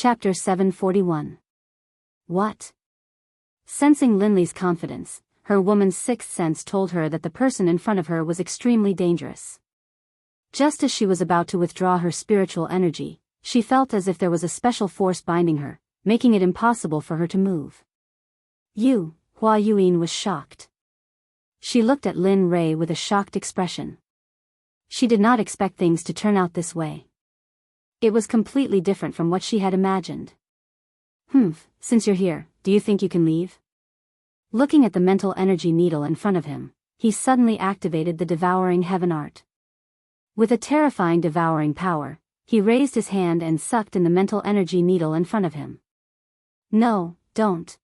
Chapter 741. What? Sensing Linley's confidence, her woman's sixth sense told her that the person in front of her was extremely dangerous. Just as she was about to withdraw her spiritual energy, she felt as if there was a special force binding her, making it impossible for her to move. Hua Yuan was shocked. She looked at Lin Rei with a shocked expression. She did not expect things to turn out this way. It was completely different from what she had imagined. Since you're here, do you think you can leave? Looking at the mental energy needle in front of him, he suddenly activated the devouring heaven art. With a terrifying devouring power, he raised his hand and sucked in the mental energy needle in front of him. No, don't.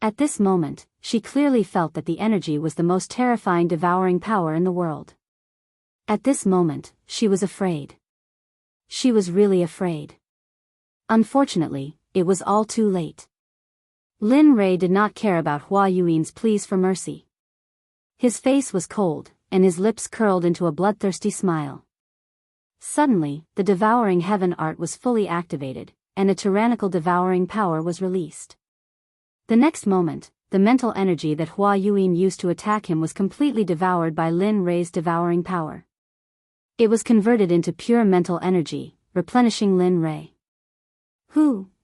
At this moment, she clearly felt that the energy was the most terrifying devouring power in the world. At this moment, she was afraid. She was really afraid. Unfortunately, it was all too late. Lin Rei did not care about Hua Yuan's pleas for mercy. His face was cold, and his lips curled into a bloodthirsty smile. Suddenly, the devouring heaven art was fully activated, and a tyrannical devouring power was released. The next moment, the mental energy that Hua Yuan used to attack him was completely devoured by Lin Rei's devouring power. It was converted into pure mental energy, replenishing Lin Rei.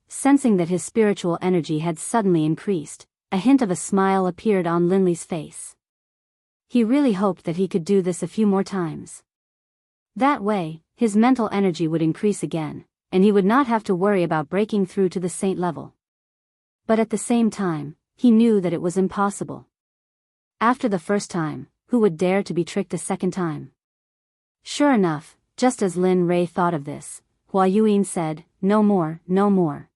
Sensing that his spiritual energy had suddenly increased, a hint of a smile appeared on Linley's face. He really hoped that he could do this a few more times. That way, his mental energy would increase again, and he would not have to worry about breaking through to the saint level. But at the same time, he knew that it was impossible. After the first time, who would dare to be tricked a second time? Sure enough, just as Lin Rei thought of this, Hua Yuan said, "No more, no more.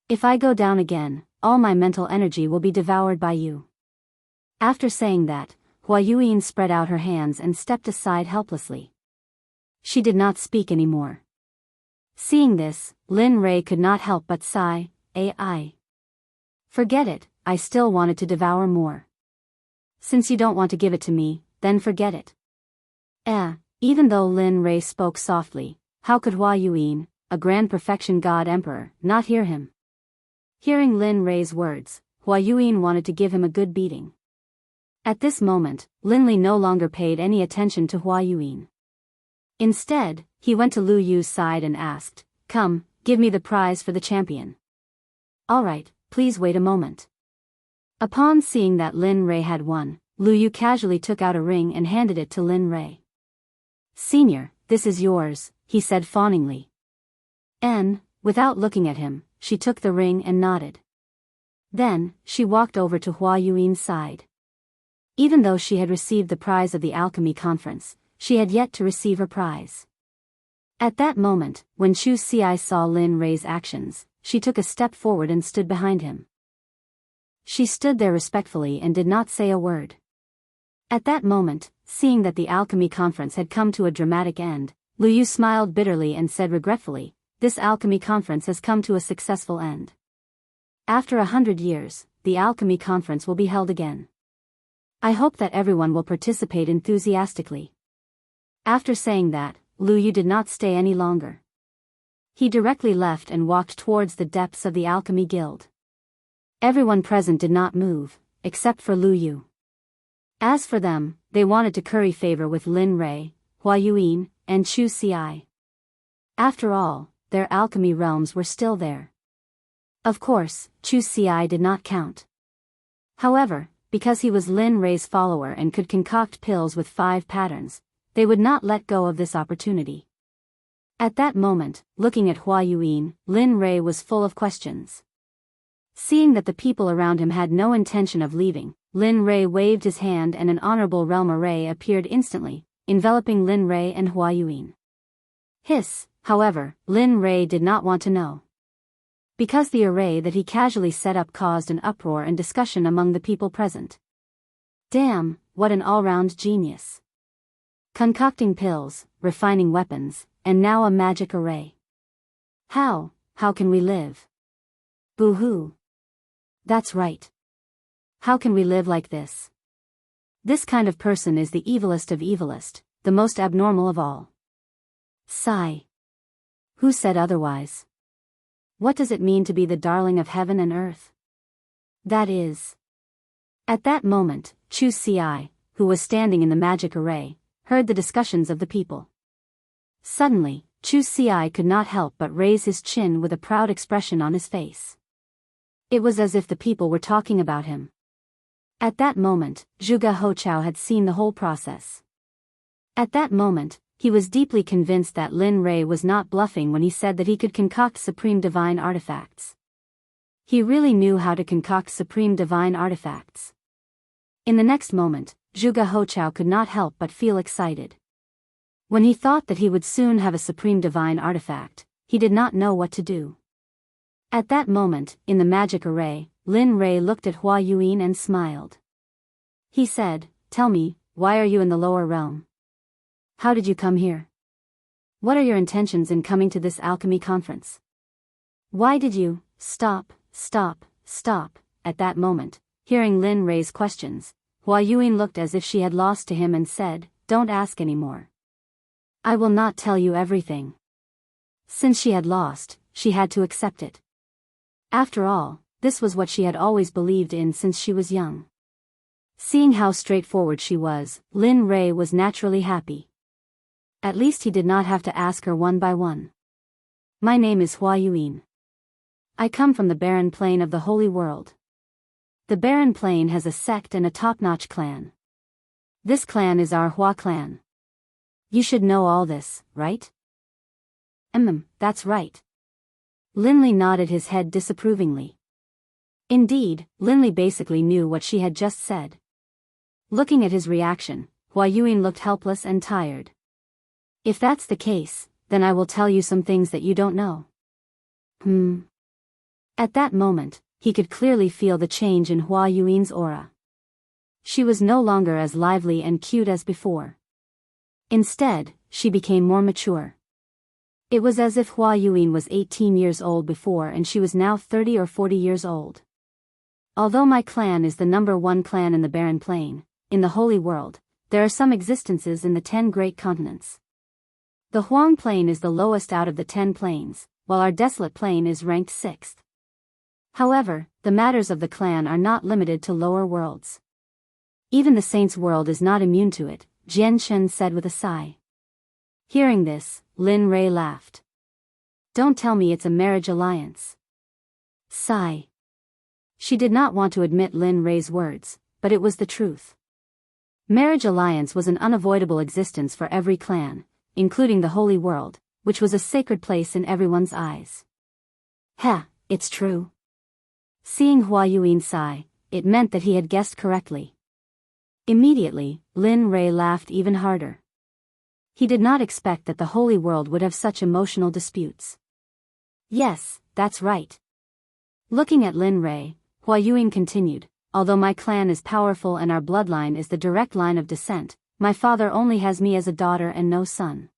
If I go down again, all my mental energy will be devoured by you." After saying that, Hua Yuan spread out her hands and stepped aside helplessly. She did not speak anymore. Seeing this, Lin Rei could not help but sigh, "Ai. Forget it, I still wanted to devour more. Since you don't want to give it to me, then forget it." Even though Lin Rei spoke softly, how could Hua Yuan, a grand perfection god emperor, not hear him? Hearing Lin Rei's words, Hua Yuan wanted to give him a good beating. At this moment, Linley no longer paid any attention to Hua Yuan. Instead, he went to Lu Yu's side and asked, "Come, give me the prize for the champion." "All right, please wait a moment." Upon seeing that Lin Rei had won, Lu Yu casually took out a ring and handed it to Lin Rei. "Senior, this is yours," he said fawningly. Without looking at him, she took the ring and nodded. Then, she walked over to Hua Yuan's side. Even though she had received the prize of the alchemy conference, she had yet to receive her prize. At that moment, when Chu Xi saw Lin Rei's actions, she took a step forward and stood behind him. She stood there respectfully and did not say a word. At that moment, seeing that the alchemy conference had come to a dramatic end, Lu Yu smiled bitterly and said regretfully, "This alchemy conference has come to a successful end. After 100 years, the alchemy conference will be held again. I hope that everyone will participate enthusiastically." After saying that, Lu Yu did not stay any longer. He directly left and walked towards the depths of the alchemy guild. Everyone present did not move, except for Lu Yu. As for them, they wanted to curry favor with Lin Rei, Hua Yuan, and Chu Xi. After all, their alchemy realms were still there. Of course, Chu Xi did not count. However, because he was Lin Rei's follower and could concoct pills with 5 patterns, they would not let go of this opportunity. At that moment, looking at Hua Yuan, Lin Rei was full of questions. Seeing that the people around him had no intention of leaving, Lin Rei waved his hand and an honorable realm array appeared instantly, enveloping Lin Rei and Hua Yuan. However, Lin Rei did not want to know. Because the array that he casually set up caused an uproar and discussion among the people present. Damn, what an all-round genius. Concocting pills, refining weapons, and now a magic array. How can we live? Boo-hoo. That's right. How can we live like this? This kind of person is the evilest of evilest, the most abnormal of all. Sigh. Who said otherwise? What does it mean to be the darling of heaven and earth? That is. At that moment, Chu Ci, who was standing in the magic array, heard the discussions of the people. Suddenly, Chu Ci could not help but raise his chin with a proud expression on his face. It was as if the people were talking about him. At that moment, Zhuge Hochao had seen the whole process. At that moment, he was deeply convinced that Lin Rei was not bluffing when he said that he could concoct supreme divine artifacts. He really knew how to concoct supreme divine artifacts. In the next moment, Zhuge Hochao could not help but feel excited. When he thought that he would soon have a supreme divine artifact, he did not know what to do. At that moment, in the magic array, Lin Rei looked at Hua Yuan and smiled. He said, "Tell me, why are you in the lower realm? How did you come here? What are your intentions in coming to this alchemy conference? Why did you stop? At that moment, hearing Lin Rei's questions, Hua Yuan looked as if she had lost to him and said, "Don't ask anymore. I will not tell you everything." Since she had lost, she had to accept it. After all, this was what she had always believed in since she was young. Seeing how straightforward she was, Lin Rei was naturally happy. At least he did not have to ask her one by one. "My name is Hua Yuan. I come from the barren plain of the Holy World. The barren plain has a sect and a top-notch clan. This clan is our Hua clan. You should know all this, right?" That's right." Linley nodded his head disapprovingly. Indeed, Linley basically knew what she had just said. Looking at his reaction, Hua Yuan looked helpless and tired. "If that's the case, then I will tell you some things that you don't know." At that moment, he could clearly feel the change in Hua Yuan's aura. She was no longer as lively and cute as before. Instead, she became more mature. It was as if Hua Yuan was 18 years old before and she was now 30 or 40 years old. "Although my clan is the number one clan in the barren plain, in the Holy World, there are some existences in the 10 great continents. The Huang Plain is the lowest out of the 10 plains, while our desolate plain is ranked 6th. However, the matters of the clan are not limited to lower worlds. Even the saints' world is not immune to it," Jian Shen said with a sigh. Hearing this, Lin Rei laughed. "Don't tell me it's a marriage alliance." Sigh. She did not want to admit Lin Rei's words, but it was the truth. Marriage alliance was an unavoidable existence for every clan, including the Holy World, which was a sacred place in everyone's eyes. It's true. Seeing Hua Yuan sigh, it meant that he had guessed correctly. Immediately, Lin Rei laughed even harder. He did not expect that the Holy World would have such emotional disputes. "Yes, that's right." Looking at Lin Rei, Hua Yuan continued, "Although my clan is powerful and our bloodline is the direct line of descent, my father only has me as a daughter and no son.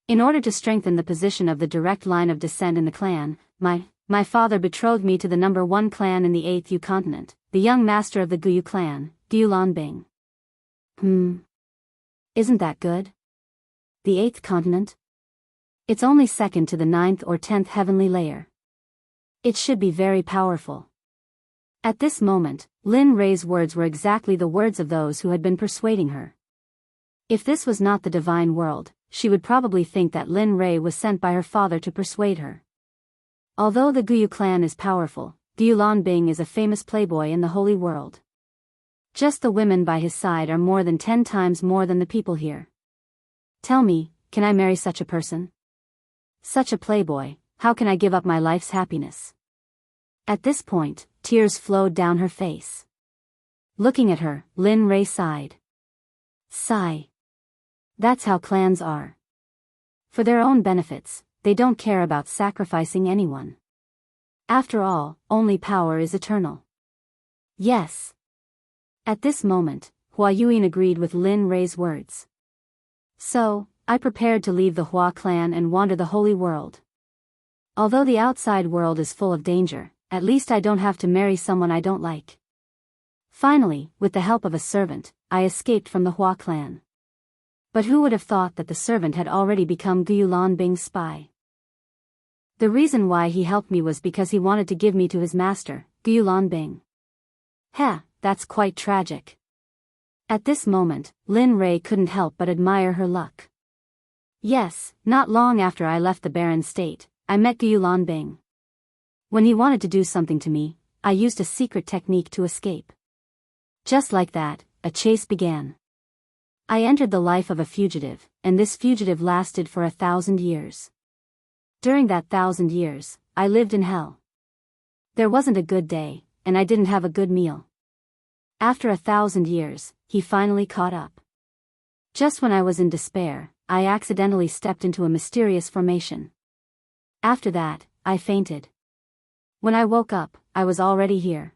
In order to strengthen the position of the direct line of descent in the clan, my father betrothed me to the number one clan in the 8th Yu continent, the young master of the Guyu clan, Gulan Bing." Isn't that good? The 8th continent? It's only second to the 9th or 10th heavenly layer. It should be very powerful. At this moment, Lin Rei's words were exactly the words of those who had been persuading her. If this was not the divine world, she would probably think that Lin Rei was sent by her father to persuade her. Although the Guyu clan is powerful, Gulan Bing is a famous playboy in the Holy World. Just the women by his side are more than 10 times more than the people here. Tell me, can I marry such a person? Such a playboy, how can I give up my life's happiness? At this point, tears flowed down her face. Looking at her, Lin Rei sighed. Sigh. That's how clans are. For their own benefits, they don't care about sacrificing anyone. After all, only power is eternal. Yes. At this moment, Hua Yuan agreed with Lin Rei's words. So, I prepared to leave the Hua clan and wander the Holy World. Although the outside world is full of danger, at least I don't have to marry someone I don't like. Finally, with the help of a servant, I escaped from the Hua clan. But who would have thought that the servant had already become Gulan Bing's spy? The reason why he helped me was because he wanted to give me to his master, Gulanbing. Heh, that's quite tragic. At this moment, Lin Rei couldn't help but admire her luck. Yes, not long after I left the barren state, I met Gulanbing. When he wanted to do something to me, I used a secret technique to escape. Just like that, a chase began. I entered the life of a fugitive, and this fugitive lasted for 1,000 years. During that 1,000 years, I lived in hell. There wasn't a good day, and I didn't have a good meal. After 1,000 years, he finally caught up. Just when I was in despair, I accidentally stepped into a mysterious formation. After that, I fainted. When I woke up, I was already here.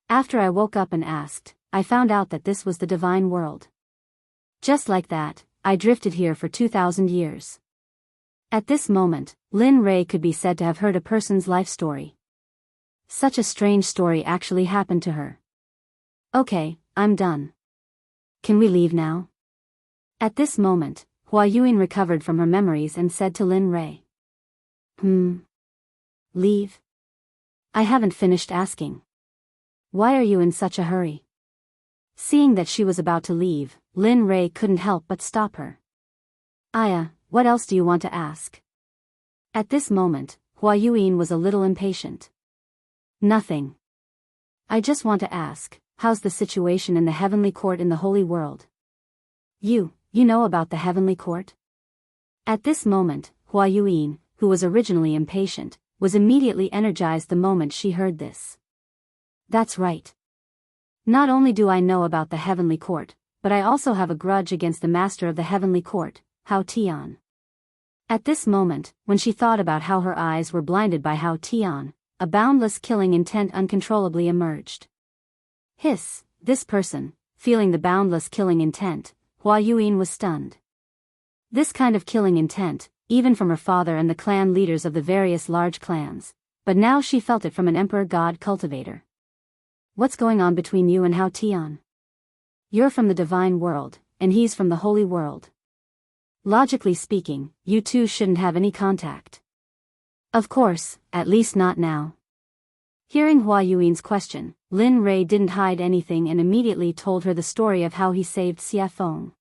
After I woke up and asked, I found out that this was the divine world. Just like that, I drifted here for 2,000 years. At this moment, Lin Rei could be said to have heard a person's life story. Such a strange story actually happened to her. Okay, I'm done. Can we leave now? At this moment, Hua Yuan recovered from her memories and said to Lin Rei. Leave? I haven't finished asking. Why are you in such a hurry? Seeing that she was about to leave, Lin Rei couldn't help but stop her. Aya, what else do you want to ask? At this moment, Hua Yuan was a little impatient. Nothing. I just want to ask, how's the situation in the heavenly court in the holy world? You know about the heavenly court? At this moment, Hua Yuan, who was originally impatient, was immediately energized the moment she heard this. That's right. Not only do I know about the heavenly court, but I also have a grudge against the master of the heavenly court, Hao Tian. At this moment, when she thought about how her eyes were blinded by Hao Tian, a boundless killing intent uncontrollably emerged. Hiss, this person, feeling the boundless killing intent, Hua Yuan was stunned. This kind of killing intent, even from her father and the clan leaders of the various large clans, but now she felt it from an emperor god cultivator. What's going on between you and Hao Tian? You're from the divine world, and he's from the holy world. Logically speaking, you two shouldn't have any contact. Of course, at least not now. Hearing Hua Yuan's question, Lin Rei didn't hide anything and immediately told her the story of how he saved Xie Feng.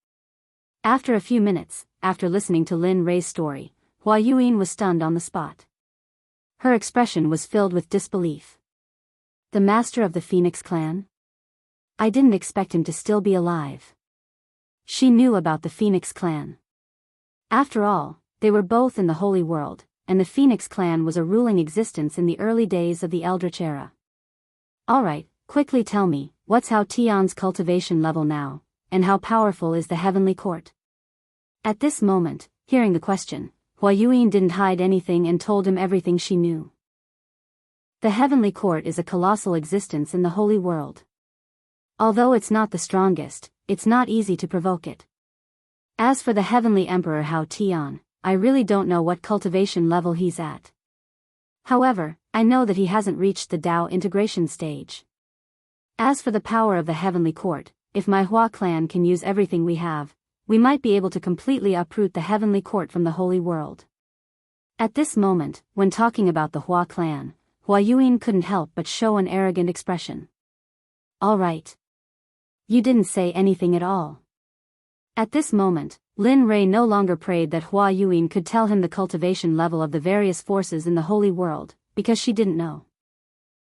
After a few minutes, after listening to Lin Rei's story, Hua Yuan was stunned on the spot. Her expression was filled with disbelief. The master of the Phoenix clan? I didn't expect him to still be alive. She knew about the Phoenix clan. After all, they were both in the holy world, and the Phoenix clan was a ruling existence in the early days of the Eldritch era. Alright, quickly tell me, what's Hao Tian's cultivation level now, and how powerful is the heavenly court? At this moment, hearing the question, Hua Yuan didn't hide anything and told him everything she knew. The heavenly court is a colossal existence in the holy world. Although it's not the strongest, it's not easy to provoke it. As for the heavenly emperor Hao Tian, I really don't know what cultivation level he's at. However, I know that he hasn't reached the Dao integration stage. As for the power of the heavenly court, if my Hua clan can use everything we have, we might be able to completely uproot the heavenly court from the holy world. At this moment, when talking about the Hua clan, Hua Yuan couldn't help but show an arrogant expression. All right. You didn't say anything at all. At this moment, Lin Rei no longer prayed that Hua Yuan could tell him the cultivation level of the various forces in the holy world, because she didn't know.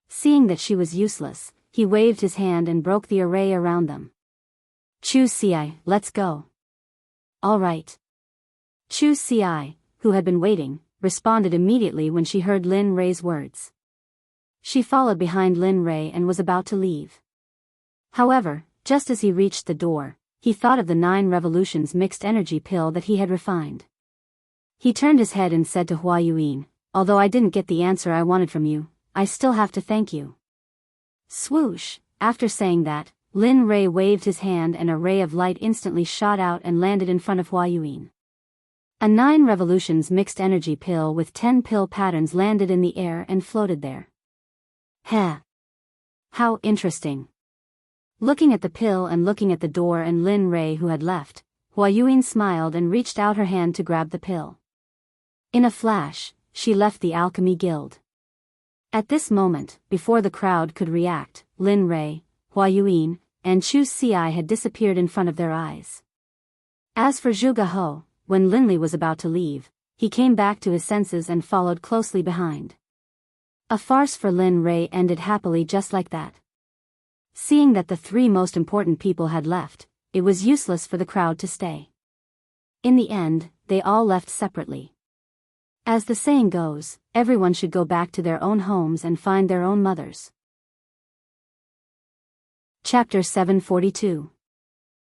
Seeing that she was useless, he waved his hand and broke the array around them. Chu Ci, let's go. All right. Chu Ci, who had been waiting, responded immediately when she heard Lin Rei's words. She followed behind Lin Rei and was about to leave. However, just as he reached the door, he thought of the 9 revolutions mixed energy pill that he had refined. He turned his head and said to Hua Yuan, although I didn't get the answer I wanted from you, I still have to thank you. Swoosh, after saying that, Lin Rei waved his hand and a ray of light instantly shot out and landed in front of Hua Yuan. A 9 revolutions mixed energy pill with 10 pill patterns landed in the air and floated there. Heh. How interesting. Looking at the pill and looking at the door and Lin Rei who had left, Hua Yuan smiled and reached out her hand to grab the pill. In a flash, she left the Alchemy Guild. At this moment, before the crowd could react, Lin Rei, Hua Yuan, and Chu Xi had disappeared in front of their eyes. As for Zhuge He, when Linli was about to leave, he came back to his senses and followed closely behind. A farce for Lin Rei ended happily just like that. Seeing that the three most important people had left, it was useless for the crowd to stay. In the end, they all left separately. As the saying goes, everyone should go back to their own homes and find their own mothers. Chapter 742.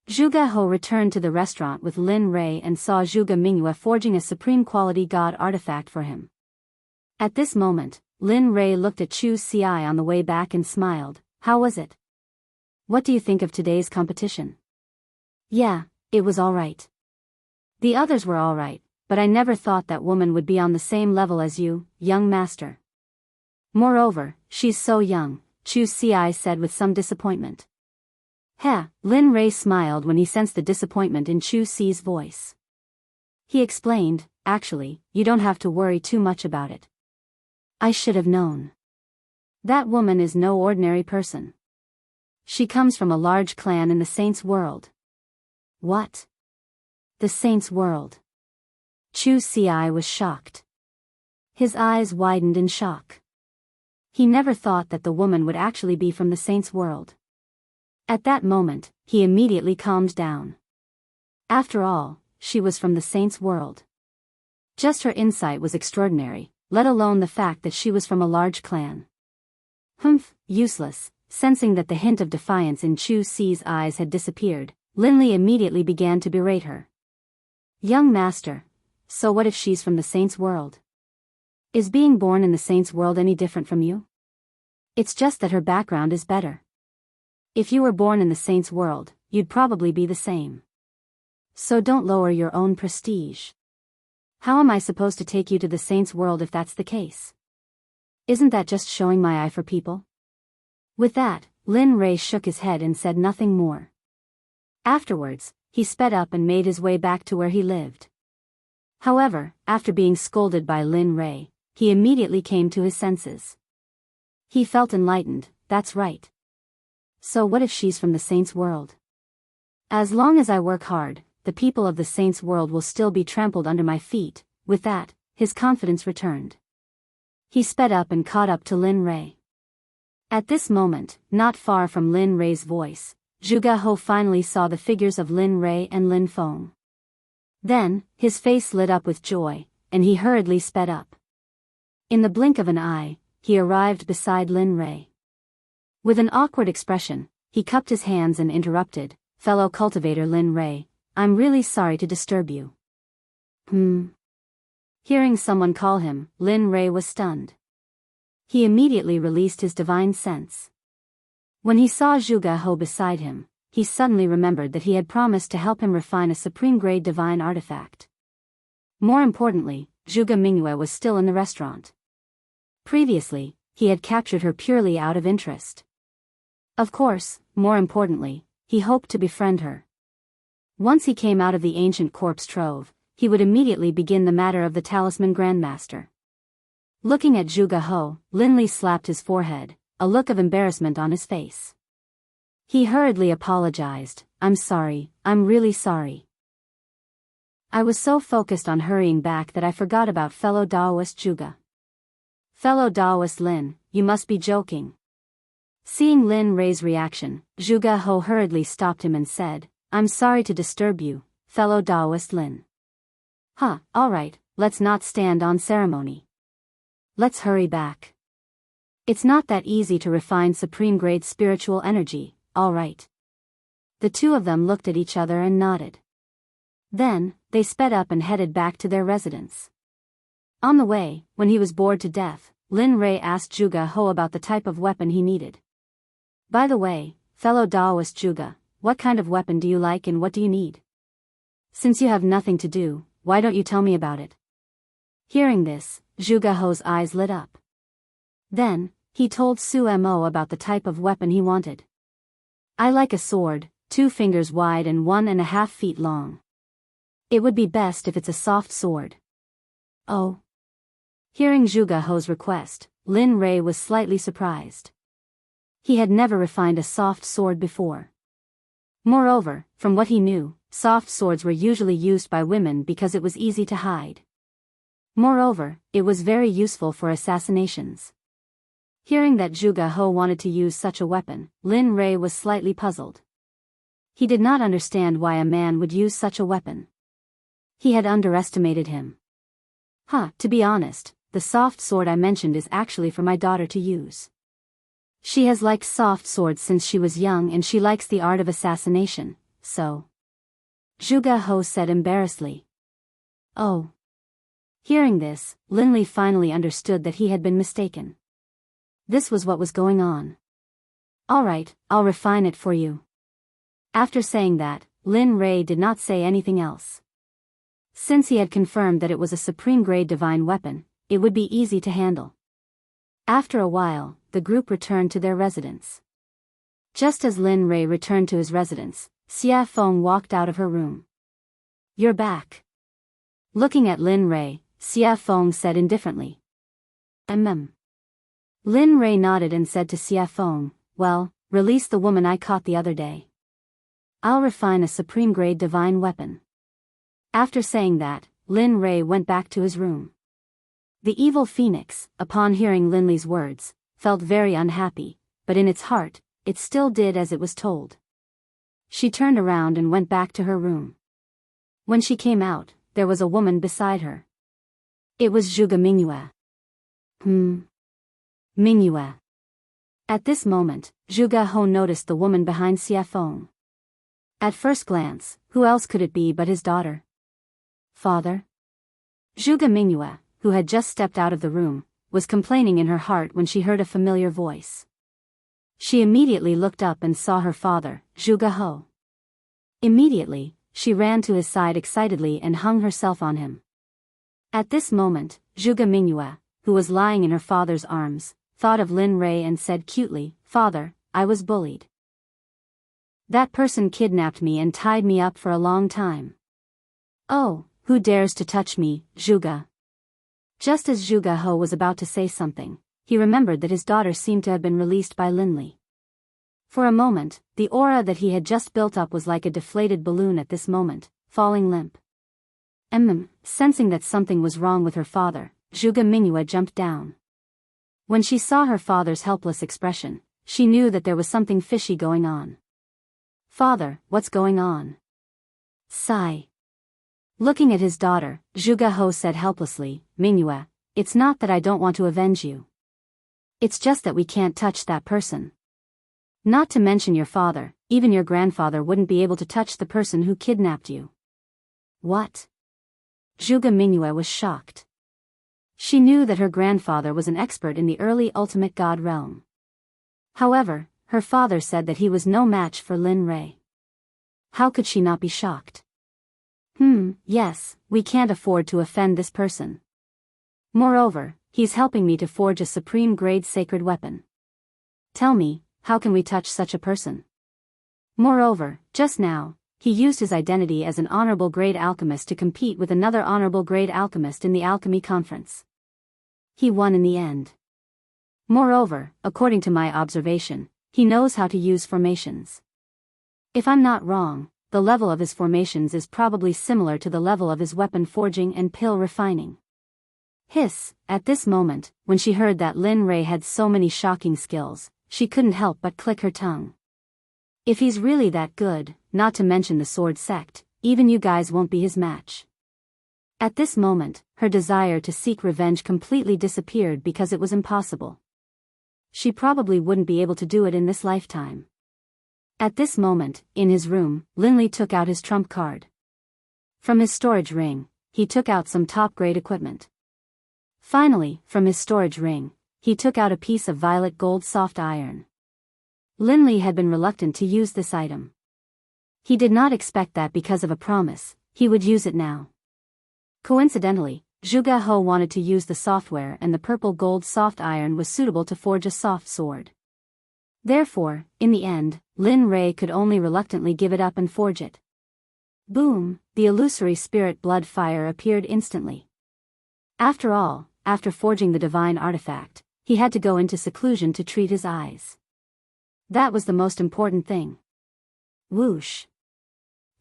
Zhuge He returned to the restaurant with Lin Rei and saw Zhuge Mingyue forging a supreme quality god artifact for him. At this moment, Lin Rei looked at Chu Xi on the way back and smiled. How was it? What do you think of today's competition? Yeah, it was alright. The others were alright, but I never thought that woman would be on the same level as you, young master. Moreover, she's so young, Chu Xi said with some disappointment. Heh, Lin Rei smiled when he sensed the disappointment in Chu Xi's voice. He explained, actually, you don't have to worry too much about it. I should have known. That woman is no ordinary person. She comes from a large clan in the Saints' world. What? The Saints' world? Chu Xi was shocked. His eyes widened in shock. He never thought that the woman would actually be from the Saints' world. At that moment, he immediately calmed down. After all, she was from the Saints' world. Just her insight was extraordinary, let alone the fact that she was from a large clan. Humph, useless. Sensing that the hint of defiance in Chu Xi's eyes had disappeared, Linli immediately began to berate her. Young master, so what if she's from the Saints' world? Is being born in the Saints' world any different from you? It's just that her background is better. If you were born in the Saints' world, you'd probably be the same. So don't lower your own prestige. How am I supposed to take you to the Saints' world if that's the case? Isn't that just showing my eye for people? With that, Lin Rei shook his head and said nothing more. Afterwards, he sped up and made his way back to where he lived. However, after being scolded by Lin Rei, he immediately came to his senses. He felt enlightened, that's right. So what if she's from the Saints' world? As long as I work hard, the people of the Saints' world will still be trampled under my feet. With that, his confidence returned. He sped up and caught up to Lin Rei. At this moment, not far from Lin Rei's voice, Zhuge He finally saw the figures of Lin Rei and Lin Feng. Then, his face lit up with joy, and he hurriedly sped up. In the blink of an eye, he arrived beside Lin Rei. With an awkward expression, he cupped his hands and interrupted, fellow cultivator Lin Rei, I'm really sorry to disturb you. Hearing someone call him, Lin Rei was stunned. He immediately released his divine sense. When he saw Zhuge He beside him, he suddenly remembered that he had promised to help him refine a supreme-grade divine artifact. More importantly, Zhuge Mingyue was still in the restaurant. Previously, he had captured her purely out of interest. Of course, more importantly, he hoped to befriend her. Once he came out of the ancient corpse trove, he would immediately begin the matter of the talisman grandmaster. Looking at Zhuge He, Linli slapped his forehead, a look of embarrassment on his face. He hurriedly apologized, I'm sorry, I'm really sorry. I was so focused on hurrying back that I forgot about fellow Daoist Zhuge. Fellow Daoist Lin, you must be joking. Seeing Lin Rei's reaction, Zhuge He hurriedly stopped him and said, I'm sorry to disturb you, fellow Daoist Lin. Alright, let's not stand on ceremony. Let's hurry back. It's not that easy to refine supreme-grade spiritual energy, alright. The two of them looked at each other and nodded. Then, they sped up and headed back to their residence. On the way, when he was bored to death, Lin Rei asked Zhuge He about the type of weapon he needed. By the way, fellow Daoist Zhuge, what kind of weapon do you like and what do you need? Since you have nothing to do, why don't you tell me about it? Hearing this, Zhuge He's eyes lit up. Then, he told Su Mo about the type of weapon he wanted. I like a sword, 2 fingers wide and 1.5 feet long. It would be best if it's a soft sword. Oh. Hearing Zhuge He's request, Lin Rei was slightly surprised. He had never refined a soft sword before. Moreover, from what he knew, soft swords were usually used by women because it was easy to hide. Moreover, it was very useful for assassinations. Hearing that Zhuge He wanted to use such a weapon, Lin Rei was slightly puzzled. He did not understand why a man would use such a weapon. He had underestimated him. To be honest, the soft sword I mentioned is actually for my daughter to use. She has liked soft swords since she was young and she likes the art of assassination, so. Zhuge He said embarrassedly. Oh. Hearing this, Linli finally understood that he had been mistaken. This was what was going on. Alright, I'll refine it for you. After saying that, Lin Rei did not say anything else. Since he had confirmed that it was a supreme-grade divine weapon, it would be easy to handle. After a while, the group returned to their residence. Just as Lin Rei returned to his residence, Xia Feng walked out of her room. You're back. Looking at Lin Rei, Xia Feng said indifferently. Lin Rei nodded and said to Xia Feng, well, release the woman I caught the other day. I'll refine a supreme-grade divine weapon. After saying that, Lin Rei went back to his room. The evil phoenix, upon hearing Linli's words, felt very unhappy, but in its heart, it still did as it was told. She turned around and went back to her room. When she came out, there was a woman beside her. It was Zhuge Mingyue. Mingyue. At this moment, Zhuge He noticed the woman behind Xia Feng. At first glance, who else could it be but his daughter? Father? Zhuge Mingyue, who had just stepped out of the room, was complaining in her heart when she heard a familiar voice. She immediately looked up and saw her father, Zhuge He. Immediately, she ran to his side excitedly and hung herself on him. At this moment, Zhuge Mingyue, who was lying in her father's arms, thought of Lin Rei and said cutely, Father, I was bullied. That person kidnapped me and tied me up for a long time. Oh, who dares to touch me, Zhuge? Just as Zhuge He was about to say something, he remembered that his daughter seemed to have been released by Linli. For a moment, the aura that he had just built up was like a deflated balloon at this moment, falling limp. Sensing that something was wrong with her father, Zhuge Mingyue jumped down. When she saw her father's helpless expression, she knew that there was something fishy going on. Father, what's going on? Sigh. Looking at his daughter, Zhuge He said helplessly, Mingyue, it's not that I don't want to avenge you. It's just that we can't touch that person. Not to mention your father, even your grandfather wouldn't be able to touch the person who kidnapped you. What? Zhuge Mingyue was shocked. She knew that her grandfather was an expert in the early ultimate god realm. However, her father said that he was no match for Lin Rei. How could she not be shocked? Yes, we can't afford to offend this person. Moreover, he's helping me to forge a supreme-grade sacred weapon. Tell me, how can we touch such a person? Moreover, just now, he used his identity as an honorable grade alchemist to compete with another honorable grade alchemist in the alchemy conference. He won in the end. Moreover, according to my observation, he knows how to use formations. If I'm not wrong, the level of his formations is probably similar to the level of his weapon forging and pill refining. Hiss, at this moment, when she heard that Lin Rei had so many shocking skills, she couldn't help but click her tongue. If he's really that good, not to mention the sword sect, even you guys won't be his match. At this moment, her desire to seek revenge completely disappeared because it was impossible. She probably wouldn't be able to do it in this lifetime. At this moment, in his room, Linli took out his trump card. From his storage ring, he took out some top-grade equipment. Finally, from his storage ring, he took out a piece of violet gold soft iron. Linli had been reluctant to use this item. He did not expect that because of a promise, he would use it now. Coincidentally, Zhuge He wanted to use the software and the purple gold soft iron was suitable to forge a soft sword. Therefore, in the end, Lin Rei could only reluctantly give it up and forge it. Boom, the illusory spirit blood fire appeared instantly. After all, after forging the divine artifact, he had to go into seclusion to treat his eyes. That was the most important thing. Whoosh.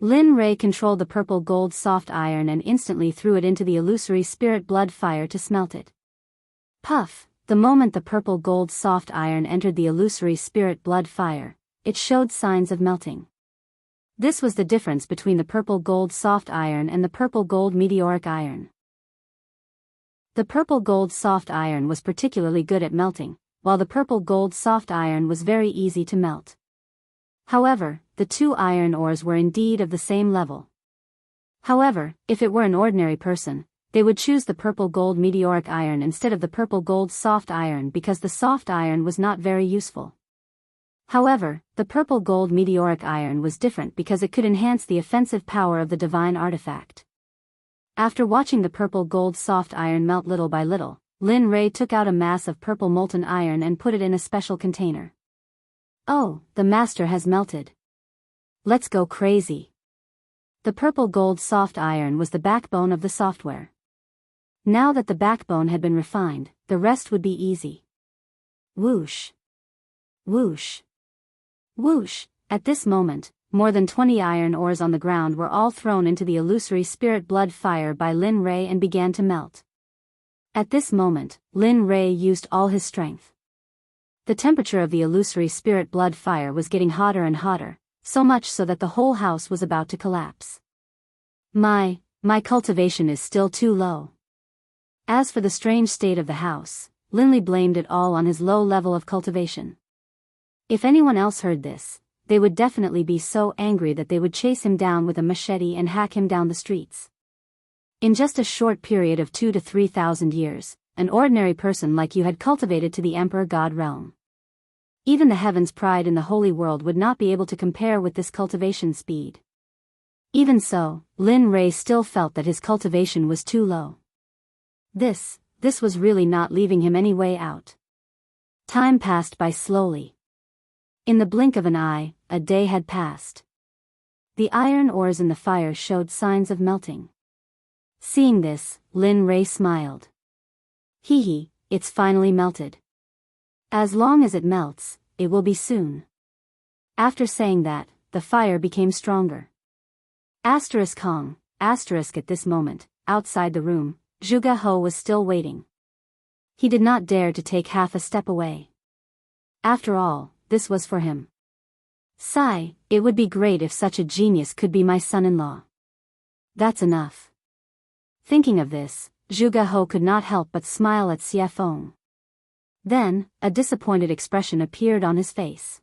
Lin Rei controlled the purple gold soft iron and instantly threw it into the illusory spirit blood fire to smelt it. Puff! The moment the purple gold soft iron entered the illusory spirit blood fire, it showed signs of melting. This was the difference between the purple gold soft iron and the purple gold meteoric iron. The purple gold soft iron was particularly good at melting, while the purple gold soft iron was very easy to melt. However, the two iron ores were indeed of the same level. However, if it were an ordinary person, they would choose the purple gold meteoric iron instead of the purple gold soft iron because the soft iron was not very useful. However, the purple gold meteoric iron was different because it could enhance the offensive power of the divine artifact. After watching the purple gold soft iron melt little by little, Lin Rei took out a mass of purple molten iron and put it in a special container. Oh, the master has melted. Let's go crazy. The purple gold soft iron was the backbone of the software. Now that the backbone had been refined, the rest would be easy. Whoosh. Whoosh. Whoosh. At this moment, more than 20 iron ores on the ground were all thrown into the illusory spirit blood fire by Lin Rei and began to melt. At this moment, Lin Rei used all his strength. The temperature of the illusory spirit blood fire was getting hotter and hotter, so much so that the whole house was about to collapse. My cultivation is still too low. As for the strange state of the house, Linley blamed it all on his low level of cultivation. If anyone else heard this, they would definitely be so angry that they would chase him down with a machete and hack him down the streets. In just a short period of 2,000 to 3,000 years, an ordinary person like you had cultivated to the Emperor God realm. Even the heavens' pride in the holy world would not be able to compare with this cultivation speed. Even so, Lin Rei still felt that his cultivation was too low. This was really not leaving him any way out. Time passed by slowly. In the blink of an eye, a day had passed. The iron ores in the fire showed signs of melting. Seeing this, Lin Rei smiled. Hee, it's finally melted. As long as it melts, it will be soon. After saying that, the fire became stronger. Kong, at this moment, outside the room, Zhuge He was still waiting. He did not dare to take half a step away. After all, this was for him. Sigh, it would be great if such a genius could be my son-in-law. That's enough. Thinking of this, Zhuge He could not help but smile at Xie Feng. Then, a disappointed expression appeared on his face.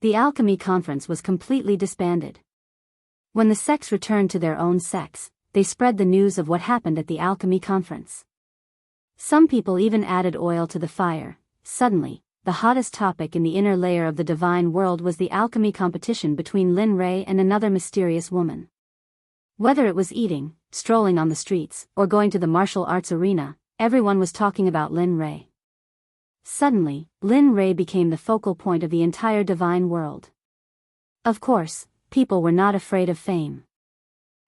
The alchemy conference was completely disbanded. When the sects returned to their own sects, they spread the news of what happened at the alchemy conference. Some people even added oil to the fire. Suddenly, the hottest topic in the inner layer of the divine world was the alchemy competition between Lin Rei and another mysterious woman. Whether it was eating, strolling on the streets, or going to the martial arts arena, everyone was talking about Lin Rei. Suddenly, Lin Rei became the focal point of the entire divine world. Of course, people were not afraid of fame.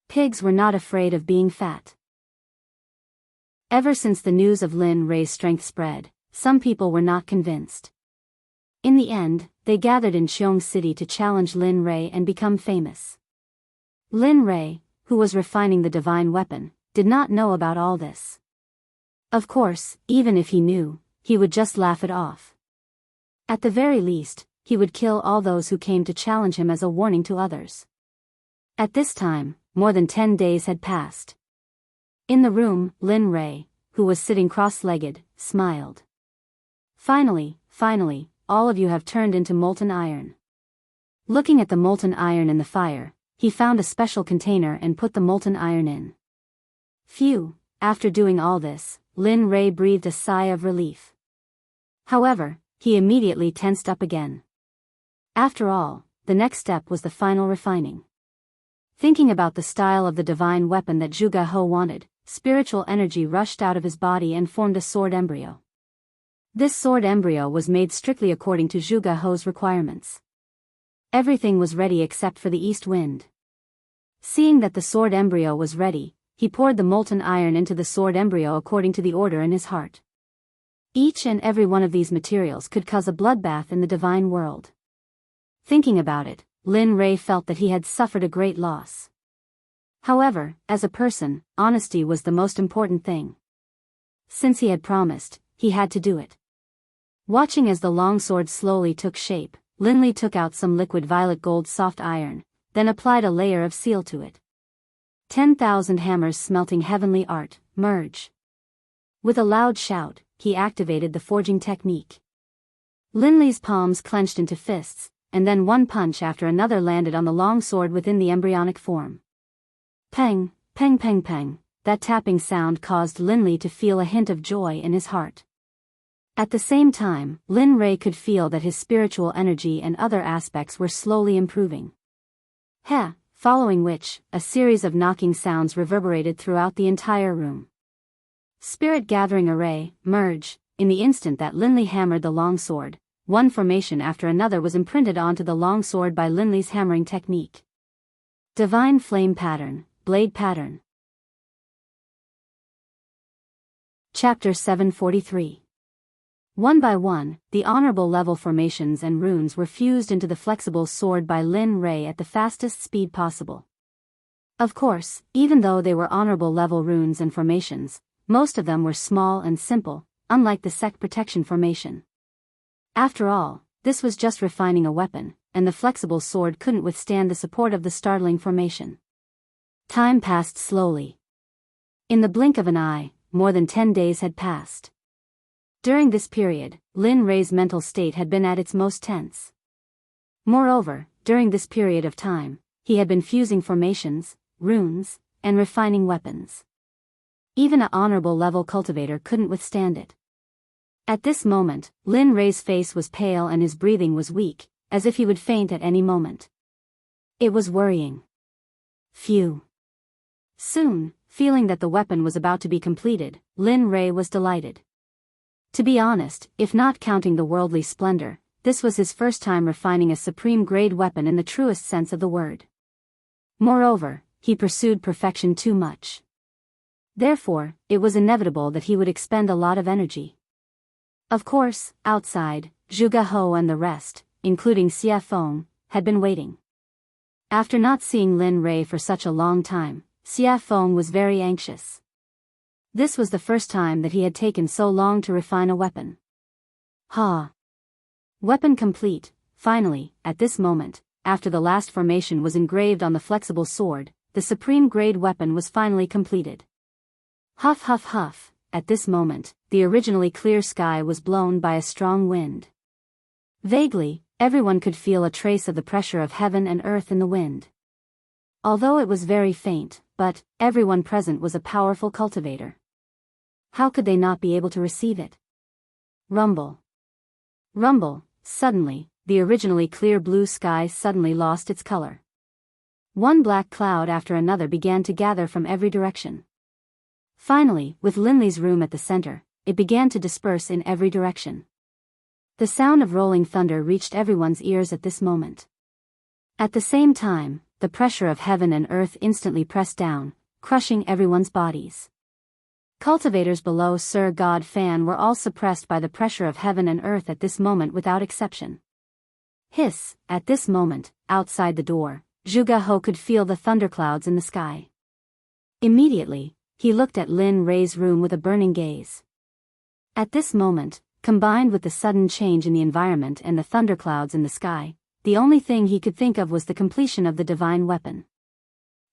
Pigs were not afraid of being fat. Ever since the news of Lin Rei's strength spread, some people were not convinced. In the end, they gathered in Qiong City to challenge Lin Rei and become famous. Lin Rei, who was refining the divine weapon, did not know about all this. Of course, even if he knew, he would just laugh it off. At the very least, he would kill all those who came to challenge him as a warning to others. At this time, more than 10 days had passed. In the room, Lin Rei, who was sitting cross-legged, smiled. Finally, all of you have turned into molten iron. Looking at the molten iron in the fire, he found a special container and put the molten iron in. Phew, after doing all this, Lin Rei breathed a sigh of relief. However, he immediately tensed up again. After all, the next step was the final refining. Thinking about the style of the divine weapon that Zhuge He wanted, spiritual energy rushed out of his body and formed a sword embryo. This sword embryo was made strictly according to Zhuge He's requirements. Everything was ready except for the east wind. Seeing that the sword embryo was ready, he poured the molten iron into the sword embryo according to the order in his heart. Each and every one of these materials could cause a bloodbath in the divine world. Thinking about it, Lin Rei felt that he had suffered a great loss. However, as a person, honesty was the most important thing. Since he had promised, he had to do it. Watching as the longsword slowly took shape, Lin Li took out some liquid violet gold soft iron, then applied a layer of seal to it. 10,000 hammers smelting heavenly art, merge. With a loud shout, he activated the forging technique. Lin Li's palms clenched into fists, and then one punch after another landed on the long sword within the embryonic form. Peng, peng peng peng, that tapping sound caused Lin Li to feel a hint of joy in his heart. At the same time, Lin Rei could feel that his spiritual energy and other aspects were slowly improving. Following which, a series of knocking sounds reverberated throughout the entire room. Spirit gathering array, merge, in the instant that Lin Li hammered the long sword, one formation after another was imprinted onto the long sword by Lin Li's hammering technique. Divine flame pattern, blade pattern. Chapter 743. One by one, the honorable level formations and runes were fused into the flexible sword by Lin Rei at the fastest speed possible. Of course, even though they were honorable level runes and formations, most of them were small and simple, unlike the Sect protection formation. After all, this was just refining a weapon, and the flexible sword couldn't withstand the support of the startling formation. Time passed slowly. In the blink of an eye, more than 10 days had passed. During this period, Lin Rei's mental state had been at its most tense. Moreover, during this period of time, he had been fusing formations, runes, and refining weapons. Even an honorable level cultivator couldn't withstand it. At this moment, Lin Rei's face was pale and his breathing was weak, as if he would faint at any moment. It was worrying. Phew. Soon, feeling that the weapon was about to be completed, Lin Rei was delighted. To be honest, if not counting the worldly splendor, this was his first time refining a supreme-grade weapon in the truest sense of the word. Moreover, he pursued perfection too much. Therefore, it was inevitable that he would expend a lot of energy. Of course, outside, Zhuge Hou and the rest, including Xie Feng, had been waiting. After not seeing Lin Rei for such a long time, Xie Feng was very anxious. This was the first time that he had taken so long to refine a weapon. Weapon complete. Finally, at this moment, after the last formation was engraved on the flexible sword, the supreme-grade weapon was finally completed. Huff huff huff, at this moment, the originally clear sky was blown by a strong wind. Vaguely, everyone could feel a trace of the pressure of heaven and earth in the wind. Although it was very faint, but everyone present was a powerful cultivator. How could they not be able to receive it? Rumble. Rumble, suddenly, the originally clear blue sky suddenly lost its color. One black cloud after another began to gather from every direction. Finally, with Lin Li's room at the center, it began to disperse in every direction. The sound of rolling thunder reached everyone's ears at this moment. At the same time, the pressure of heaven and earth instantly pressed down, crushing everyone's bodies. Cultivators below Sir God Fan were all suppressed by the pressure of heaven and earth at this moment without exception. Hiss, at this moment, outside the door, Zhuge Hou could feel the thunderclouds in the sky. Immediately, he looked at Lin Rei's room with a burning gaze. At this moment, combined with the sudden change in the environment and the thunderclouds in the sky, the only thing he could think of was the completion of the divine weapon.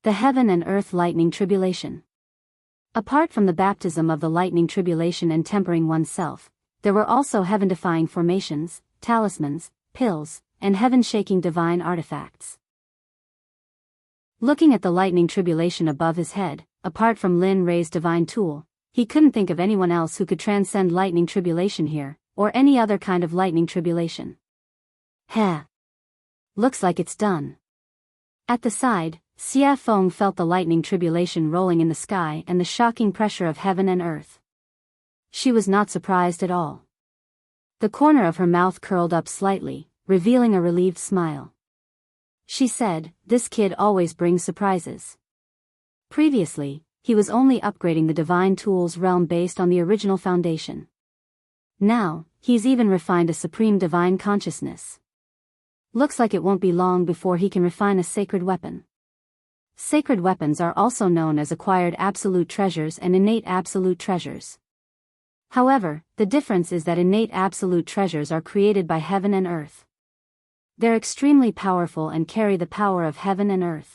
The heaven and earth lightning tribulation. Apart from the baptism of the lightning tribulation and tempering oneself, there were also heaven-defying formations, talismans, pills, and heaven-shaking divine artifacts. Looking at the lightning tribulation above his head, apart from Lin Rei's divine tool, he couldn't think of anyone else who could transcend lightning tribulation here, or any other kind of lightning tribulation. Looks like it's done. At the side, Xie Feng felt the lightning tribulation rolling in the sky and the shocking pressure of heaven and earth. She was not surprised at all. The corner of her mouth curled up slightly, revealing a relieved smile. She said, "This kid always brings surprises." Previously, he was only upgrading the divine tools realm based on the original foundation. Now, he's even refined a supreme divine consciousness. Looks like it won't be long before he can refine a sacred weapon. Sacred weapons are also known as acquired absolute treasures and innate absolute treasures. However, the difference is that innate absolute treasures are created by heaven and earth. They're extremely powerful and carry the power of heaven and earth.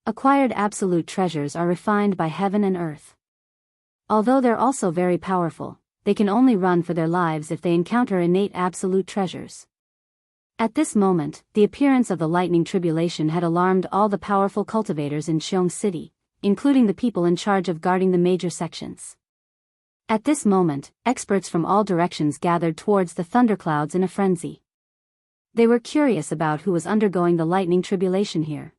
Acquired absolute treasures are refined by heaven and earth. Although they're also very powerful, they can only run for their lives if they encounter innate absolute treasures. At this moment, the appearance of the lightning tribulation had alarmed all the powerful cultivators in Xiong City, including the people in charge of guarding the major sections. At this moment, experts from all directions gathered towards the thunderclouds in a frenzy. They were curious about who was undergoing the lightning tribulation here.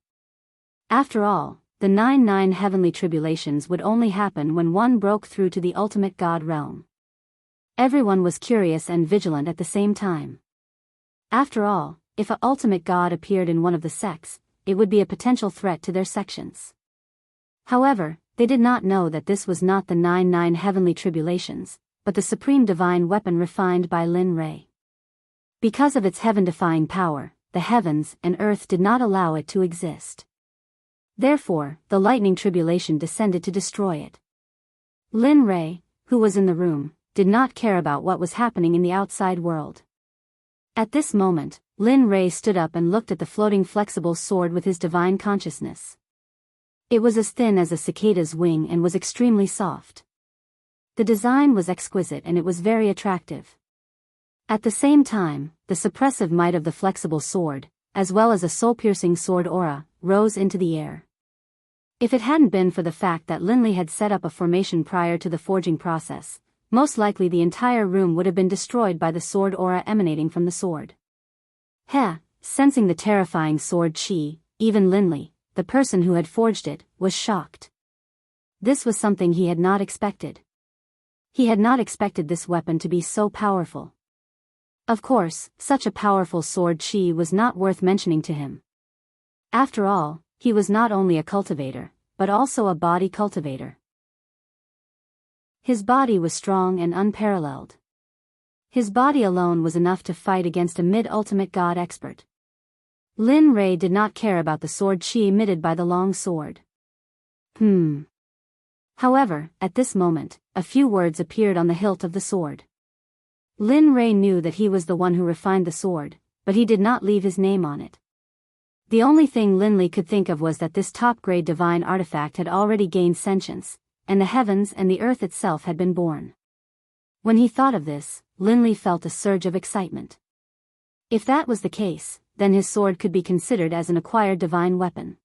After all, the 9 heavenly tribulations would only happen when one broke through to the ultimate God realm. Everyone was curious and vigilant at the same time. After all, if a ultimate God appeared in one of the sects, it would be a potential threat to their sections. However, they did not know that this was not the 9 heavenly tribulations, but the supreme divine weapon refined by Lin Rei. Because of its heaven-defying power, the heavens and earth did not allow it to exist. Therefore, the lightning tribulation descended to destroy it. Lin Rei, who was in the room, did not care about what was happening in the outside world. At this moment, Lin Rei stood up and looked at the floating flexible sword with his divine consciousness. It was as thin as a cicada's wing and was extremely soft. The design was exquisite and it was very attractive. At the same time, the suppressive might of the flexible sword, as well as a soul-piercing sword aura, rose into the air. If it hadn't been for the fact that Linley had set up a formation prior to the forging process, most likely the entire room would have been destroyed by the sword aura emanating from the sword. Sensing the terrifying sword chi, even Linley, the person who had forged it, was shocked. This was something he had not expected. He had not expected this weapon to be so powerful. Of course, such a powerful sword chi was not worth mentioning to him. After all, he was not only a cultivator, but also a body cultivator. His body was strong and unparalleled. His body alone was enough to fight against a mid-ultimate god expert. Lin Rei did not care about the sword chi emitted by the long sword. However, at this moment, a few words appeared on the hilt of the sword. Lin Rei knew that he was the one who refined the sword, but he did not leave his name on it. The only thing Linley could think of was that this top-grade divine artifact had already gained sentience, and the heavens and the earth itself had been born. When he thought of this, Linley felt a surge of excitement. If that was the case, then his sword could be considered as an acquired divine weapon.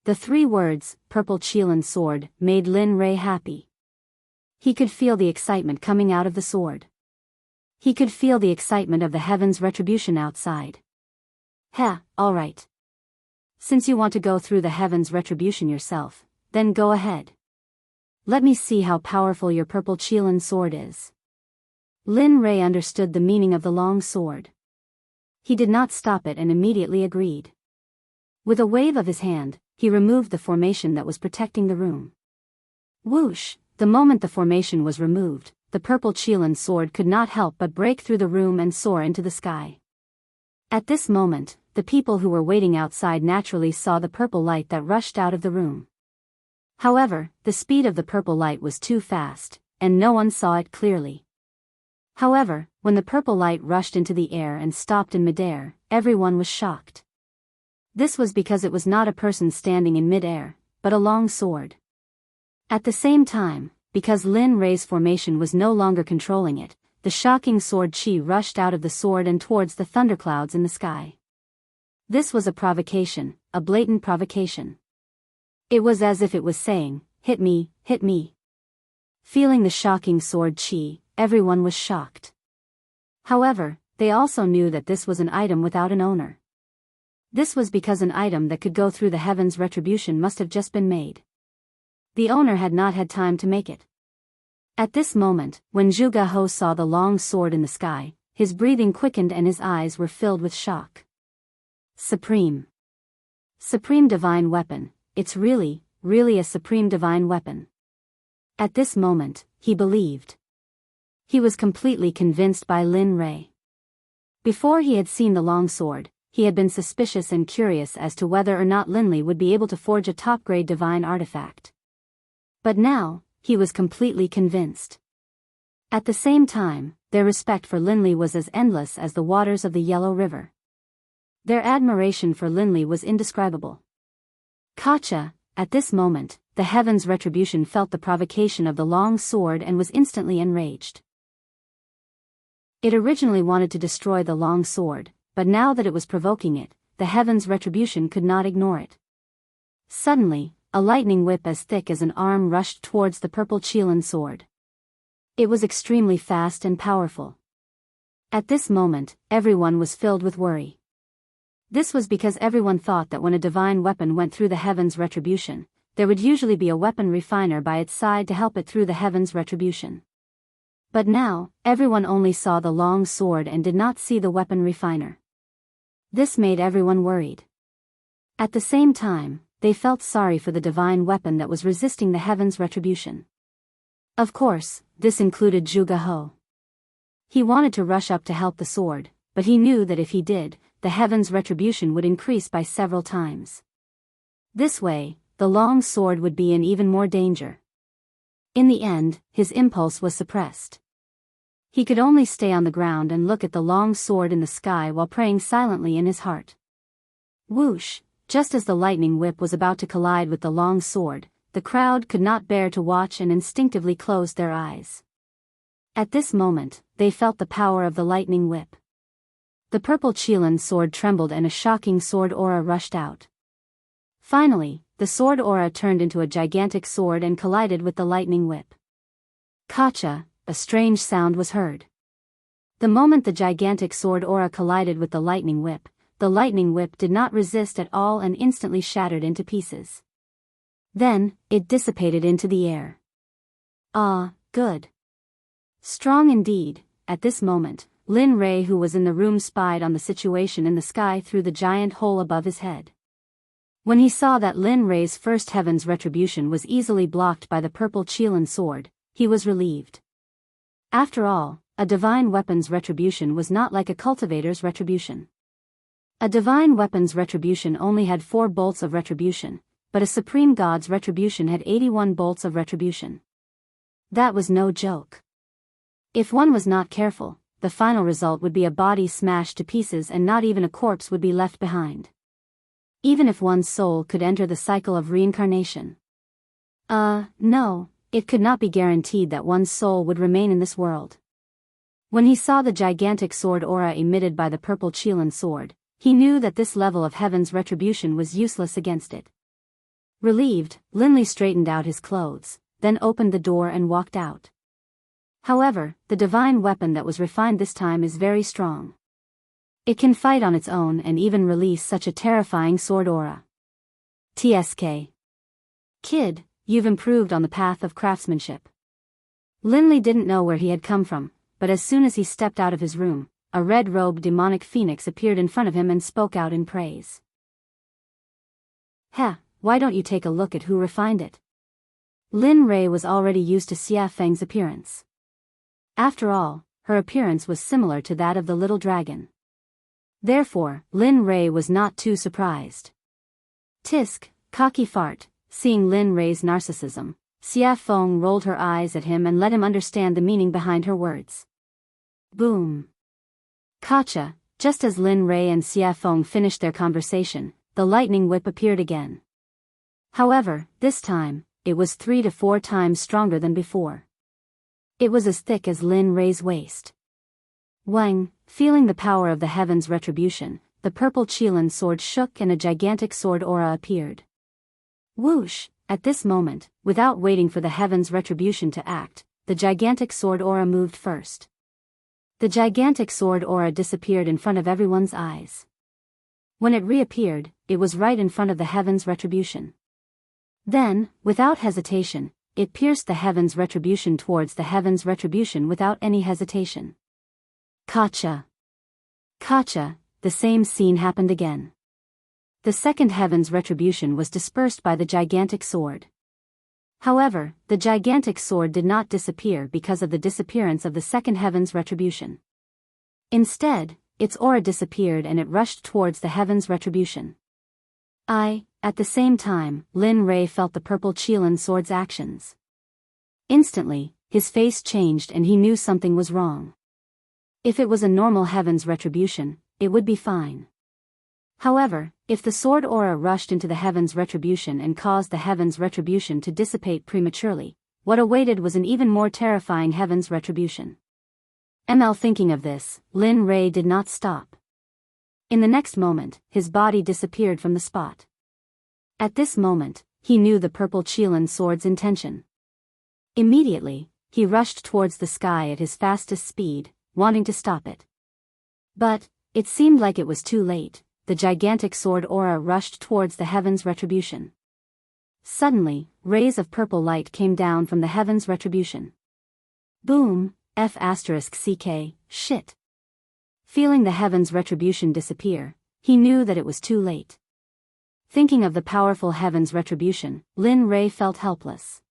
The 3 words, Purple Qilin Sword, made Lin Rei happy. He could feel the excitement coming out of the sword. He could feel the excitement of the heavens' retribution outside. Alright. Since you want to go through the heavens' retribution yourself, then go ahead. Let me see how powerful your Purple Qilin sword is. Lin Rei understood the meaning of the long sword. He did not stop it and immediately agreed. With a wave of his hand, he removed the formation that was protecting the room. Whoosh! The moment the formation was removed, the Purple Qilin sword could not help but break through the room and soar into the sky. At this moment, the people who were waiting outside naturally saw the purple light that rushed out of the room. However, the speed of the purple light was too fast, and no one saw it clearly. However, when the purple light rushed into the air and stopped in midair, everyone was shocked. This was because it was not a person standing in midair, but a long sword. At the same time, because Lin Rei's formation was no longer controlling it, the shocking sword chi rushed out of the sword and towards the thunderclouds in the sky. This was a provocation, a blatant provocation. It was as if it was saying, hit me, hit me. Feeling the shocking sword chi, everyone was shocked. However, they also knew that this was an item without an owner. This was because an item that could go through the heavens' retribution must have just been made. The owner had not had time to make it. At this moment, when Zhuge He saw the long sword in the sky, his breathing quickened and his eyes were filled with shock. Supreme divine weapon, it's really really a supreme divine weapon. At this moment, he believed. He was completely convinced by Lin Rei. Before he had seen the long sword, he had been suspicious and curious as to whether or not Linley would be able to forge a top-grade divine artifact. But now, he was completely convinced. At the same time, their respect for Linley was as endless as the waters of the Yellow River. Their admiration for Linley was indescribable. Kacha, at this moment, the Heaven's Retribution felt the provocation of the long sword and was instantly enraged. It originally wanted to destroy the long sword, but now that it was provoking it, the Heaven's Retribution could not ignore it. Suddenly, a lightning whip as thick as an arm rushed towards the purple Qilin sword. It was extremely fast and powerful. At this moment, everyone was filled with worry. This was because everyone thought that when a divine weapon went through the Heaven's Retribution, there would usually be a weapon refiner by its side to help it through the Heaven's Retribution. But now, everyone only saw the long sword and did not see the weapon refiner. This made everyone worried. At the same time, they felt sorry for the divine weapon that was resisting the Heaven's Retribution. Of course, this included Zhuge He. He wanted to rush up to help the sword, but he knew that if he did, the Heaven's Retribution would increase by several times. This way, the long sword would be in even more danger. In the end, his impulse was suppressed. He could only stay on the ground and look at the long sword in the sky while praying silently in his heart. Whoosh! Just as the lightning whip was about to collide with the long sword, the crowd could not bear to watch and instinctively closed their eyes. At this moment, they felt the power of the lightning whip. The purple Qilin sword trembled and a shocking sword aura rushed out. Finally, the sword aura turned into a gigantic sword and collided with the lightning whip. Kacha, a strange sound was heard. The moment the gigantic sword aura collided with the lightning whip did not resist at all and instantly shattered into pieces. Then, it dissipated into the air. Ah, good. Strong indeed. At this moment, Lin Rei, who was in the room, spied on the situation in the sky through the giant hole above his head. When he saw that Lin Rei's first Heaven's Retribution was easily blocked by the purple Qilin sword, he was relieved. After all, a divine weapon's retribution was not like a cultivator's retribution. A divine weapon's retribution only had 4 bolts of retribution, but a supreme god's retribution had 81 bolts of retribution. That was no joke. If one was not careful, the final result would be a body smashed to pieces and not even a corpse would be left behind. Even if one's soul could enter the cycle of reincarnation. No, it could not be guaranteed that one's soul would remain in this world. When he saw the gigantic sword aura emitted by the purple Qilin sword, he knew that this level of Heaven's Retribution was useless against it. Relieved, Linley straightened out his clothes, then opened the door and walked out. However, the divine weapon that was refined this time is very strong. It can fight on its own and even release such a terrifying sword aura. TSK. Kid, you've improved on the path of craftsmanship. Linley didn't know where he had come from, but as soon as he stepped out of his room, a red-robed demonic phoenix appeared in front of him and spoke out in praise. Heh, why don't you take a look at who refined it? Lin Rei was already used to Xia Feng's appearance. After all, her appearance was similar to that of the little dragon. Therefore, Lin Rei was not too surprised. Tisk, cocky fart. Seeing Lin Rei's narcissism, Xia Feng rolled her eyes at him and let him understand the meaning behind her words. Boom. Kacha, just as Lin Rei and Xia Feng finished their conversation, the lightning whip appeared again. However, this time, it was 3 to 4 times stronger than before. It was as thick as Lin Rei's waist. Wang, feeling the power of the Heaven's Retribution, the purple Qilin sword shook and a gigantic sword aura appeared. Whoosh! At this moment, without waiting for the Heaven's Retribution to act, the gigantic sword aura moved first. The gigantic sword aura disappeared in front of everyone's eyes. When it reappeared, it was right in front of the Heaven's Retribution. Then, without hesitation, it pierced the Heaven's Retribution towards the Heaven's Retribution without any hesitation. Kacha! Kacha! The same scene happened again. the second heaven's retribution was dispersed by the gigantic sword. However, the gigantic sword did not disappear because of the disappearance of the second heaven's retribution. Instead, its aura disappeared and it rushed towards the heaven's retribution. At the same time, Lin Rei felt the purple Qilin sword's actions. Instantly, his face changed and he knew something was wrong. If it was a normal heaven's retribution, it would be fine. However, if the sword aura rushed into the heaven's retribution and caused the heaven's retribution to dissipate prematurely, what awaited was an even more terrifying heaven's retribution. Thinking of this, Lin Rei did not stop. In the next moment, his body disappeared from the spot. At this moment, he knew the purple Qilin sword's intention. Immediately, he rushed towards the sky at his fastest speed, wanting to stop it. But it seemed like it was too late. The gigantic sword aura rushed towards the heaven's retribution. Suddenly, rays of purple light came down from the heaven's retribution. Boom, F***ck, shit. Feeling the heaven's retribution disappear, he knew that it was too late. Thinking of the powerful heaven's retribution, Lin Rei felt helpless.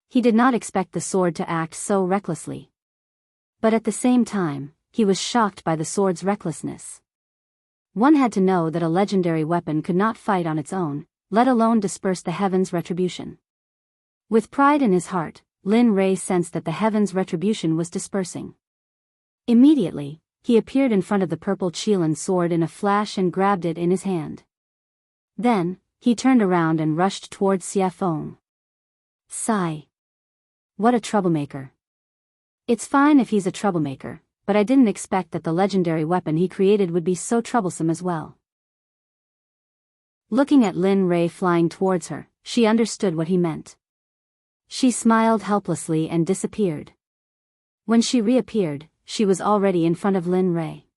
He did not expect the sword to act so recklessly. But at the same time, he was shocked by the sword's recklessness. One had to know that a legendary weapon could not fight on its own, let alone disperse the heaven's retribution. With pride in his heart, Lin Rei sensed that the heaven's retribution was dispersing. Immediately, he appeared in front of the purple Qilin sword in a flash and grabbed it in his hand. Then, he turned around and rushed towards Xie Feng. Sigh. What a troublemaker. It's fine if he's a troublemaker, but I didn't expect that the legendary weapon he created would be so troublesome as well. Looking at Lin Rei flying towards her, she understood what he meant. She smiled helplessly and disappeared. When she reappeared, she was already in front of Lin Rei.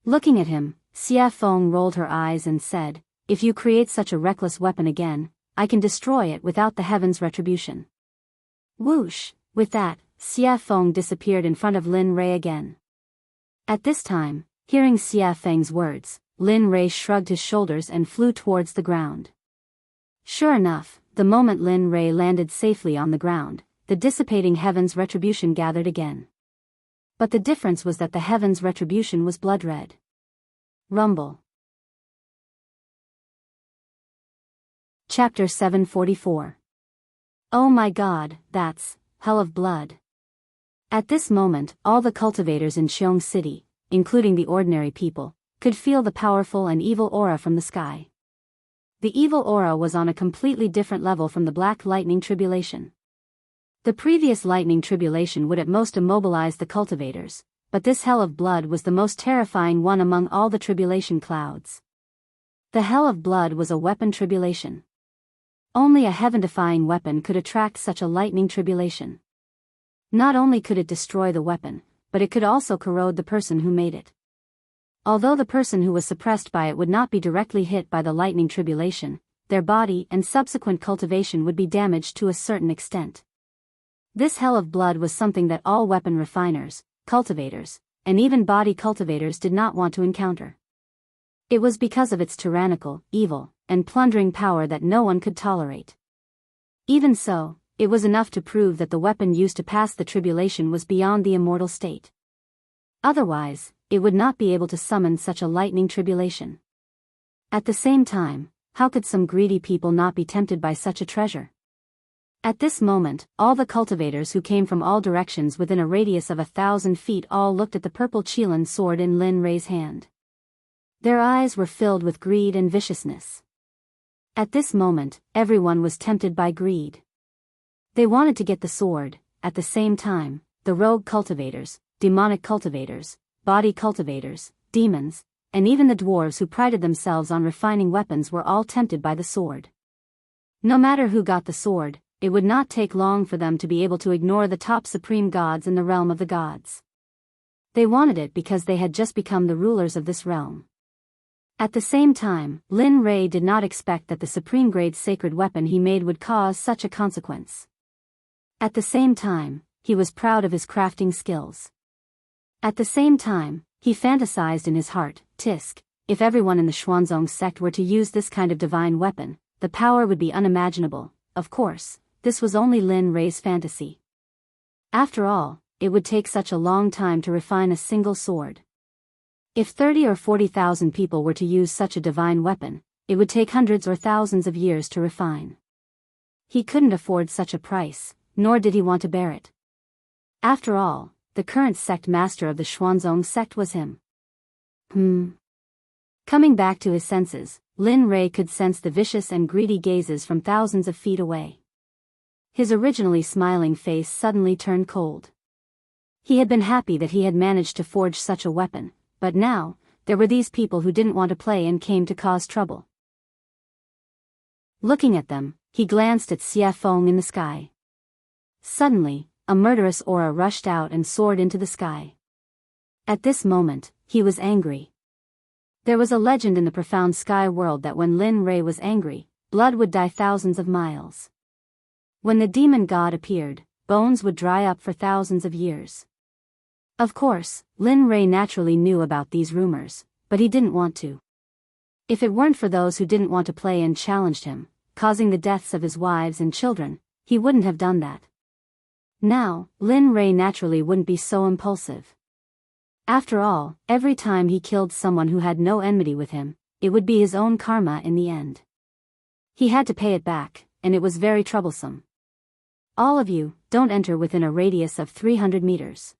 Looking at him, Xie Feng rolled her eyes and said, "If you create such a reckless weapon again, I can destroy it without the heaven's retribution." Whoosh! With that, Xie Feng disappeared in front of Lin Rei again. At this time, hearing Xie Feng's words, Lin Rei shrugged his shoulders and flew towards the ground. Sure enough, the moment Lin Rei landed safely on the ground, the dissipating heaven's retribution gathered again. But the difference was that the heaven's retribution was blood red. Rumble. Chapter 744. Oh my god, that's hell of blood. At this moment, all the cultivators in Qiong City, including the ordinary people, could feel the powerful and evil aura from the sky. The evil aura was on a completely different level from the black lightning tribulation. The previous lightning tribulation would at most immobilize the cultivators, but this hell of blood was the most terrifying one among all the tribulation clouds. The hell of blood was a weapon tribulation. Only a heaven-defying weapon could attract such a lightning tribulation. Not only could it destroy the weapon, but it could also corrode the person who made it. Although the person who was suppressed by it would not be directly hit by the lightning tribulation, their body and subsequent cultivation would be damaged to a certain extent. This hell of blood was something that all weapon refiners, cultivators, and even body cultivators did not want to encounter. It was because of its tyrannical, evil, and plundering power that no one could tolerate. Even so, it was enough to prove that the weapon used to pass the tribulation was beyond the immortal state. Otherwise, it would not be able to summon such a lightning tribulation. At the same time, how could some greedy people not be tempted by such a treasure? At this moment, all the cultivators who came from all directions within a radius of 1,000 feet all looked at the purple Qilin sword in Lin Rei's hand. Their eyes were filled with greed and viciousness. At this moment, everyone was tempted by greed. They wanted to get the sword. At the same time, the rogue cultivators, demonic cultivators, body cultivators, demons, and even the dwarves who prided themselves on refining weapons were all tempted by the sword. No matter who got the sword, it would not take long for them to be able to ignore the top supreme gods in the realm of the gods. They wanted it because they had just become the rulers of this realm. At the same time, Lin Rei did not expect that the supreme-grade sacred weapon he made would cause such a consequence. At the same time, he was proud of his crafting skills. At the same time, he fantasized in his heart, Tisk, if everyone in the Xuanzong sect were to use this kind of divine weapon, the power would be unimaginable. Of course, this was only Lin Rei's fantasy. After all, it would take such a long time to refine a single sword. If 30 or 40,000 people were to use such a divine weapon, it would take hundreds or thousands of years to refine. He couldn't afford such a price, nor did he want to bear it. After all, the current sect master of the Xuanzong sect was him. Coming back to his senses, Lin Rei could sense the vicious and greedy gazes from thousands of feet away. His originally smiling face suddenly turned cold. He had been happy that he had managed to forge such a weapon, but now, there were these people who didn't want to play and came to cause trouble. Looking at them, he glanced at Xie Feng in the sky. Suddenly, a murderous aura rushed out and soared into the sky. At this moment, he was angry. There was a legend in the profound sky world that when Lin Rei was angry, blood would dye thousands of miles. When the demon god appeared, bones would dry up for thousands of years. Of course, Lin Rei naturally knew about these rumors, but he didn't want to. If it weren't for those who didn't want to play and challenged him, causing the deaths of his wives and children, he wouldn't have done that. Now, Lin Rei naturally wouldn't be so impulsive. After all, every time he killed someone who had no enmity with him, it would be his own karma in the end. He had to pay it back, and it was very troublesome. All of you, don't enter within a radius of 300 meters.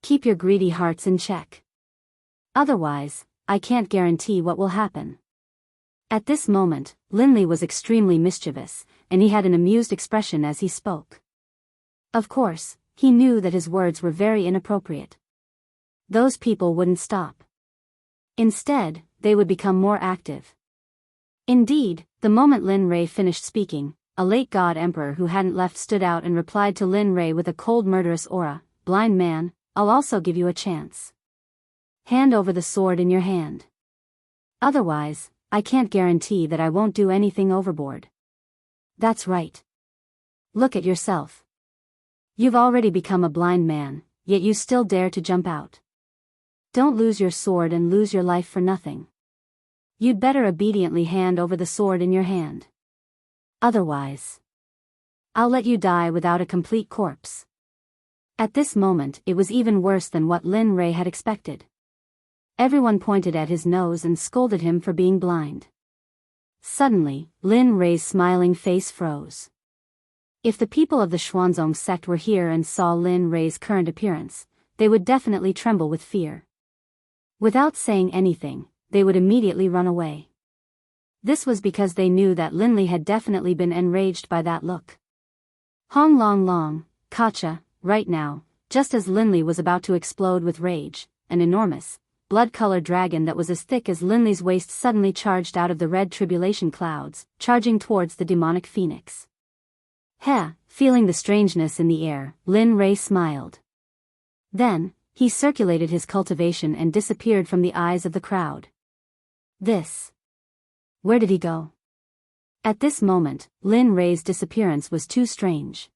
Keep your greedy hearts in check. Otherwise, I can't guarantee what will happen. At this moment, Linley was extremely mischievous, and he had an amused expression as he spoke. Of course, he knew that his words were very inappropriate. Those people wouldn't stop. Instead, they would become more active. Indeed, the moment Lin Rei finished speaking, a late god emperor who hadn't left stood out and replied to Lin Rei with a cold murderous aura, "Blind man, I'll also give you a chance. Hand over the sword in your hand. Otherwise, I can't guarantee that I won't do anything overboard." That's right. Look at yourself. You've already become a blind man, yet you still dare to jump out. Don't lose your sword and lose your life for nothing. You'd better obediently hand over the sword in your hand. Otherwise, I'll let you die without a complete corpse. At this moment it was even worse than what Lin Rei had expected. Everyone pointed at his nose and scolded him for being blind. Suddenly, Lin Rei's smiling face froze. If the people of the Xuanzong sect were here and saw Lin Rei's current appearance, they would definitely tremble with fear. Without saying anything, they would immediately run away. This was because they knew that Linley had definitely been enraged by that look. Hong Long Long, Kacha, right now, just as Linley was about to explode with rage, an enormous, blood-colored dragon that was as thick as Linley's waist suddenly charged out of the red tribulation clouds, charging towards the demonic phoenix. Feeling the strangeness in the air, Lin Rei smiled. Then, he circulated his cultivation and disappeared from the eyes of the crowd. Where did he go? At this moment, Lin Rei's disappearance was too strange.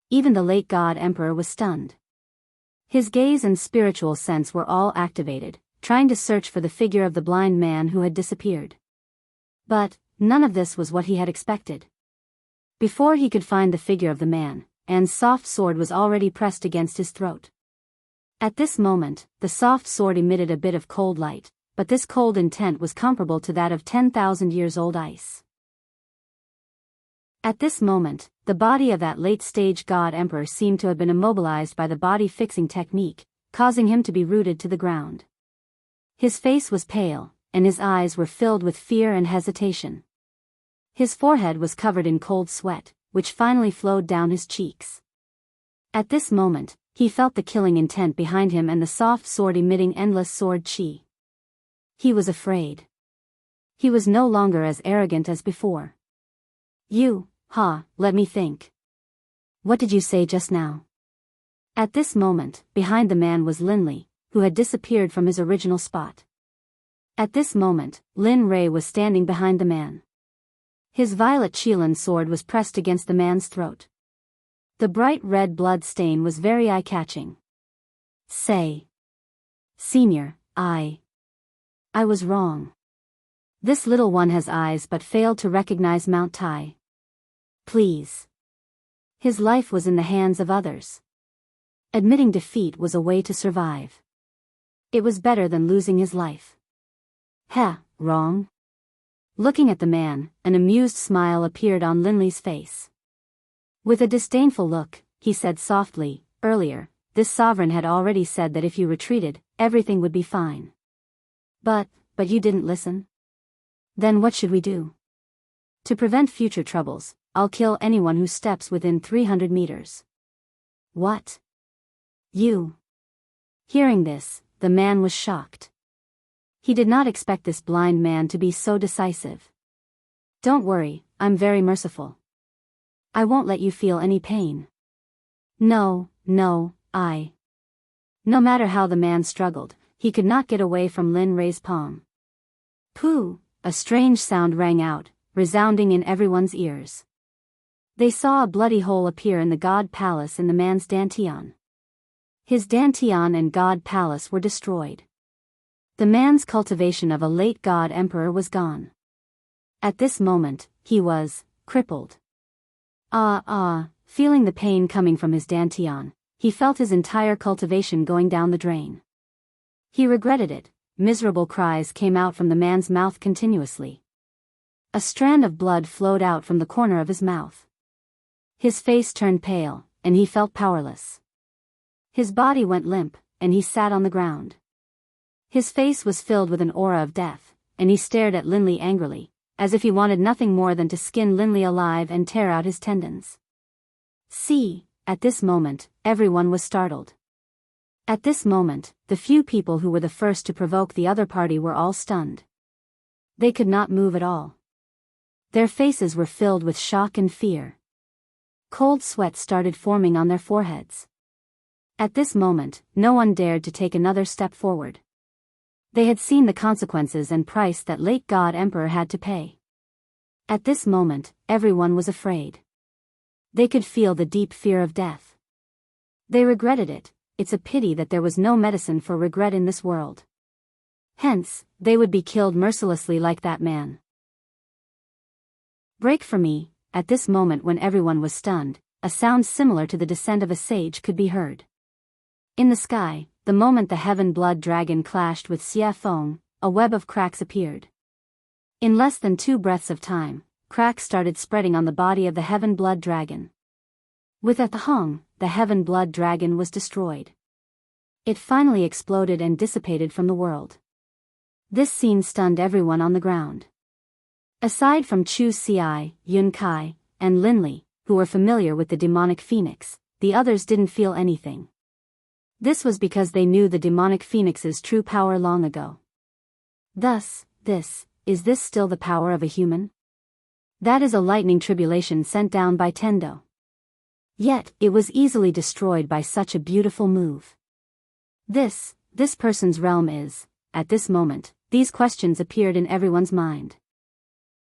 Even the late god emperor was stunned. His gaze and spiritual sense were all activated, trying to search for the figure of the blind man who had disappeared. But, none of this was what he had expected. Before he could find the figure of the man, Anne's soft sword was already pressed against his throat. At this moment, the soft sword emitted a bit of cold light, but this cold intent was comparable to that of 10,000 years old ice. At this moment, the body of that late-stage god emperor seemed to have been immobilized by the body-fixing technique, causing him to be rooted to the ground. His face was pale, and his eyes were filled with fear and hesitation. His forehead was covered in cold sweat, which finally flowed down his cheeks. At this moment, he felt the killing intent behind him and the soft sword emitting endless sword chi. He was afraid. He was no longer as arrogant as before. Let me think. What did you say just now? At this moment, behind the man was Linley, who had disappeared from his original spot. At this moment, Lin Rei was standing behind the man. His violet Qilin sword was pressed against the man's throat. The bright red blood stain was very eye-catching. "Say, Senior, I was wrong. This little one has eyes but failed to recognize Mount Tai. Please. His life was in the hands of others. Admitting defeat was a way to survive. It was better than losing his life. Heh, wrong? Looking at the man, an amused smile appeared on Linley's face. With a disdainful look, he said softly, earlier, this sovereign had already said that if you retreated, everything would be fine. But you didn't listen? Then what should we do? To prevent future troubles, I'll kill anyone who steps within 300 meters. What? You? Hearing this, the man was shocked. He did not expect this blind man to be so decisive. Don't worry, I'm very merciful. I won't let you feel any pain. No, I. No matter how the man struggled, he could not get away from Lin Rei's palm. Pooh! A strange sound rang out, resounding in everyone's ears. They saw a bloody hole appear in the god palace in the man's dantian. His dantian and god palace were destroyed. The man's cultivation of a late god emperor was gone. At this moment, he was crippled. Feeling the pain coming from his dantian, he felt his entire cultivation going down the drain. He regretted it. Miserable cries came out from the man's mouth continuously. A strand of blood flowed out from the corner of his mouth. His face turned pale, and he felt powerless. His body went limp, and he sat on the ground. His face was filled with an aura of death, and he stared at Linley angrily, as if he wanted nothing more than to skin Linley alive and tear out his tendons. See, at this moment, everyone was startled. At this moment, the few people who were the first to provoke the other party were all stunned. They could not move at all. Their faces were filled with shock and fear. Cold sweat started forming on their foreheads. At this moment, no one dared to take another step forward. They had seen the consequences and price that late God Emperor had to pay. At this moment, everyone was afraid. They could feel the deep fear of death. They regretted it. It's a pity that there was no medicine for regret in this world. Hence, they would be killed mercilessly like that man. Break for me. At this moment when everyone was stunned, a sound similar to the descent of a sage could be heard. In the sky, the moment the heaven blood dragon clashed with Xie Feng, a web of cracks appeared. In less than 2 breaths of time, cracks started spreading on the body of the heaven blood dragon. With a thong, the heaven blood dragon was destroyed. It finally exploded and dissipated from the world. This scene stunned everyone on the ground. Aside from Chu Xi, Yun Kai, and Linley, who were familiar with the demonic phoenix, the others didn't feel anything. This was because they knew the demonic phoenix's true power long ago. Thus, is this still the power of a human? That is a lightning tribulation sent down by Tendo. Yet, it was easily destroyed by such a beautiful move. This person's realm is, at this moment, these questions appeared in everyone's mind.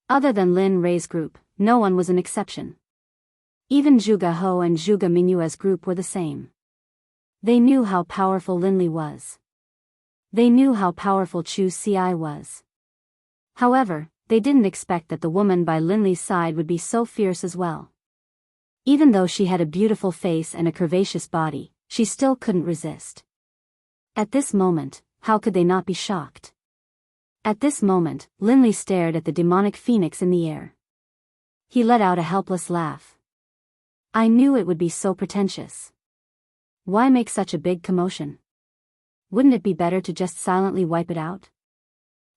Other than Lin Rei's group, no one was an exception. Even Zhuge Ho and Zhuge Mingyue's group were the same. They knew how powerful Linley was. They knew how powerful Chu Xi was. However, they didn't expect that the woman by Linley's side would be so fierce as well. Even though she had a beautiful face and a curvaceous body, she still couldn't resist. At this moment, how could they not be shocked? At this moment, Linley stared at the demonic phoenix in the air. He let out a helpless laugh. I knew it would be so pretentious. Why make such a big commotion? Wouldn't it be better to just silently wipe it out?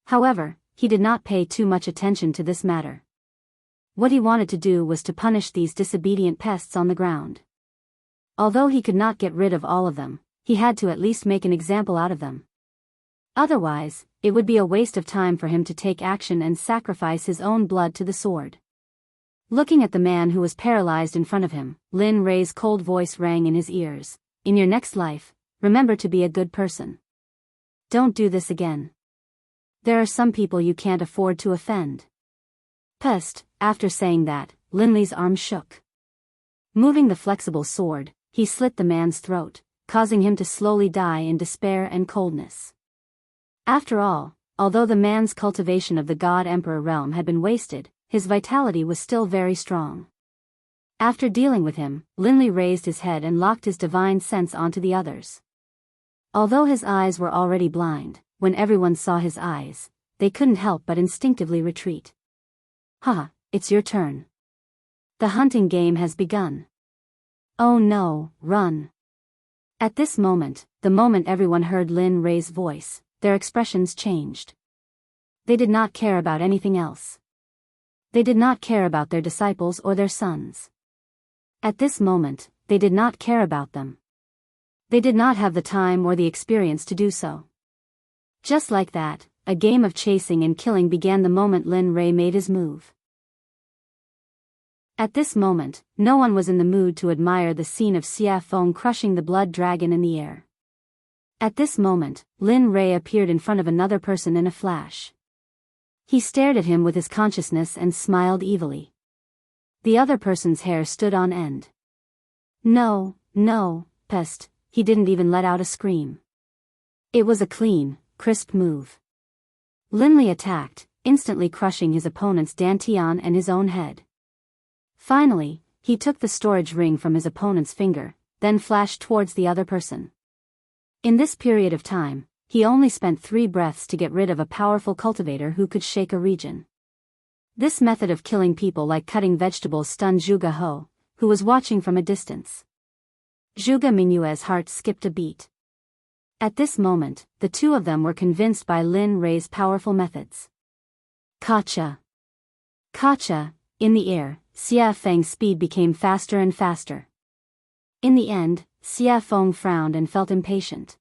However, he did not pay too much attention to this matter. What he wanted to do was to punish these disobedient pests on the ground. Although he could not get rid of all of them, he had to at least make an example out of them. Otherwise, it would be a waste of time for him to take action and sacrifice his own blood to the sword. Looking at the man who was paralyzed in front of him, Lin Rei's cold voice rang in his ears. In your next life, remember to be a good person. Don't do this again. There are some people you can't afford to offend. Pest. After saying that, Linley's arm shook. Moving the flexible sword, he slit the man's throat, causing him to slowly die in despair and coldness. After all, although the man's cultivation of the God Emperor realm had been wasted, his vitality was still very strong. After dealing with him, Linley raised his head and locked his divine sense onto the others. Although his eyes were already blind, when everyone saw his eyes, they couldn't help but instinctively retreat. Haha, it's your turn. The hunting game has begun. Oh no, run. At this moment, the moment everyone heard Lin Rei's voice, their expressions changed. They did not care about anything else. They did not care about their disciples or their sons. At this moment, they did not care about them. They did not have the time or the experience to do so. Just like that, a game of chasing and killing began the moment Lin Rei made his move. At this moment, no one was in the mood to admire the scene of Xia Feng crushing the blood dragon in the air. At this moment, Lin Rei appeared in front of another person in a flash. He stared at him with his consciousness and smiled evilly. The other person's hair stood on end. No, pest, he didn't even let out a scream. It was a clean, crisp move. Linley attacked, instantly crushing his opponent's dantian and his own head. Finally, he took the storage ring from his opponent's finger, then flashed towards the other person. In this period of time, he only spent 3 breaths to get rid of a powerful cultivator who could shake a region. This method of killing people like cutting vegetables stunned Zhuge He, who was watching from a distance. Zhuge Mingyue's heart skipped a beat. At this moment, the two of them were convinced by Lin Rei's powerful methods. Kacha! Kacha! In the air, Xia Feng's speed became faster and faster. In the end, Xia Feng frowned and felt impatient.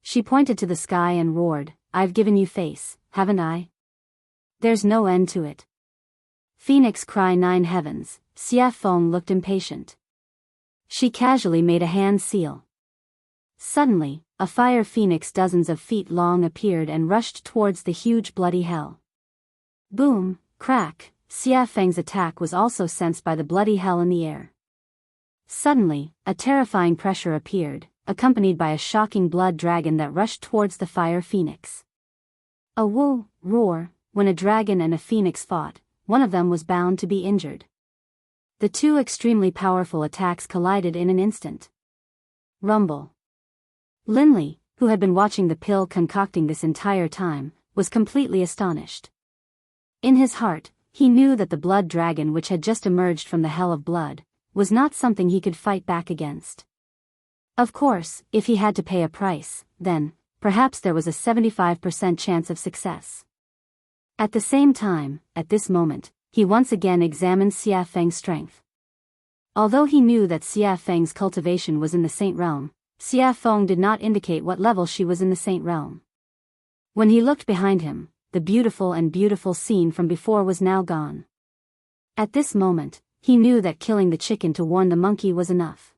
She pointed to the sky and roared, "I've given you face, haven't I? There's no end to it." Phoenix cry 9 heavens, Xia Feng looked impatient. She casually made a hand seal. Suddenly, a fire phoenix dozens of feet long appeared and rushed towards the huge bloody hell. Boom, crack, Xia Feng's attack was also sensed by the bloody hell in the air. Suddenly, a terrifying pressure appeared, accompanied by a shocking blood dragon that rushed towards the fire phoenix. A woo, roar, when a dragon and a phoenix fought, one of them was bound to be injured. The two extremely powerful attacks collided in an instant. Rumble. Linley, who had been watching the pill concocting this entire time, was completely astonished. In his heart, he knew that the blood dragon which had just emerged from the hell of blood, was not something he could fight back against. Of course, if he had to pay a price, then, perhaps there was a 75% chance of success. At the same time, at this moment, he once again examined Xia Feng's strength. Although he knew that Xia Feng's cultivation was in the Saint Realm, Xia Feng did not indicate what level she was in the Saint Realm. When he looked behind him, the beautiful scene from before was now gone. At this moment, he knew that killing the chicken to warn the monkey was enough.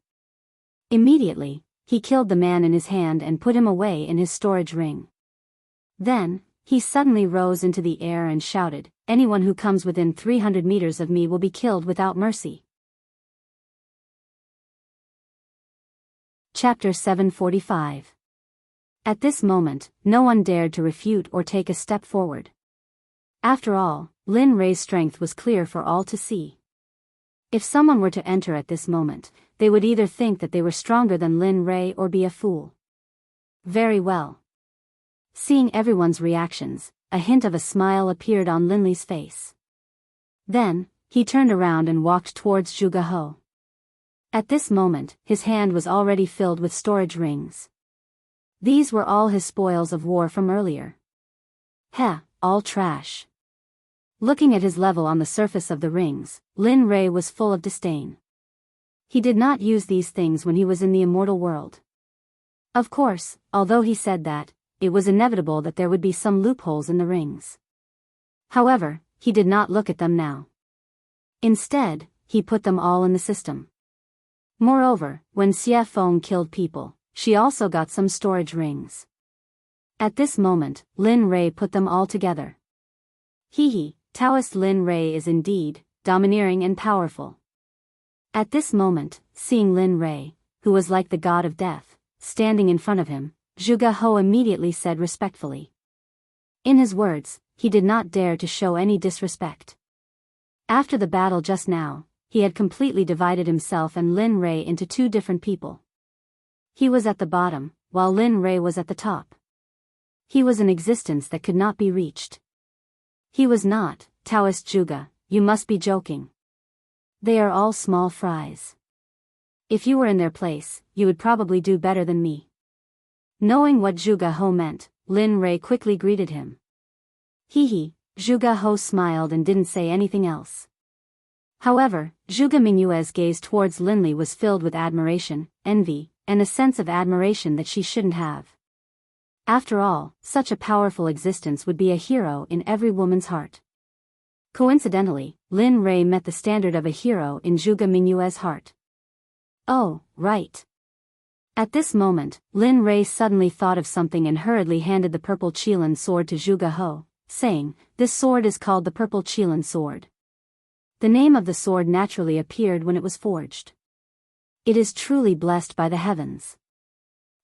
Immediately, he killed the man in his hand and put him away in his storage ring. Then, he suddenly rose into the air and shouted, "Anyone who comes within 300 meters of me will be killed without mercy." Chapter 745. At this moment, no one dared to refute or take a step forward. After all, Lin Rei's strength was clear for all to see. If someone were to enter at this moment, they would either think that they were stronger than Lin Rei or be a fool. Very well. Seeing everyone's reactions, a hint of a smile appeared on Linley's face. Then, he turned around and walked towards Zhuge He. At this moment, his hand was already filled with storage rings. These were all his spoils of war from earlier. Heh, all trash. Looking at his level on the surface of the rings, Lin Rei was full of disdain. He did not use these things when he was in the immortal world. Of course, although he said that, it was inevitable that there would be some loopholes in the rings. However, he did not look at them now. Instead, he put them all in the system. Moreover, when Xia Feng killed people, she also got some storage rings. At this moment, Lin Rei put them all together. Taoist Lin Rei is indeed domineering and powerful. At this moment, seeing Lin Rei, who was like the god of death, standing in front of him, Zhuge He immediately said respectfully, In his words, he did not dare to show any disrespect. After the battle just now, he had completely divided himself and Lin Rei into two different people. He was at the bottom, while Lin Rei was at the top. He was an existence that could not be reached. He was not, Taoist Zhuge, you must be joking. They are all small fries. If you were in their place, you would probably do better than me. Knowing what Zhuge He meant, Lin Rei quickly greeted him. Hee, Zhuge He smiled and didn't say anything else. However, Zhuge Mingyue's gaze towards Linli was filled with admiration, envy, and a sense of admiration that she shouldn't have. After all, such a powerful existence would be a hero in every woman's heart. Coincidentally, Lin Rei met the standard of a hero in Zhuge Mingyue's heart. Oh, right. At this moment, Lin Rei suddenly thought of something and hurriedly handed the purple Qilin sword to Zhuge He, saying, "This sword is called the purple Qilin sword." The name of the sword naturally appeared when it was forged. It is truly blessed by the heavens.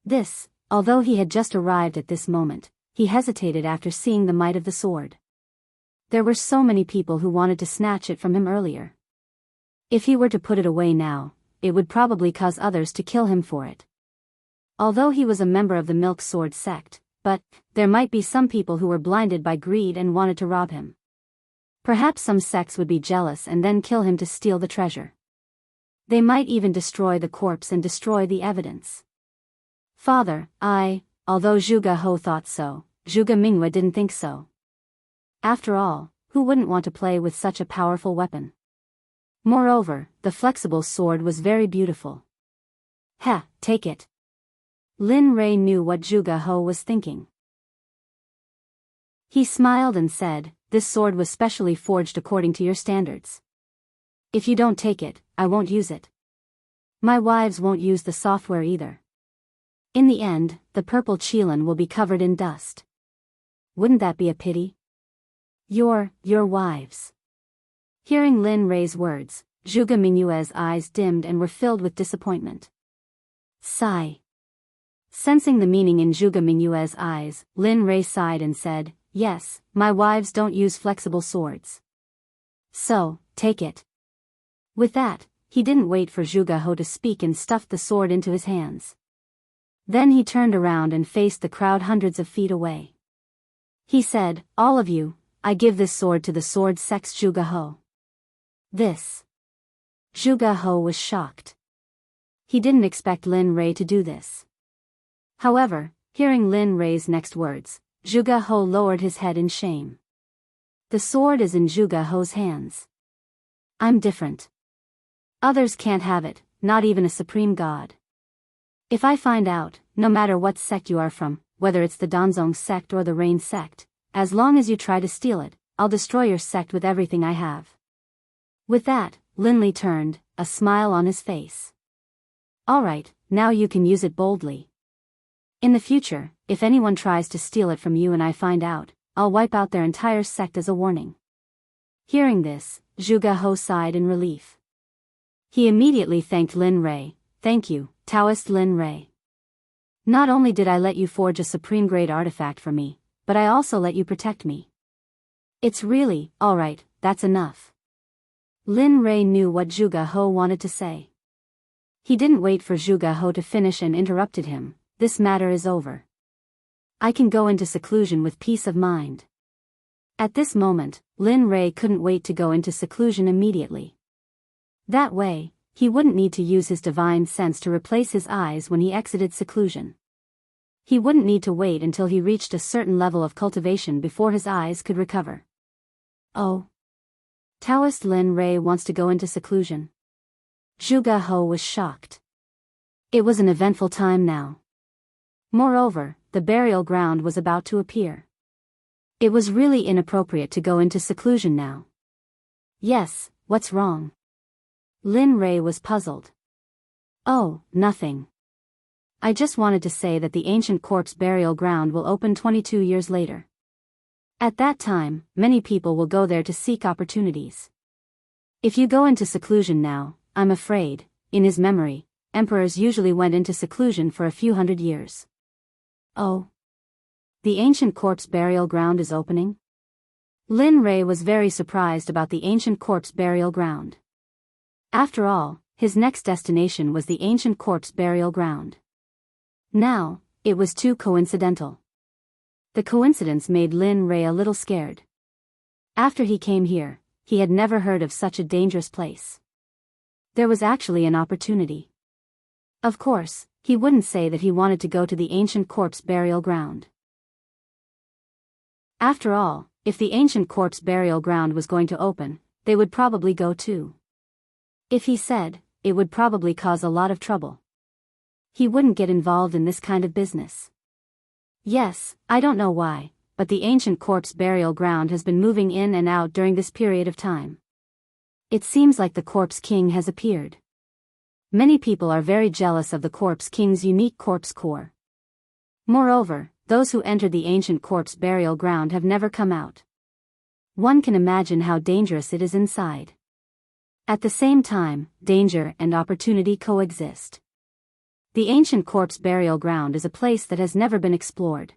This, although he had just arrived at this moment, he hesitated after seeing the might of the sword. There were so many people who wanted to snatch it from him earlier. If he were to put it away now, it would probably cause others to kill him for it. Although he was a member of the Milk Sword Sect, but there might be some people who were blinded by greed and wanted to rob him. Perhaps some sects would be jealous and then kill him to steal the treasure. They might even destroy the corpse and destroy the evidence. Father, although Zhuge He thought so, Zhuge Mingyue didn't think so. After all, who wouldn't want to play with such a powerful weapon? Moreover, the flexible sword was very beautiful. Take it. Lin Rei knew what Zhuge He was thinking. He smiled and said, "This sword was specially forged according to your standards. If you don't take it, I won't use it. My wives won't use the software either. In the end, the purple Qilin will be covered in dust. Wouldn't that be a pity? Your wives." Hearing Lin Rei's words, Zhuge Mingyue's eyes dimmed and were filled with disappointment. Sigh. Sensing the meaning in Zhuge Mingyue's eyes, Lin Rei sighed and said, "Yes, my wives don't use flexible swords. So, take it." With that, he didn't wait for Zhuge He to speak and stuffed the sword into his hands. Then he turned around and faced the crowd hundreds of feet away. He said, "All of you, I give this sword to the Sword Sect's Zhuge He." This. Zhuge He was shocked. He didn't expect Lin Rei to do this. However, hearing Lin Rei's next words, Zhuge He lowered his head in shame. The sword is in Zhuge He's hands. I'm different. Others can't have it, not even a supreme god. If I find out, no matter what sect you are from, whether it's the Danzong sect or the Rain sect, as long as you try to steal it, I'll destroy your sect with everything I have. With that, Linli turned, a smile on his face. Alright, now you can use it boldly. In the future, if anyone tries to steal it from you and I find out, I'll wipe out their entire sect as a warning. Hearing this, Zhuge He sighed in relief. He immediately thanked Lin Rei. "Thank you, Taoist Lin Rei. Not only did I let you forge a supreme grade artifact for me, but I also let you protect me. It's really, alright, that's enough." Lin Rei knew what Zhuge He wanted to say. He didn't wait for Zhuge He to finish and interrupted him. "This matter is over. I can go into seclusion with peace of mind." At this moment, Lin Rei couldn't wait to go into seclusion immediately. That way, he wouldn't need to use his divine sense to replace his eyes when he exited seclusion. He wouldn't need to wait until he reached a certain level of cultivation before his eyes could recover. Oh. Taoist Lin Rei wants to go into seclusion. Zhuge He was shocked. It was an eventful time now. Moreover, the burial ground was about to appear. It was really inappropriate to go into seclusion now. Yes, what's wrong? Lin Rei was puzzled. Oh, nothing. I just wanted to say that the ancient corpse burial ground will open 22 years later. At that time, many people will go there to seek opportunities. If you go into seclusion now, I'm afraid, in his memory, emperors usually went into seclusion for a few hundred years. Oh. The ancient corpse burial ground is opening? Lin Rei was very surprised about the ancient corpse burial ground. After all, his next destination was the ancient corpse burial ground. Now, it was too coincidental. The coincidence made Lin Rei a little scared. After he came here, he had never heard of such a dangerous place. There was actually an opportunity. Of course, he wouldn't say that he wanted to go to the ancient corpse burial ground. After all, if the ancient corpse burial ground was going to open, they would probably go too. If he said, it would probably cause a lot of trouble. He wouldn't get involved in this kind of business. Yes, I don't know why, but the ancient corpse burial ground has been moving in and out during this period of time. It seems like the corpse king has appeared. Many people are very jealous of the corpse king's unique corpse core. Moreover, those who entered the ancient corpse burial ground have never come out. One can imagine how dangerous it is inside. At the same time, danger and opportunity coexist. The ancient corpse burial ground is a place that has never been explored.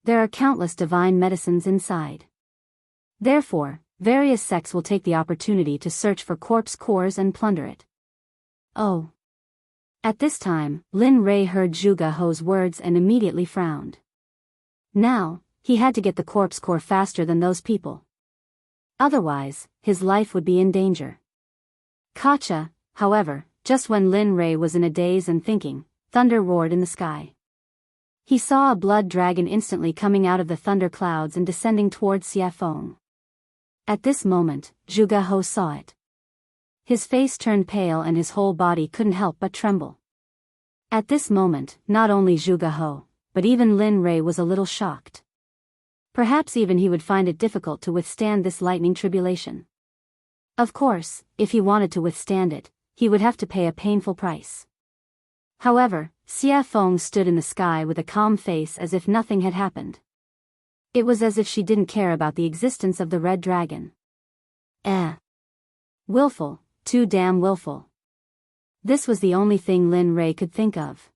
There are countless divine medicines inside. Therefore, various sects will take the opportunity to search for corpse cores and plunder it. Oh. At this time, Lin Rei heard Zhuge He's words and immediately frowned. Now, he had to get the corpse core faster than those people. Otherwise, his life would be in danger. Gotcha, however, just when Lin Rei was in a daze and thinking, thunder roared in the sky. He saw a blood dragon instantly coming out of the thunder clouds and descending towards Xiafeng. At this moment, Zhuge He saw it. His face turned pale and his whole body couldn't help but tremble. At this moment, not only Zhuge He, but even Lin Rei was a little shocked. Perhaps even he would find it difficult to withstand this lightning tribulation. Of course, if he wanted to withstand it, he would have to pay a painful price. However, Xiafeng stood in the sky with a calm face as if nothing had happened. It was as if she didn't care about the existence of the red dragon. Willful, too damn willful. This was the only thing Lin Rei could think of.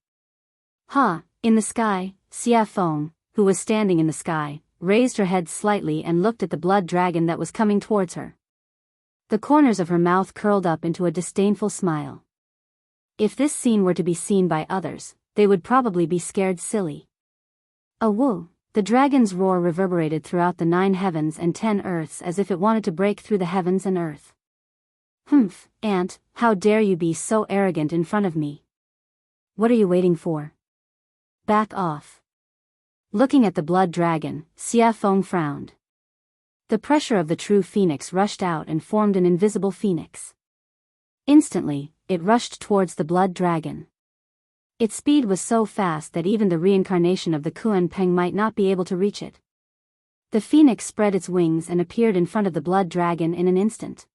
In the sky, Xiafeng, who was standing in the sky, raised her head slightly and looked at the blood dragon that was coming towards her. The corners of her mouth curled up into a disdainful smile. If this scene were to be seen by others, they would probably be scared silly. Woo! The dragon's roar reverberated throughout the 9 heavens and 10 earths as if it wanted to break through the heavens and earth. Ant, how dare you be so arrogant in front of me? What are you waiting for? Back off. Looking at the blood dragon, Xiafeng frowned. The pressure of the true phoenix rushed out and formed an invisible phoenix. Instantly, it rushed towards the blood dragon. Its speed was so fast that even the reincarnation of the Kuan Peng might not be able to reach it. The phoenix spread its wings and appeared in front of the blood dragon in an instant.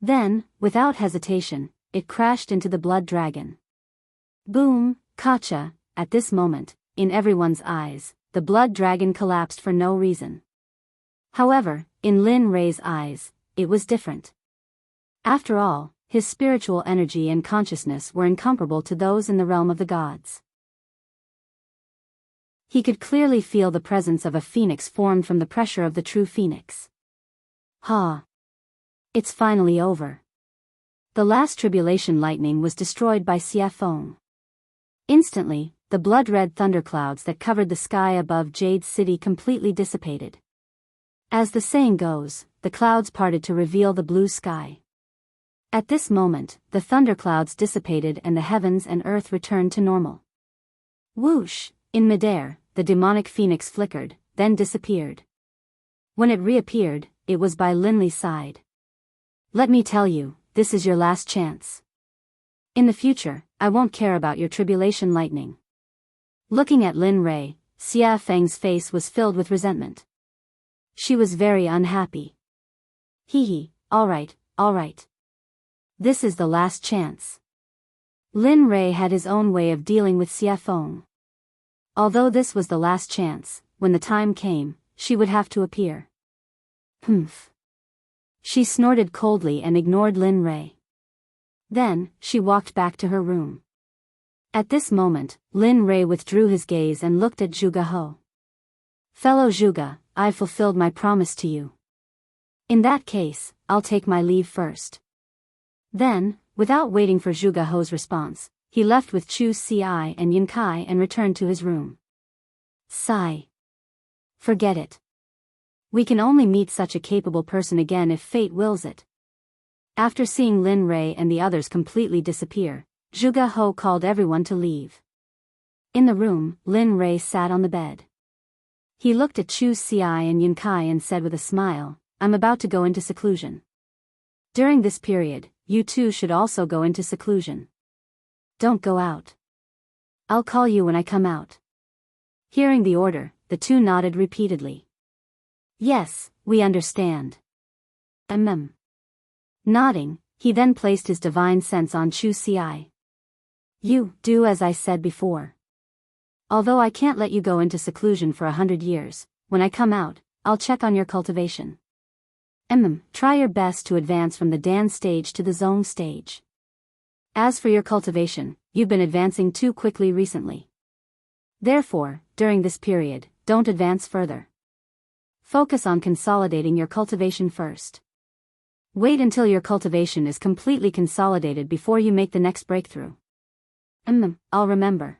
Then, without hesitation, it crashed into the blood dragon. Boom, gotcha! At this moment, in everyone's eyes, the blood dragon collapsed for no reason. However, in Lin Rei's eyes, it was different. After all, his spiritual energy and consciousness were incomparable to those in the realm of the gods. He could clearly feel the presence of a phoenix formed from the pressure of the true phoenix. It's finally over. The last tribulation lightning was destroyed by Xiafeng. Instantly, the blood-red thunderclouds that covered the sky above Jade City completely dissipated. As the saying goes, the clouds parted to reveal the blue sky. At this moment, the thunderclouds dissipated and the heavens and earth returned to normal. Whoosh! In midair, the demonic phoenix flickered, then disappeared. When it reappeared, it was by Lin Li's side. Let me tell you, this is your last chance. In the future, I won't care about your tribulation lightning. Looking at Lin Rei, Xiafeng's face was filled with resentment. She was very unhappy. All right. This is the last chance. Lin Rei had his own way of dealing with Xiafeng. Although this was the last chance, when the time came, she would have to appear. She snorted coldly and ignored Lin Rei. Then, she walked back to her room. At this moment, Lin Rei withdrew his gaze and looked at Zhuge He. Fellow Zhuge, I've fulfilled my promise to you. In that case, I'll take my leave first. Then, without waiting for Zhuge He's response, he left with Chu Ci and Yin Kai and returned to his room. Sigh. Forget it. We can only meet such a capable person again if fate wills it. After seeing Lin Rei and the others completely disappear, Zhuge He called everyone to leave. In the room, Lin Rei sat on the bed. He looked at Chu Ci and Yin Kai and said with a smile, I'm about to go into seclusion. During this period, you two should also go into seclusion. Don't go out. I'll call you when I come out. Hearing the order, the two nodded repeatedly. Yes, we understand. Nodding, he then placed his divine sense on Chu Ci. You do as I said before. Although I can't let you go into seclusion for 100 years, when I come out, I'll check on your cultivation. Try your best to advance from the Dan stage to the Zong stage. As for your cultivation, you've been advancing too quickly recently. Therefore, during this period, don't advance further. Focus on consolidating your cultivation first. Wait until your cultivation is completely consolidated before you make the next breakthrough. I'll remember.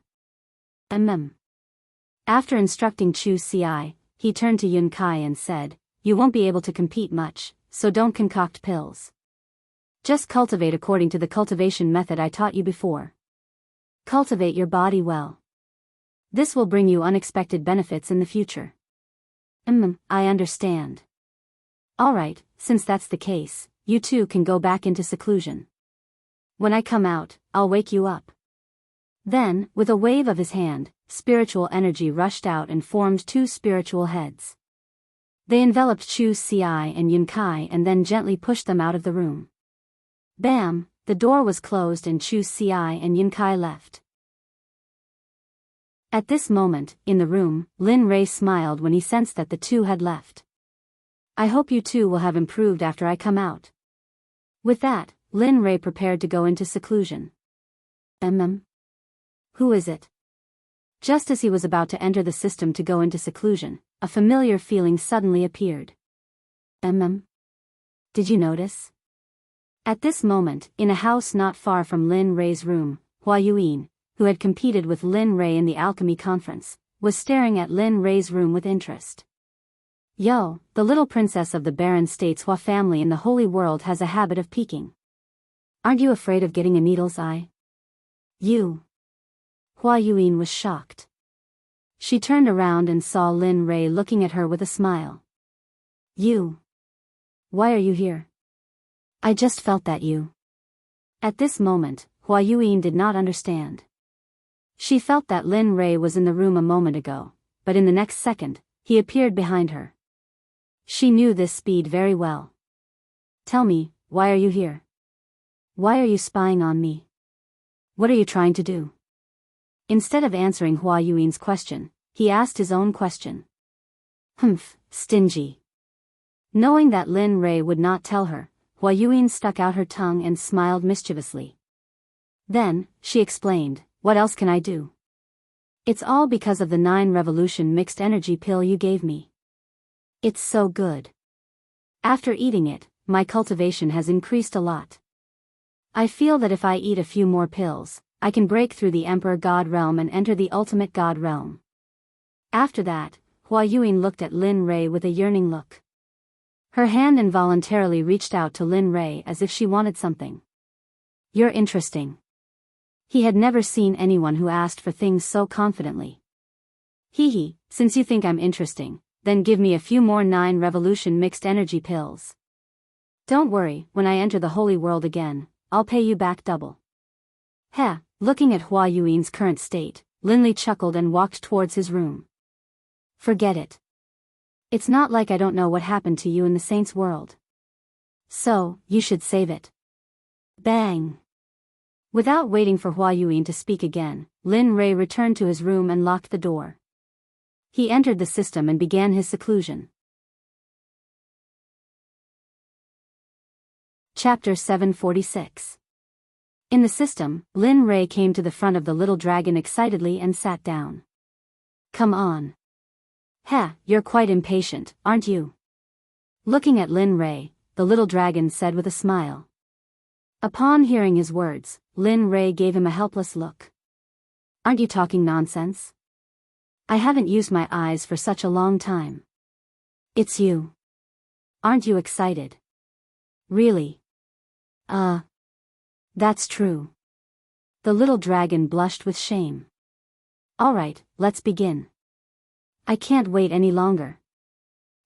After instructing Chu Ci, he turned to Yun Kai and said, You won't be able to compete much, so don't concoct pills. Just cultivate according to the cultivation method I taught you before. Cultivate your body well. This will bring you unexpected benefits in the future. I understand. Alright, since that's the case, you two can go back into seclusion. When I come out, I'll wake you up. Then, with a wave of his hand, spiritual energy rushed out and formed two spiritual heads. They enveloped Chu Ci and Yun Kai and then gently pushed them out of the room. Bam! The door was closed and Chu Ci and Yin Kai left. At this moment, in the room, Lin Rei smiled when he sensed that the two had left. I hope you two will have improved after I come out. With that, Lin Rei prepared to go into seclusion. Who is it? Just as he was about to enter the system to go into seclusion, a familiar feeling suddenly appeared. Did you notice? At this moment, in a house not far from Lin Rei's room, Hua Yuyin, who had competed with Lin Rei in the alchemy conference, was staring at Lin Rei's room with interest. Yo, the little princess of the Baron State's Hua family in the Holy World has a habit of peeking. Aren't you afraid of getting a needle's eye? You. Hua Yuyin was shocked. She turned around and saw Lin Rei looking at her with a smile. You. Why are you here? I just felt that you. At this moment, Hua Yuyin did not understand. She felt that Lin Rei was in the room a moment ago, but in the next second, he appeared behind her. She knew this speed very well. Tell me, why are you here? Why are you spying on me? What are you trying to do? Instead of answering Hua Yuin's question, he asked his own question. Stingy. Knowing that Lin Rei would not tell her, Hua Yuin stuck out her tongue and smiled mischievously. Then, she explained, what else can I do? It's all because of the 9 revolution mixed energy pill you gave me. It's so good. After eating it, my cultivation has increased a lot. I feel that if I eat a few more pills, I can break through the Emperor God realm and enter the ultimate God realm. After that, Hua Yuin looked at Lin Rei with a yearning look. Her hand involuntarily reached out to Lin Rei as if she wanted something. You're interesting. He had never seen anyone who asked for things so confidently. Hee, since you think I'm interesting, then give me a few more 9 revolution mixed energy pills. Don't worry, when I enter the holy world again, I'll pay you back double. Heh, looking at Hua Yuin's current state, Lin Li chuckled and walked towards his room. Forget it. It's not like I don't know what happened to you in the saint's world. So, you should save it. Bang! Without waiting for Hua Yuin to speak again, Lin Rei returned to his room and locked the door. He entered the system and began his seclusion. Chapter 746. In the system, Lin Rei came to the front of the little dragon excitedly and sat down. Come on. Heh, you're quite impatient, aren't you? Looking at Lin Rei, the little dragon said with a smile. Upon hearing his words, Lin Rei gave him a helpless look. Aren't you talking nonsense? I haven't used my eyes for such a long time. It's you. Aren't you excited? Really? That's true. The little dragon blushed with shame. Alright, let's begin. I can't wait any longer.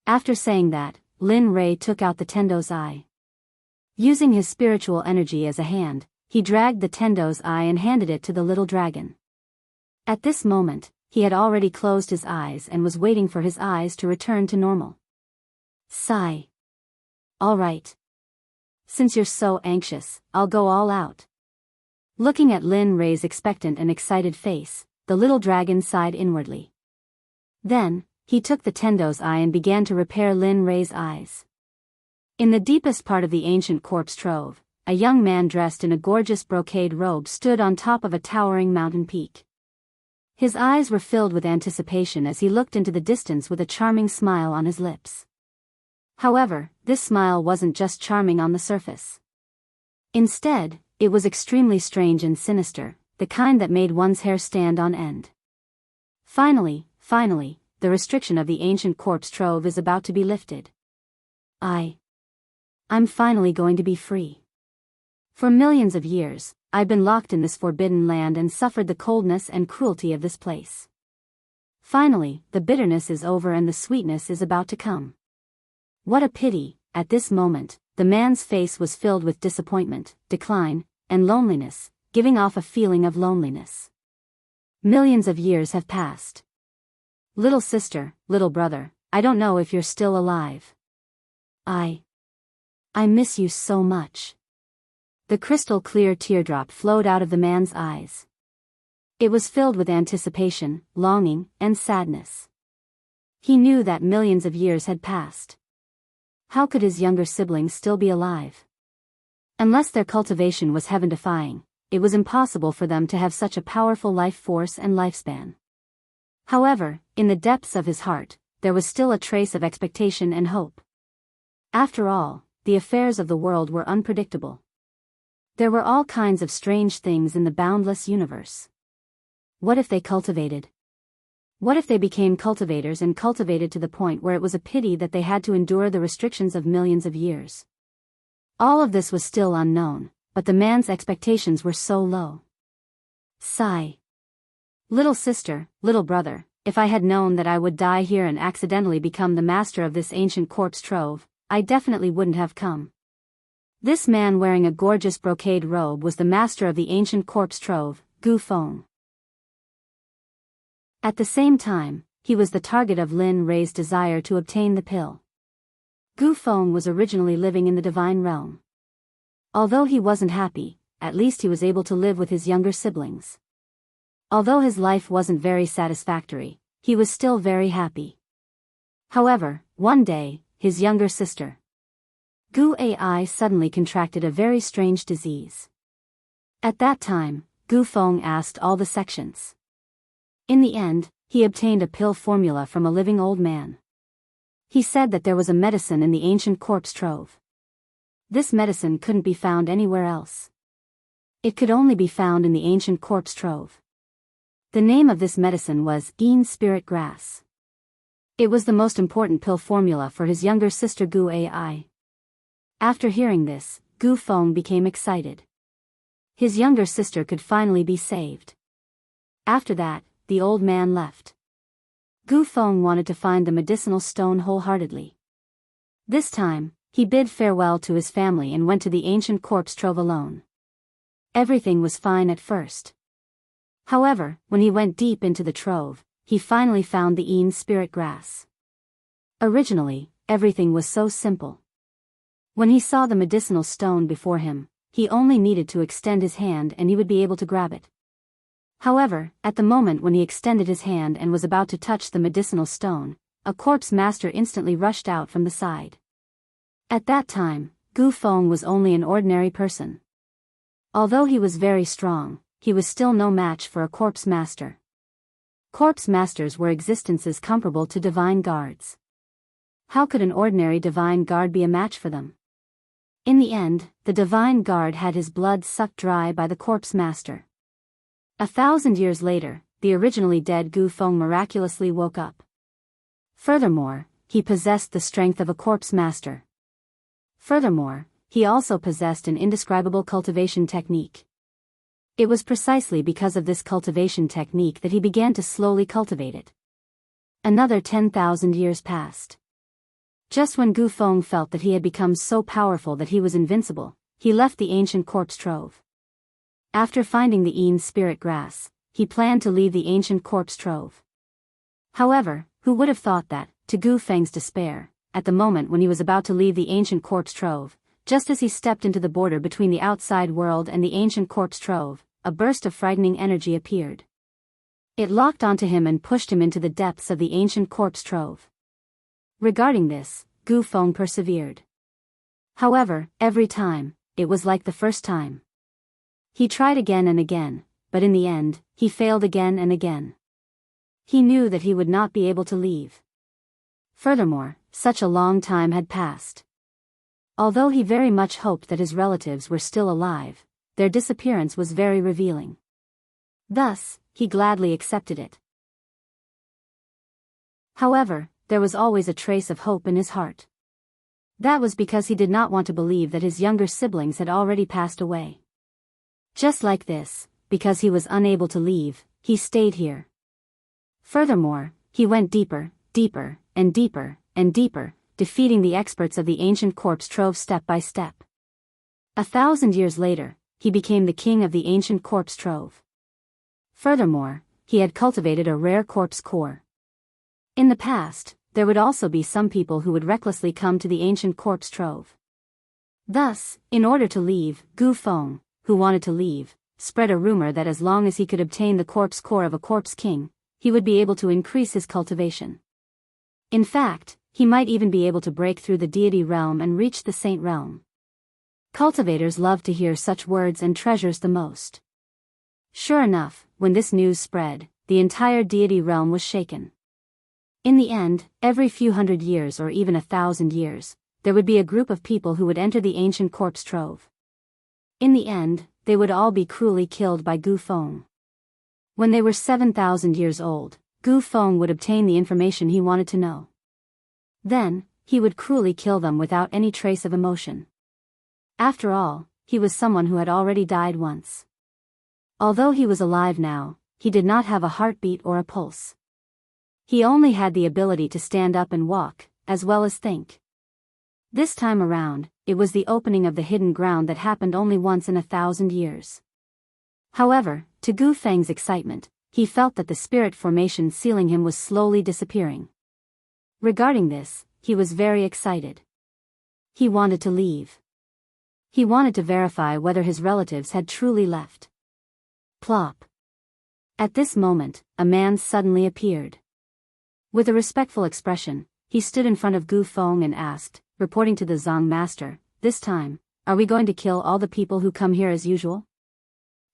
After saying that, Lin Rei took out the Tendo's eye. Using his spiritual energy as a hand, he dragged the Tendo's eye and handed it to the little dragon. At this moment, he had already closed his eyes and was waiting for his eyes to return to normal. Sigh. Alright. Since you're so anxious, I'll go all out. Looking at Lin Rei's expectant and excited face, the little dragon sighed inwardly. Then, he took the Tendo's eye and began to repair Lin Rei's eyes. In the deepest part of the ancient corpse trove, a young man dressed in a gorgeous brocade robe stood on top of a towering mountain peak. His eyes were filled with anticipation as he looked into the distance with a charming smile on his lips. However, this smile wasn't just charming on the surface. Instead, it was extremely strange and sinister, the kind that made one's hair stand on end. Finally, the restriction of the ancient corpse trove is about to be lifted. I'm finally going to be free. For millions of years, I've been locked in this forbidden land and suffered the coldness and cruelty of this place. Finally, the bitterness is over and the sweetness is about to come. What a pity. At this moment, the man's face was filled with disappointment, decline, and loneliness, giving off a feeling of loneliness. Millions of years have passed. Little sister, little brother, I don't know if you're still alive. I miss you so much. The crystal clear teardrop flowed out of the man's eyes. It was filled with anticipation, longing, and sadness. He knew that millions of years had passed. How could his younger siblings still be alive? Unless their cultivation was heaven-defying, it was impossible for them to have such a powerful life force and lifespan. However, in the depths of his heart, there was still a trace of expectation and hope. After all, the affairs of the world were unpredictable. There were all kinds of strange things in the boundless universe. What if they cultivated? What if they became cultivators and cultivated to the point where it was a pity that they had to endure the restrictions of millions of years? All of this was still unknown, but the man's expectations were so low. Sigh. Little sister, little brother, if I had known that I would die here and accidentally become the master of this ancient corpse trove, I definitely wouldn't have come. This man wearing a gorgeous brocade robe was the master of the ancient corpse trove, Gu Feng. At the same time, he was the target of Lin Rei's desire to obtain the pill. Gu Feng was originally living in the divine realm. Although he wasn't happy, at least he was able to live with his younger siblings. Although his life wasn't very satisfactory, he was still very happy. However, one day, his younger sister, Gu Ai, suddenly contracted a very strange disease. At that time, Gu Feng asked all the sections. In the end, he obtained a pill formula from a living old man. He said that there was a medicine in the ancient corpse trove. This medicine couldn't be found anywhere else. It could only be found in the ancient corpse trove. The name of this medicine was Yin Spirit Grass. It was the most important pill formula for his younger sister Gu Ai. After hearing this, Gu Feng became excited. His younger sister could finally be saved. After that, the old man left. Gu Feng wanted to find the medicinal stone wholeheartedly. This time, he bid farewell to his family and went to the ancient corpse trove alone. Everything was fine at first. However, when he went deep into the trove, he finally found the Yin Spirit Grass. Originally, everything was so simple. When he saw the medicinal stone before him, he only needed to extend his hand and he would be able to grab it. However, at the moment when he extended his hand and was about to touch the medicinal stone, a corpse master instantly rushed out from the side. At that time, Gu Feng was only an ordinary person. Although he was very strong, he was still no match for a corpse master. Corpse masters were existences comparable to divine guards. How could an ordinary divine guard be a match for them? In the end, the divine guard had his blood sucked dry by the corpse master. 1,000 years later, the originally dead Gu Feng miraculously woke up. Furthermore, he possessed the strength of a corpse master. Furthermore, he also possessed an indescribable cultivation technique. It was precisely because of this cultivation technique that he began to slowly cultivate it. Another 10,000 years passed. Just when Gu Feng felt that he had become so powerful that he was invincible, he left the ancient corpse trove. After finding the Yin spirit grass, he planned to leave the ancient corpse trove. However, who would have thought that, to Gu Feng's despair, at the moment when he was about to leave the ancient corpse trove, just as he stepped into the border between the outside world and the ancient corpse trove, a burst of frightening energy appeared. It locked onto him and pushed him into the depths of the ancient corpse trove. Regarding this, Gu Feng persevered. However, every time, it was like the first time. He tried again and again, but in the end, he failed again and again. He knew that he would not be able to leave. Furthermore, such a long time had passed. Although he very much hoped that his relatives were still alive, their disappearance was very revealing. Thus, he gladly accepted it. However, there was always a trace of hope in his heart. That was because he did not want to believe that his younger siblings had already passed away. Just like this, because he was unable to leave, he stayed here. Furthermore, he went deeper, deeper, and deeper, and deeper, defeating the experts of the ancient corpse trove step by step. 1,000 years later, he became the king of the ancient corpse trove. Furthermore, he had cultivated a rare corpse core. In the past, there would also be some people who would recklessly come to the ancient corpse trove. Thus, in order to leave, Gu Feng, who wanted to leave, spread a rumor that as long as he could obtain the corpse core of a corpse king, he would be able to increase his cultivation. In fact, he might even be able to break through the deity realm and reach the saint realm. Cultivators love to hear such words and treasures the most. Sure enough, when this news spread, the entire deity realm was shaken. In the end, every few hundred years or even 1,000 years, there would be a group of people who would enter the ancient corpse trove. In the end, they would all be cruelly killed by Gu Feng. When they were 7,000 years old, Gu Feng would obtain the information he wanted to know. Then, he would cruelly kill them without any trace of emotion. After all, he was someone who had already died once. Although he was alive now, he did not have a heartbeat or a pulse. He only had the ability to stand up and walk, as well as think. This time around, it was the opening of the hidden ground that happened only once in 1,000 years. However, to Gu Feng's excitement, he felt that the spirit formation sealing him was slowly disappearing. Regarding this, he was very excited. He wanted to leave. He wanted to verify whether his relatives had truly left. Plop. At this moment, a man suddenly appeared. With a respectful expression, he stood in front of Gu Feng and asked, reporting to the Zong master, "This time, are we going to kill all the people who come here as usual?"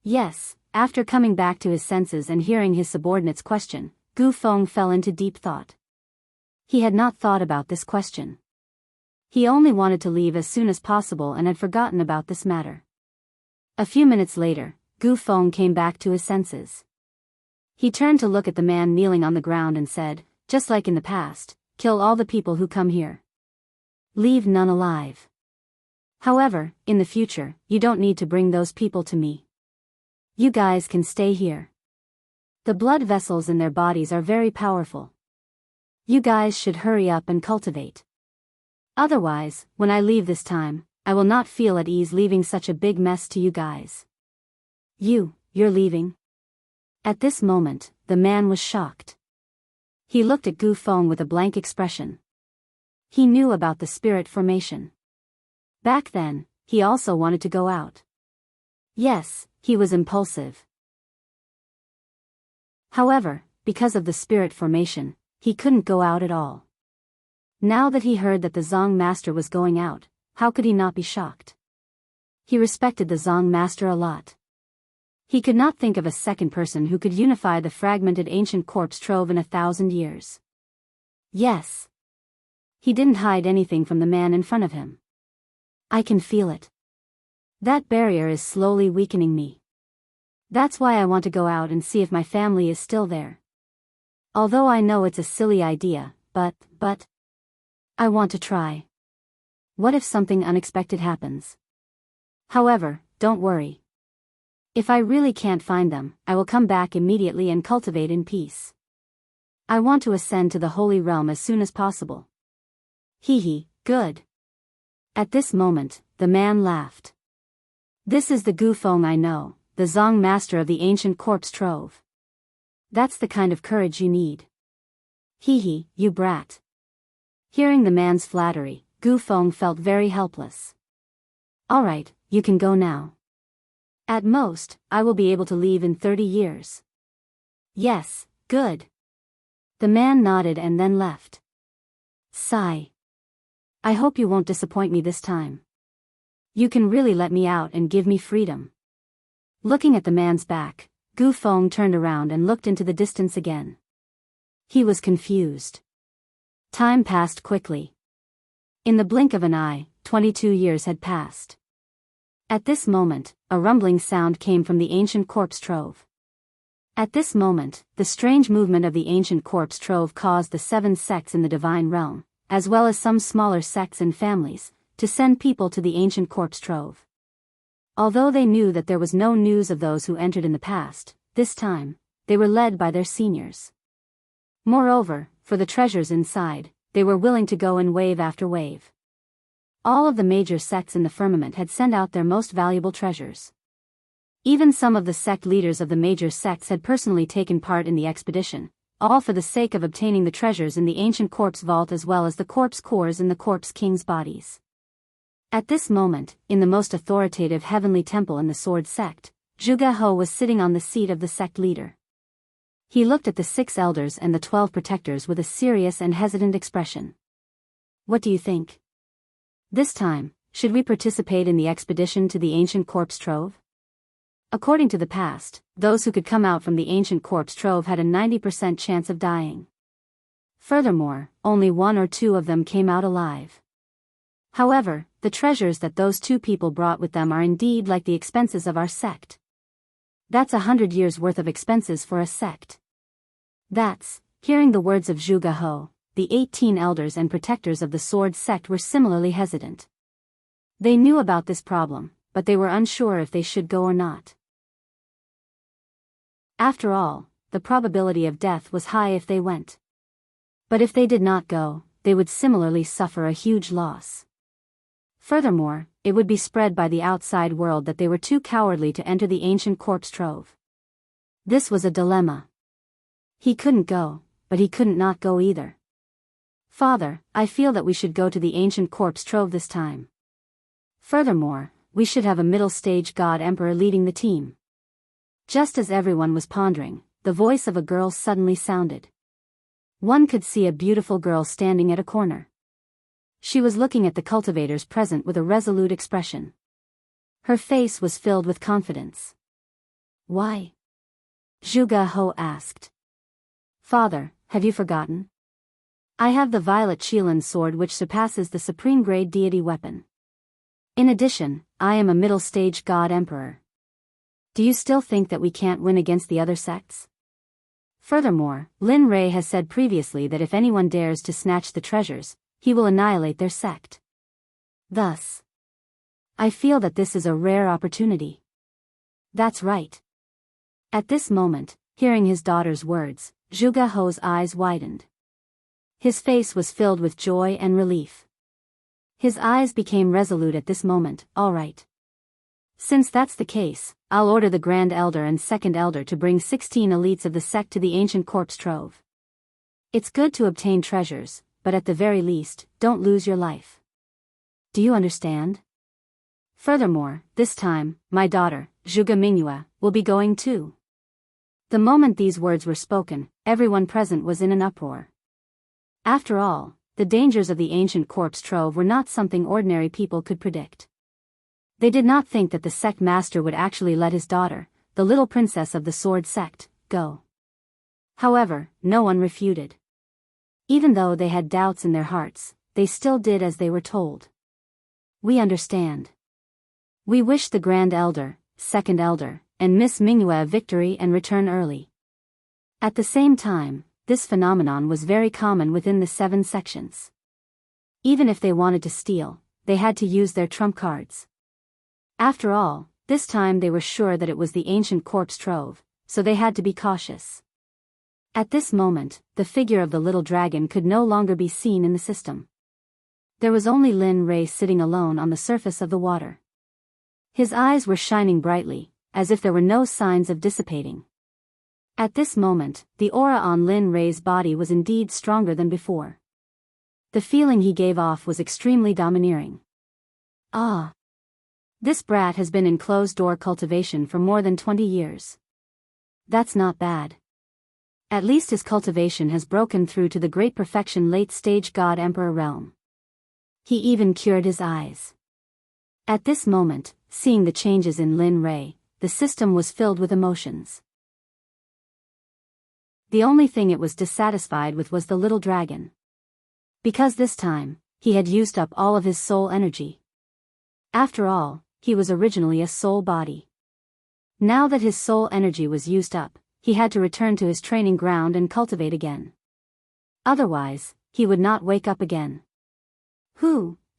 Yes, after coming back to his senses and hearing his subordinate's question, Gu Feng fell into deep thought. He had not thought about this question. He only wanted to leave as soon as possible and had forgotten about this matter. A few minutes later, Gu Feng came back to his senses. He turned to look at the man kneeling on the ground and said, "Just like in the past, kill all the people who come here. Leave none alive. However, in the future, you don't need to bring those people to me. You guys can stay here. The blood vessels in their bodies are very powerful. You guys should hurry up and cultivate. Otherwise, when I leave this time, I will not feel at ease leaving such a big mess to you guys." You're leaving? At this moment, the man was shocked. He looked at Gu Feng with a blank expression. He knew about the spirit formation. Back then, he also wanted to go out. Yes, he was impulsive. However, because of the spirit formation, he couldn't go out at all. Now that he heard that the Zong master was going out, how could he not be shocked? He respected the Zong master a lot. He could not think of a second person who could unify the fragmented ancient corpse trove in 1,000 years. Yes. He didn't hide anything from the man in front of him. I can feel it. That barrier is slowly weakening me. That's why I want to go out and see if my family is still there. Although I know it's a silly idea, but I want to try. What if something unexpected happens? However, don't worry. If I really can't find them, I will come back immediately and cultivate in peace. I want to ascend to the Holy Realm as soon as possible. Hee, good. At this moment, the man laughed. This is the Gu Feng I know, the Zong master of the ancient corpse trove. That's the kind of courage you need. Hee, you brat. Hearing the man's flattery, Gu Feng felt very helpless. Alright, you can go now. At most, I will be able to leave in 30 years. Yes, good. The man nodded and then left. Sigh. I hope you won't disappoint me this time. You can really let me out and give me freedom. Looking at the man's back, Gu Feng turned around and looked into the distance again. He was confused. Time passed quickly. In the blink of an eye, 22 years had passed. At this moment, a rumbling sound came from the ancient corpse trove. At this moment, the strange movement of the ancient corpse trove caused the 7 sects in the divine realm, as well as some smaller sects and families, to send people to the ancient corpse trove. Although they knew that there was no news of those who entered in the past, this time, they were led by their seniors. Moreover, for the treasures inside, they were willing to go in wave after wave. All of the major sects in the firmament had sent out their most valuable treasures. Even some of the sect leaders of the major sects had personally taken part in the expedition, all for the sake of obtaining the treasures in the ancient corpse vault as well as the corpse cores in the corpse king's bodies. At this moment, in the most authoritative heavenly temple in the Sword Sect, Zhuge He was sitting on the seat of the sect leader. He looked at the 6 elders and the 12 protectors with a serious and hesitant expression. What do you think? This time, should we participate in the expedition to the ancient corpse trove? According to the past, those who could come out from the ancient corpse trove had a 90% chance of dying. Furthermore, only 1 or 2 of them came out alive. However, the treasures that those 2 people brought with them are indeed like the expenses of our sect. That's 100 years' worth of expenses for a sect. Hearing the words of Zhuge He, the 18 elders and protectors of the Sword Sect were similarly hesitant. They knew about this problem, but they were unsure if they should go or not. After all, the probability of death was high if they went. But if they did not go, they would similarly suffer a huge loss. Furthermore, it would be spread by the outside world that they were too cowardly to enter the ancient corpse trove. This was a dilemma. He couldn't go, but he couldn't not go either. Father, I feel that we should go to the ancient corpse trove this time. Furthermore, we should have a middle-stage god emperor leading the team. Just as everyone was pondering, the voice of a girl suddenly sounded. One could see a beautiful girl standing at a corner. She was looking at the cultivators present with a resolute expression. Her face was filled with confidence. Why? Zhuge He asked. Father, have you forgotten? I have the violet Qilin sword which surpasses the supreme grade deity weapon. In addition, I am a middle-stage god emperor. Do you still think that we can't win against the other sects? Furthermore, Lin Rei has said previously that if anyone dares to snatch the treasures, he will annihilate their sect. Thus, I feel that this is a rare opportunity. That's right. At this moment, hearing his daughter's words, Zhuge He's eyes widened. His face was filled with joy and relief. His eyes became resolute at this moment. All right. Since that's the case, I'll order the Grand Elder and Second Elder to bring 16 elites of the sect to the ancient corpse trove. It's good to obtain treasures, but at the very least, don't lose your life. Do you understand? Furthermore, this time, my daughter, Zhuge Mingyue, will be going too. The moment these words were spoken, everyone present was in an uproar. After all, the dangers of the ancient corpse trove were not something ordinary people could predict. They did not think that the sect master would actually let his daughter, the little princess of the sword sect, go. However, no one refuted. Even though they had doubts in their hearts, they still did as they were told. We understand. We wish the Grand Elder, Second Elder, and Miss Mingyue a victory and return early. At the same time, this phenomenon was very common within the 7 sections. Even if they wanted to steal, they had to use their trump cards. After all, this time they were sure that it was the ancient corpse trove, so they had to be cautious. At this moment, the figure of the little dragon could no longer be seen in the system. There was only Lin Rei sitting alone on the surface of the water. His eyes were shining brightly, as if there were no signs of dissipating. At this moment, the aura on Lin Rei's body was indeed stronger than before. The feeling he gave off was extremely domineering. Ah! This brat has been in closed-door cultivation for more than 20 years. That's not bad. At least his cultivation has broken through to the great perfection late-stage God-Emperor realm. He even cured his eyes. At this moment, seeing the changes in Lin Rei, the system was filled with emotions. The only thing it was dissatisfied with was the little dragon. Because this time, he had used up all of his soul energy. After all, he was originally a soul body. Now that his soul energy was used up, he had to return to his training ground and cultivate again. Otherwise, he would not wake up again.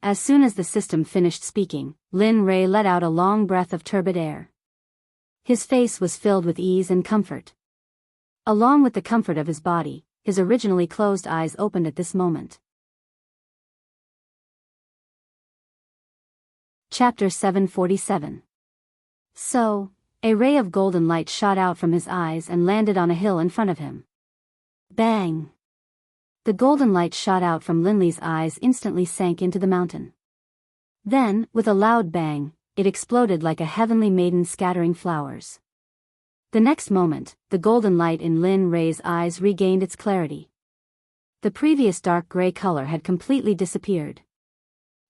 As soon as the system finished speaking, Lin Rei let out a long breath of turbid air. His face was filled with ease and comfort. Along with the comfort of his body, his originally closed eyes opened at this moment. Chapter 747. So, a ray of golden light shot out from his eyes and landed on a hill in front of him. Bang! The golden light shot out from Linley's eyes instantly sank into the mountain. Then, with a loud bang, it exploded like a heavenly maiden scattering flowers. The next moment, the golden light in Lin Rei's eyes regained its clarity. The previous dark gray color had completely disappeared.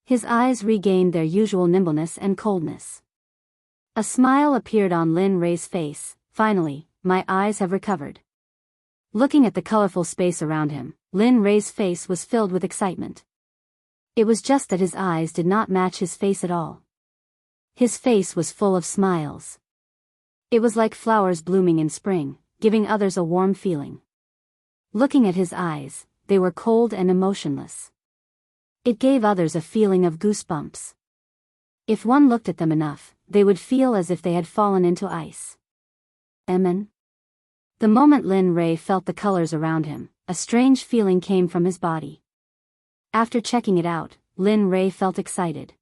His eyes regained their usual nimbleness and coldness. A smile appeared on Lin Rei's face. Finally, my eyes have recovered. Looking at the colorful space around him, Lin Rei's face was filled with excitement. It was just that his eyes did not match his face at all. His face was full of smiles. It was like flowers blooming in spring, giving others a warm feeling. Looking at his eyes, they were cold and emotionless. It gave others a feeling of goosebumps. If one looked at them enough, they would feel as if they had fallen into ice. Amen. The moment Lin Rei felt the colors around him, a strange feeling came from his body. After checking it out, Lin Rei felt excited.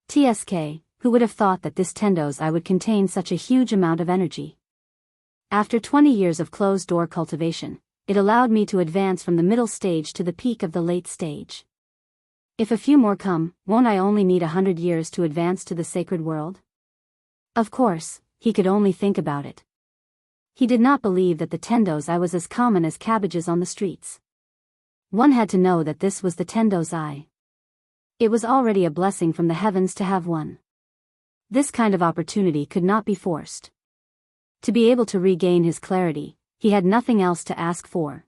TSK, who would have thought that this Tendo's eye would contain such a huge amount of energy? After 20 years of closed-door cultivation, it allowed me to advance from the middle stage to the peak of the late stage. If a few more come, won't I only need 100 years to advance to the sacred world? Of course, he could only think about it. He did not believe that the Tendo's eye was as common as cabbages on the streets. One had to know that this was the Tendo's eye. It was already a blessing from the heavens to have one. This kind of opportunity could not be forced. To be able to regain his clarity, he had nothing else to ask for.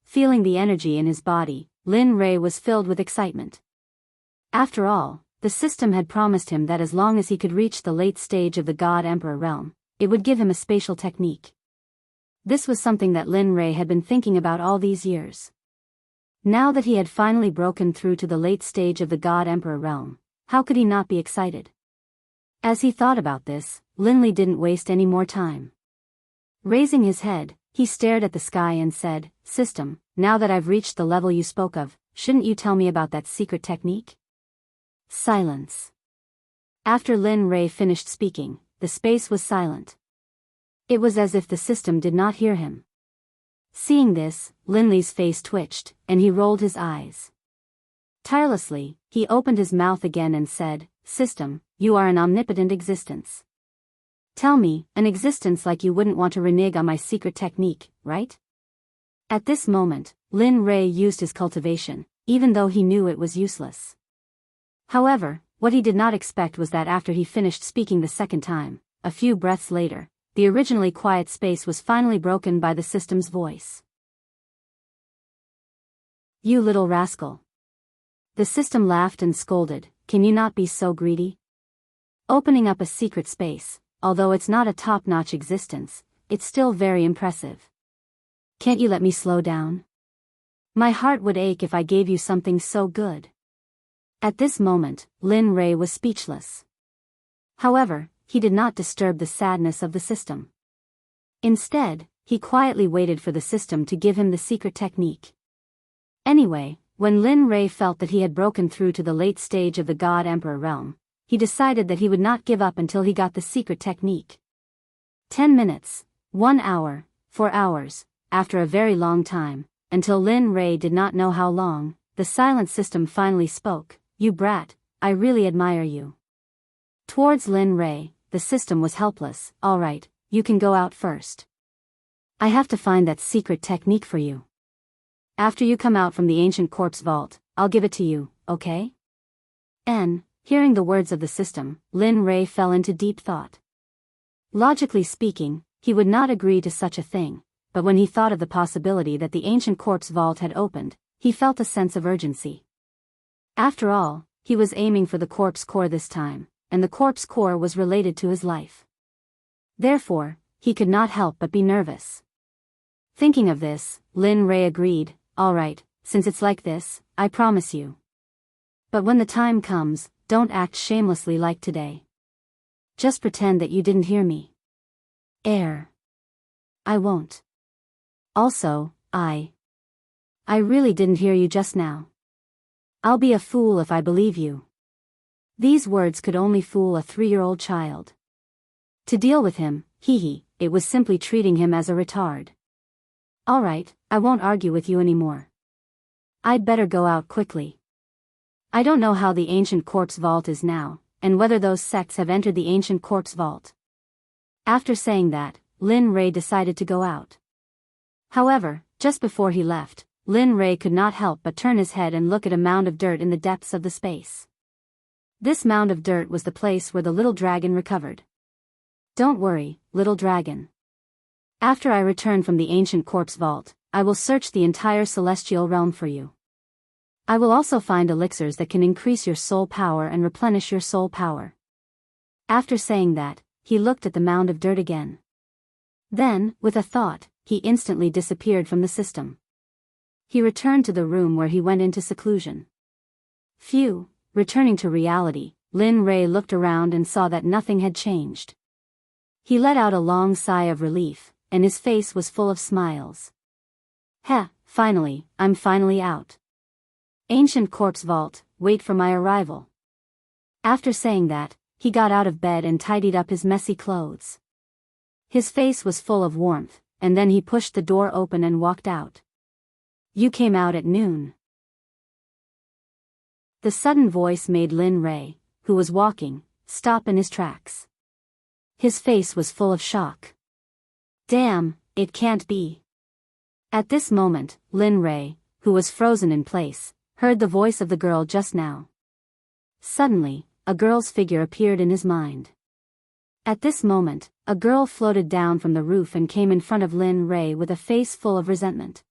Feeling the energy in his body, Lin Rei was filled with excitement. After all, the system had promised him that as long as he could reach the late stage of the God-Emperor realm, it would give him a spatial technique. This was something that Lin Rei had been thinking about all these years. Now that he had finally broken through to the late stage of the God-Emperor realm, how could he not be excited? As he thought about this, Linley didn't waste any more time. Raising his head, he stared at the sky and said, "System, now that I've reached the level you spoke of, shouldn't you tell me about that secret technique?" Silence. After Lin Rei finished speaking, the space was silent. It was as if the system did not hear him. Seeing this, Linley's face twitched, and he rolled his eyes. Tirelessly, he opened his mouth again and said, "System, you are an omnipotent existence. Tell me, an existence like you wouldn't want to renege on my secret technique, right?" At this moment, Lin Rei used his cultivation, even though he knew it was useless. However, what he did not expect was that after he finished speaking the second time, a few breaths later, the originally quiet space was finally broken by the system's voice. "You little rascal." The system laughed and scolded, "Can you not be so greedy? Opening up a secret space, although it's not a top-notch existence, it's still very impressive. Can't you let me slow down? My heart would ache if I gave you something so good." At this moment, Lin Rei was speechless. However, he did not disturb the sadness of the system. Instead, he quietly waited for the system to give him the secret technique. Anyway, when Lin Rei felt that he had broken through to the late stage of the God Emperor realm, he decided that he would not give up until he got the secret technique. 10 minutes, 1 hour, 4 hours, after a very long time, until Lin Rei did not know how long, the silent system finally spoke, "You brat, I really admire you." Towards Lin Rei, the system was helpless. "All right, you can go out first. I have to find that secret technique for you. After you come out from the ancient corpse vault, I'll give it to you, okay?" Hearing the words of the system, Lin Rei fell into deep thought. Logically speaking, he would not agree to such a thing, but when he thought of the possibility that the ancient corpse vault had opened, he felt a sense of urgency. After all, he was aiming for the corpse core this time, and the corpse core was related to his life. Therefore, he could not help but be nervous. Thinking of this, Lin Rei agreed, "All right, since it's like this, I promise you. But when the time comes, don't act shamelessly like today. Just pretend that you didn't hear me." I won't. Also, I really didn't hear you just now. I'll be a fool if I believe you." These words could only fool a 3-year-old child. To deal with him, it was simply treating him as a retard. "All right, I won't argue with you anymore. I'd better go out quickly. I don't know how the ancient corpse vault is now, and whether those sects have entered the ancient corpse vault." After saying that, Lin Rei decided to go out. However, just before he left, Lin Rei could not help but turn his head and look at a mound of dirt in the depths of the space. This mound of dirt was the place where the little dragon recovered. "Don't worry, little dragon. After I return from the ancient corpse vault, I will search the entire celestial realm for you. I will also find elixirs that can increase your soul power and replenish your soul power." After saying that, he looked at the mound of dirt again. Then, with a thought, he instantly disappeared from the system. He returned to the room where he went into seclusion. Phew, returning to reality, Lin Rei looked around and saw that nothing had changed. He let out a long sigh of relief, and his face was full of smiles. Finally, I'm finally out. Ancient corpse vault, wait for my arrival." After saying that, he got out of bed and tidied up his messy clothes. His face was full of warmth, and then he pushed the door open and walked out. "You came out at noon." The sudden voice made Lin Rei, who was walking, stop in his tracks. His face was full of shock. "Damn, it can't be." At this moment, Lin Rei, who was frozen in place, heard the voice of the girl just now. Suddenly, a girl's figure appeared in his mind. At this moment, a girl floated down from the roof and came in front of Lin Rei with a face full of resentment.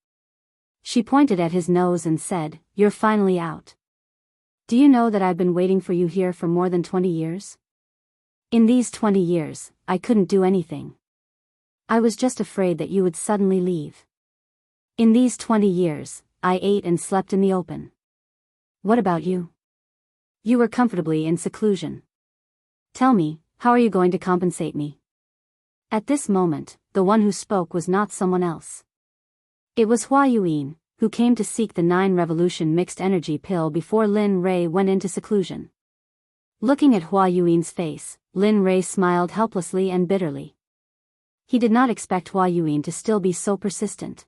She pointed at his nose and said, "You're finally out. Do you know that I've been waiting for you here for more than 20 years? In these 20 years, I couldn't do anything. I was just afraid that you would suddenly leave. In these 20 years, I ate and slept in the open. What about you? You were comfortably in seclusion. Tell me, how are you going to compensate me?" At this moment, the one who spoke was not someone else. It was Hua Yuan, who came to seek the 9-revolution mixed energy pill before Lin Rei went into seclusion. Looking at Hua Yuan's face, Lin Rei smiled helplessly and bitterly. He did not expect Hua Yuan to still be so persistent.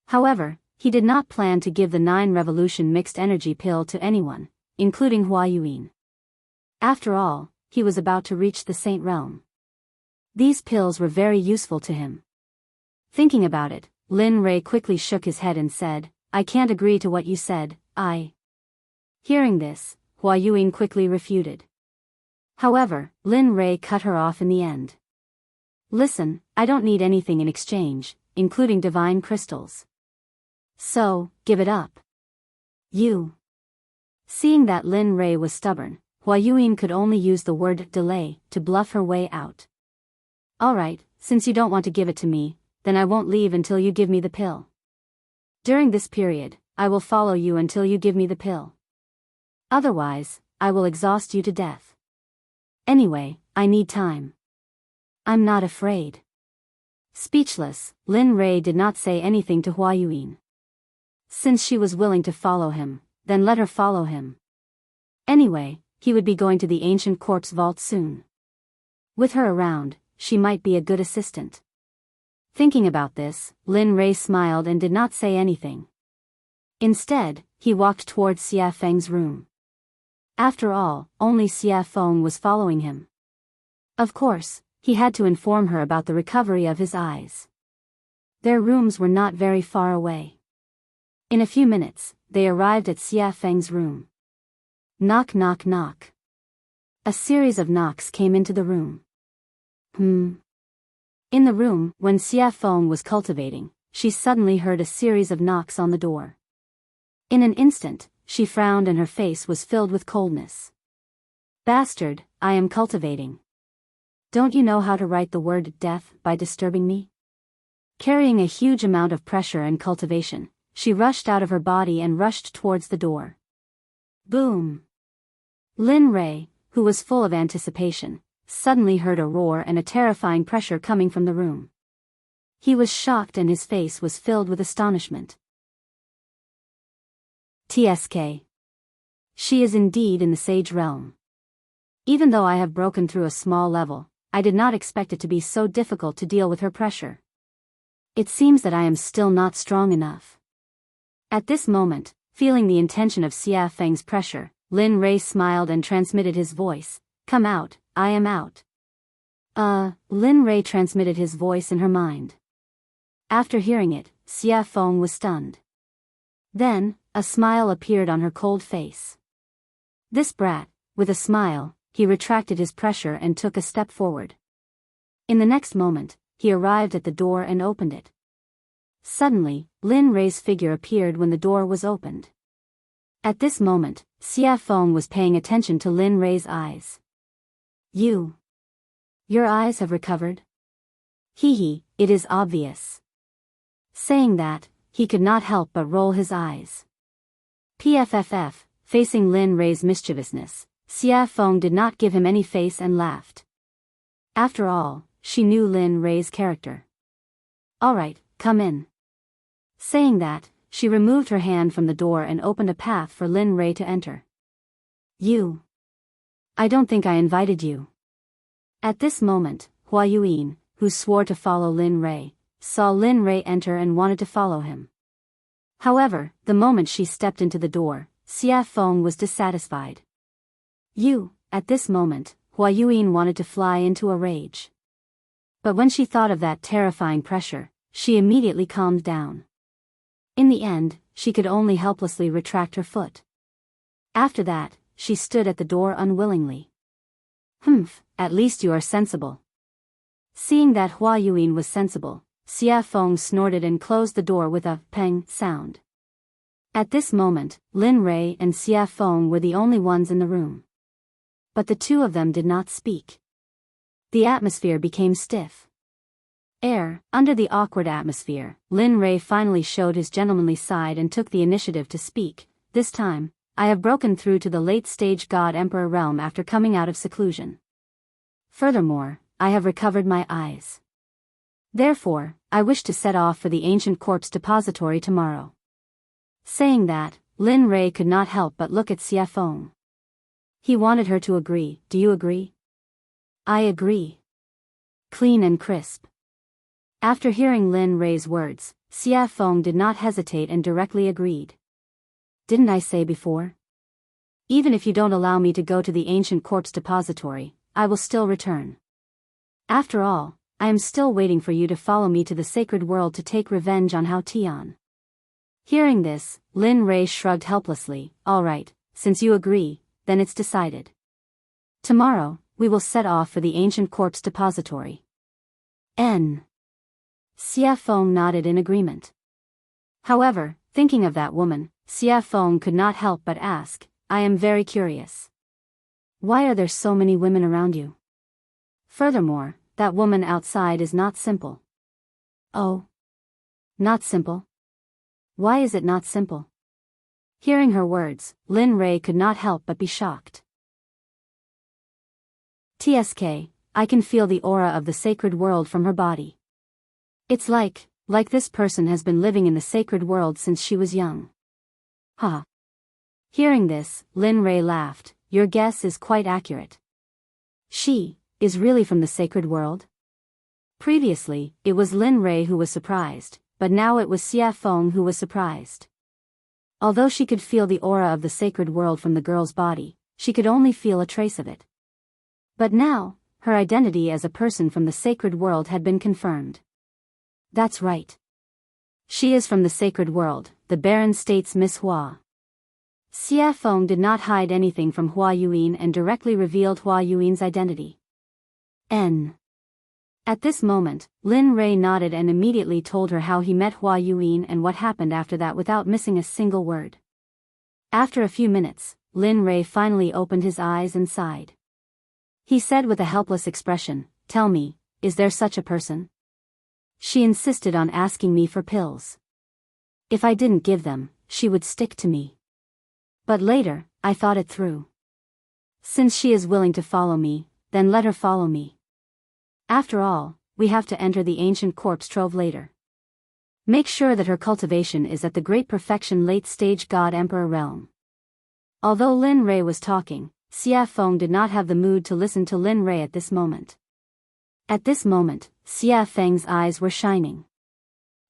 However, he did not plan to give the 9-revolution mixed energy pill to anyone, including Hua Yuan. After all, he was about to reach the Saint Realm. These pills were very useful to him. Thinking about it, Lin Rei quickly shook his head and said, "I can't agree to what you said, I." Hearing this, Hua Yuan quickly refuted. However, Lin Rei cut her off in the end. Listen, I don't need anything in exchange, including divine crystals. So, give it up. You. Seeing that Lin Rei was stubborn, Hua Yuan could only use the word delay to bluff her way out. Alright, since you don't want to give it to me, then I won't leave until you give me the pill. During this period, I will follow you until you give me the pill. Otherwise, I will exhaust you to death. Anyway, I need time. I'm not afraid. Speechless, Lin Rei did not say anything to Hua Yuan. Since she was willing to follow him, then let her follow him. Anyway, he would be going to the ancient corpse vault soon. With her around, she might be a good assistant. Thinking about this, Lin Rei smiled and did not say anything. Instead, he walked towards Xia Feng's room. After all, only Xia Feng was following him. Of course, he had to inform her about the recovery of his eyes. Their rooms were not very far away. In a few minutes, they arrived at Xia Feng's room. Knock knock knock. A series of knocks came into the room. In the room, when Xia Feng was cultivating, she suddenly heard a series of knocks on the door. In an instant, she frowned and her face was filled with coldness. Bastard, I am cultivating. Don't you know how to write the word death by disturbing me? Carrying a huge amount of pressure and cultivation, she rushed out of her body and rushed towards the door. Boom! Lin Rei, who was full of anticipation, suddenly heard a roar and a terrifying pressure coming from the room. He was shocked and his face was filled with astonishment. TSK. She is indeed in the sage realm. Even though I have broken through a small level, I did not expect it to be so difficult to deal with her pressure. It seems that I am still not strong enough. At this moment, feeling the intention of Xia Feng's pressure, Lin Rei smiled and transmitted his voice, "Come out, I am out." Lin Rei transmitted his voice in her mind. After hearing it, Xia Feng was stunned. Then, a smile appeared on her cold face. This brat, with a smile, he retracted his pressure and took a step forward. In the next moment, he arrived at the door and opened it. Suddenly, Lin Rei's figure appeared when the door was opened. At this moment, Xia Feng was paying attention to Lin Rei's eyes. Your eyes have recovered? Hee, it is obvious. Saying that, he could not help but roll his eyes. PFFF, facing Lin Rei's mischievousness, Xia Feng did not give him any face and laughed. After all, she knew Lin Rei's character. Alright, come in. Saying that, she removed her hand from the door and opened a path for Lin Rei to enter. I don't think I invited you. At this moment, Hua Yuan, who swore to follow Lin Rei, saw Lin Rei enter and wanted to follow him. However, the moment she stepped into the door, Xia Feng was dissatisfied. At this moment, Hua Yuan wanted to fly into a rage. But when she thought of that terrifying pressure, she immediately calmed down. In the end, she could only helplessly retract her foot. After that, she stood at the door unwillingly. At least you are sensible. Seeing that Hua Yuan was sensible, Xia Feng snorted and closed the door with a peng sound. At this moment, Lin Rei and Xia Feng were the only ones in the room. But the two of them did not speak. The atmosphere became stiff. Under the awkward atmosphere, Lin Rei finally showed his gentlemanly side and took the initiative to speak. This time, I have broken through to the late-stage God-Emperor realm after coming out of seclusion. Furthermore, I have recovered my eyes. Therefore, I wish to set off for the ancient corpse depository tomorrow. Saying that, Lin Rei could not help but look at Xia Feng. He wanted her to agree. Do you agree? I agree. Clean and crisp. After hearing Lin Rei's words, Xia Feng did not hesitate and directly agreed. Didn't I say before? Even if you don't allow me to go to the ancient corpse depository, I will still return. After all, I am still waiting for you to follow me to the sacred world to take revenge on Hao Tian. Hearing this, Lin Rei shrugged helplessly. Alright, since you agree, then it's decided. Tomorrow, we will set off for the ancient corpse depository. Xia Feng nodded in agreement. However, thinking of that woman, Xia Feng could not help but ask, I am very curious. Why are there so many women around you? Furthermore, that woman outside is not simple. Oh. Not simple? Why is it not simple? Hearing her words, Lin Rei could not help but be shocked. TSK, I can feel the aura of the sacred world from her body. It's like this person has been living in the sacred world since she was young. Ha. Hearing this, Lin Rei laughed, your guess is quite accurate. She is really from the sacred world? Previously, it was Lin Rei who was surprised, but now it was Xia Feng who was surprised. Although she could feel the aura of the sacred world from the girl's body, she could only feel a trace of it. But now, her identity as a person from the sacred world had been confirmed. That's right. She is from the sacred world, the Baron states Miss Hua. Xia Feng did not hide anything from Hua Yuan and directly revealed Hua Yuan's identity. At this moment, Lin Rei nodded and immediately told her how he met Hua Yuan and what happened after that without missing a single word. After a few minutes, Lin Rei finally opened his eyes and sighed. He said with a helpless expression, tell me, is there such a person? She insisted on asking me for pills. If I didn't give them, she would stick to me. But later, I thought it through. Since she is willing to follow me, then let her follow me. After all, we have to enter the ancient corpse trove later. Make sure that her cultivation is at the great perfection late-stage God-Emperor realm. Although Lin Rei was talking, Xia Feng did not have the mood to listen to Lin Rei at this moment. At this moment, Xia Feng's eyes were shining.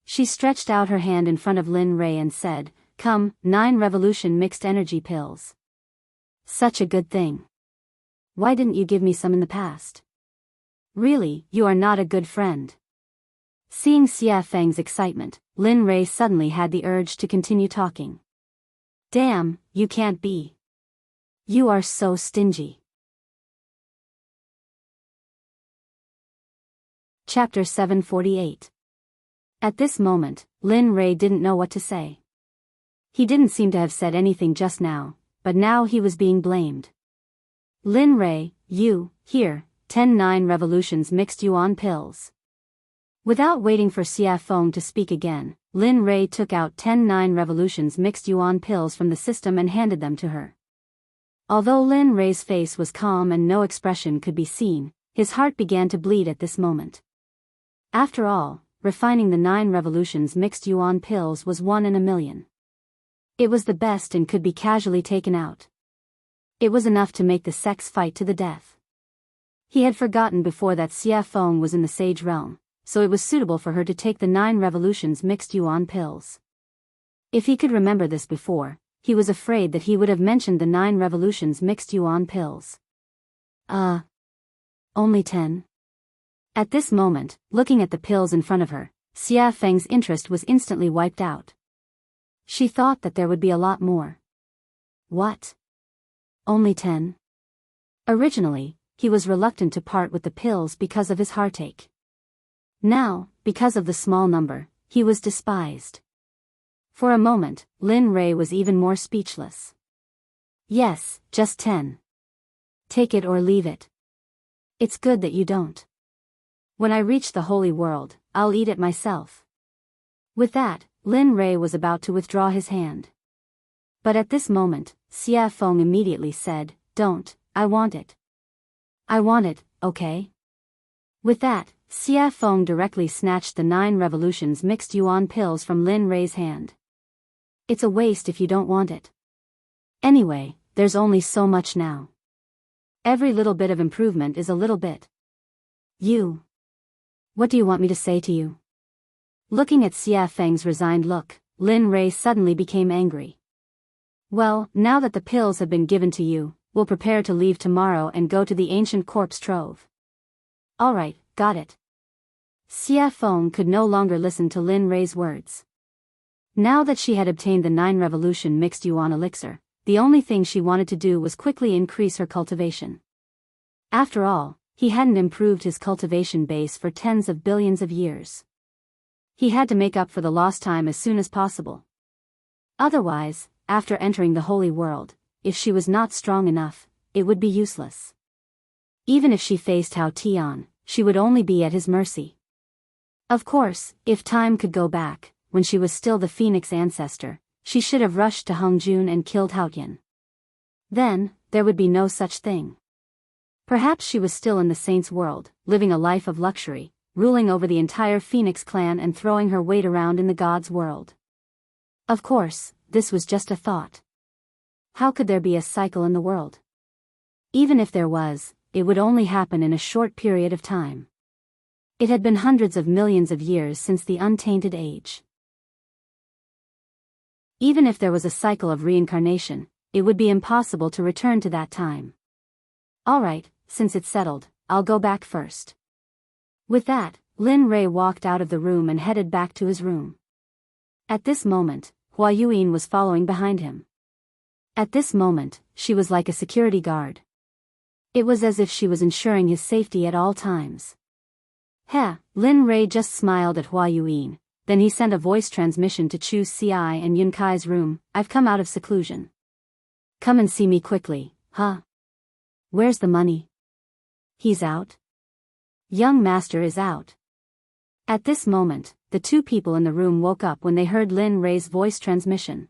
She stretched out her hand in front of Lin Rei and said, come, 9 revolution mixed energy pills. Such a good thing. Why didn't you give me some in the past? Really, you are not a good friend. Seeing Xia Feng's excitement, Lin Rei suddenly had the urge to continue talking. Damn, you can't be. You are so stingy. Chapter 748. At this moment, Lin Rei didn't know what to say. He didn't seem to have said anything just now, but now he was being blamed. Lin Rei, you, here, 10 revolutions mixed yuan pills. Without waiting for Xia Feng to speak again, Lin Rei took out 10 revolutions mixed yuan pills from the system and handed them to her. Although Lin Rei's face was calm and no expression could be seen, his heart began to bleed at this moment. After all, refining the 9 revolutions mixed yuan pills was 1 in a million. It was the best and could be casually taken out. It was enough to make the Sects fight to the death. He had forgotten before that Xia Feng was in the sage realm, so it was suitable for her to take the 9 revolutions mixed yuan pills. If he could remember this before, he was afraid that he would have mentioned the 9 revolutions mixed yuan pills. Only 10? At this moment, looking at the pills in front of her, Xia Feng's interest was instantly wiped out. She thought that there would be a lot more. What? Only 10? Originally, he was reluctant to part with the pills because of his heartache. Now, because of the small number, he was despised. For a moment, Lin Rei was even more speechless. Yes, just 10. Take it or leave it. It's good that you don't. When I reach the holy world, I'll eat it myself. With that, Lin Rei was about to withdraw his hand. But at this moment, Xia Feng immediately said, don't, I want it. I want it, okay? With that, Xia Feng directly snatched the 9 revolutions mixed yuan pills from Lin Rei's hand. It's a waste if you don't want it. Anyway, there's only so much now. Every little bit of improvement is a little bit. What do you want me to say to you? Looking at Xia Feng's resigned look, Lin Rei suddenly became angry. Well, now that the pills have been given to you, we'll prepare to leave tomorrow and go to the ancient corpse trove. Alright, got it. Xia Feng could no longer listen to Lin Rei's words. Now that she had obtained the 9 revolution mixed yuan elixir, the only thing she wanted to do was quickly increase her cultivation. After all, he hadn't improved his cultivation base for tens of billions of years. He had to make up for the lost time as soon as possible. Otherwise, after entering the holy world, if she was not strong enough, it would be useless. Even if she faced Hao Tian, she would only be at his mercy. Of course, if time could go back, when she was still the Phoenix ancestor, she should have rushed to Hongjun and killed Haotian. Then, there would be no such thing. Perhaps she was still in the saint's world, living a life of luxury, ruling over the entire Phoenix clan and throwing her weight around in the god's world. Of course, this was just a thought. How could there be a cycle in the world? Even if there was, it would only happen in a short period of time. It had been hundreds of millions of years since the untainted age. Even if there was a cycle of reincarnation, it would be impossible to return to that time. Alright, since it's settled, I'll go back first. With that, Lin Rei walked out of the room and headed back to his room. At this moment, Hua Yuan was following behind him. At this moment, she was like a security guard. It was as if she was ensuring his safety at all times. Lin Rei just smiled at Hua Yuan, then he sent a voice transmission to Chu Xi and Yun Kai's room. I've come out of seclusion. Come and see me quickly, huh? Where's the money? He's out? Young master is out. At this moment, the two people in the room woke up when they heard Lin Rei's voice transmission.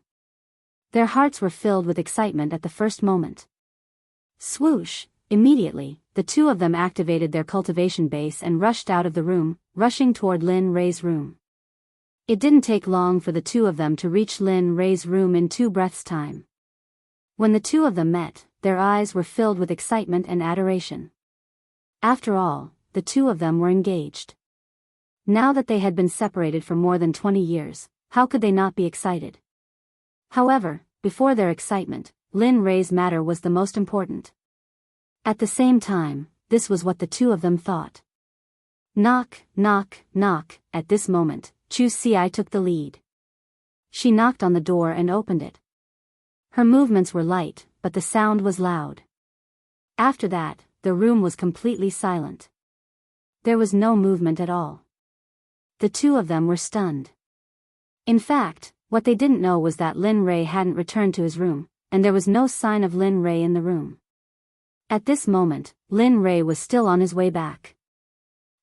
Their hearts were filled with excitement at the first moment. Swoosh! Immediately, the two of them activated their cultivation base and rushed out of the room, rushing toward Lin Rei's room. It didn't take long for the two of them to reach Lin Rei's room in 2 breaths' time. When the two of them met, their eyes were filled with excitement and adoration. After all, the two of them were engaged. Now that they had been separated for more than 20 years, how could they not be excited? However, before their excitement, Lin Rei's matter was the most important. At the same time, this was what the two of them thought. Knock, knock, knock. At this moment, Chu Xi took the lead. She knocked on the door and opened it. Her movements were light, but the sound was loud. After that, the room was completely silent. There was no movement at all. The two of them were stunned. In fact, what they didn't know was that Lin Rei hadn't returned to his room, and there was no sign of Lin Rei in the room. At this moment, Lin Rei was still on his way back.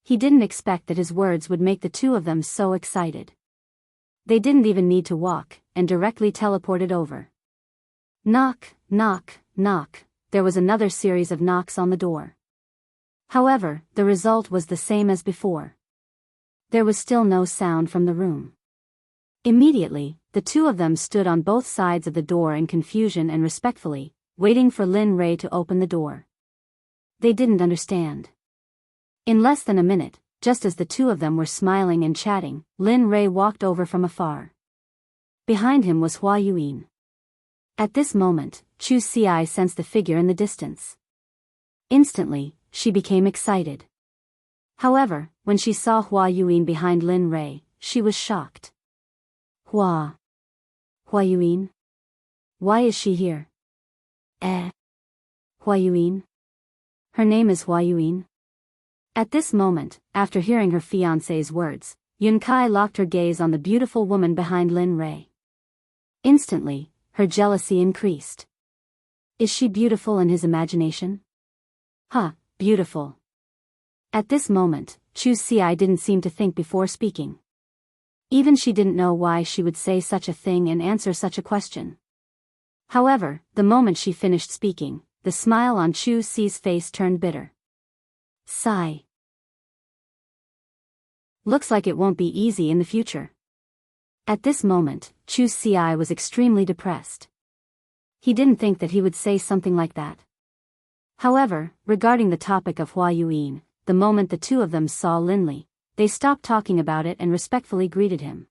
He didn't expect that his words would make the two of them so excited. They didn't even need to walk, and directly teleported over. Knock, knock, knock. There was another series of knocks on the door. However, the result was the same as before. There was still no sound from the room. Immediately, the two of them stood on both sides of the door in confusion and respectfully, waiting for Lin Rei to open the door. They didn't understand. In less than a minute, just as the two of them were smiling and chatting, Lin Rei walked over from afar. Behind him was Hua Yuan. At this moment, Chu Xi sensed the figure in the distance. Instantly, she became excited. However, when she saw Hua Yuan behind Lin Rei, she was shocked. Hua Yuan? Why is she here? Hua Yuan? Her name is Hua Yuan? At this moment, after hearing her fiancé's words, Yun Kai locked her gaze on the beautiful woman behind Lin Rei. Instantly, her jealousy increased. Is she beautiful in his imagination? Beautiful. At this moment, Chu Xi didn't seem to think before speaking. Even she didn't know why she would say such a thing and answer such a question. However, the moment she finished speaking, the smile on Chu Xi's face turned bitter. Sigh. Looks like it won't be easy in the future. At this moment, Chu Xi was extremely depressed. He didn't think that he would say something like that. However, regarding the topic of Hua Yuan, the moment the two of them saw Lin Li, they stopped talking about it and respectfully greeted him.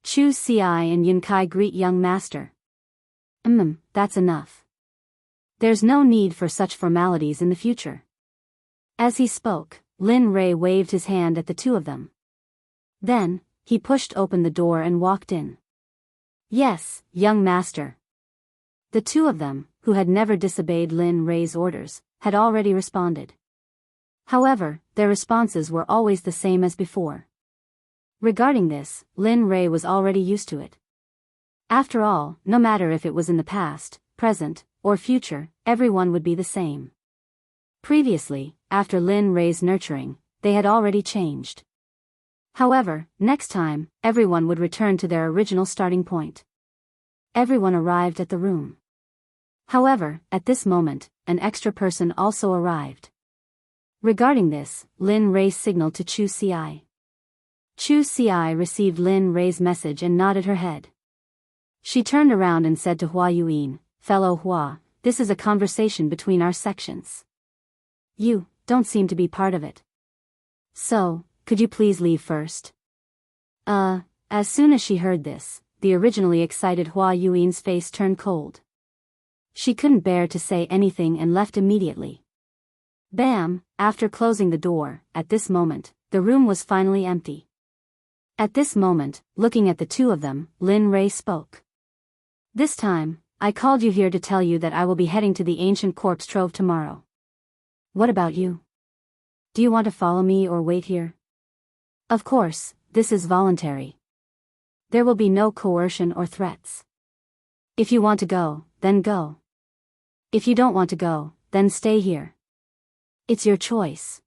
Chu Xi and Yun Kai greet young master. That's enough. There's no need for such formalities in the future. As he spoke, Lin Rei waved his hand at the two of them. Then, he pushed open the door and walked in. Yes, young master. The two of them, who had never disobeyed Lin Rei's orders, had already responded. However, their responses were always the same as before. Regarding this, Lin Rei was already used to it. After all, no matter if it was in the past, present, or future, everyone would be the same. Previously, after Lin Rei's nurturing, they had already changed. However, next time, everyone would return to their original starting point. Everyone arrived at the room. However, at this moment, an extra person also arrived. Regarding this, Lin Rei signaled to Chu Ci. Chu Ci received Lin Rei's message and nodded her head. She turned around and said to Hua Yuan, "Fellow Hua, this is a conversation between our sections. You don't seem to be part of it. So, could you please leave first?" As soon as she heard this, the originally excited Hua Yuan's face turned cold. She couldn't bear to say anything and left immediately. Bam! After closing the door, at this moment, the room was finally empty. At this moment, looking at the two of them, Lin Rei spoke. "This time, I called you here to tell you that I will be heading to the ancient corpse trove tomorrow. What about you? Do you want to follow me or wait here? Of course, this is voluntary. There will be no coercion or threats. If you want to go, then go. If you don't want to go, then stay here. It's your choice.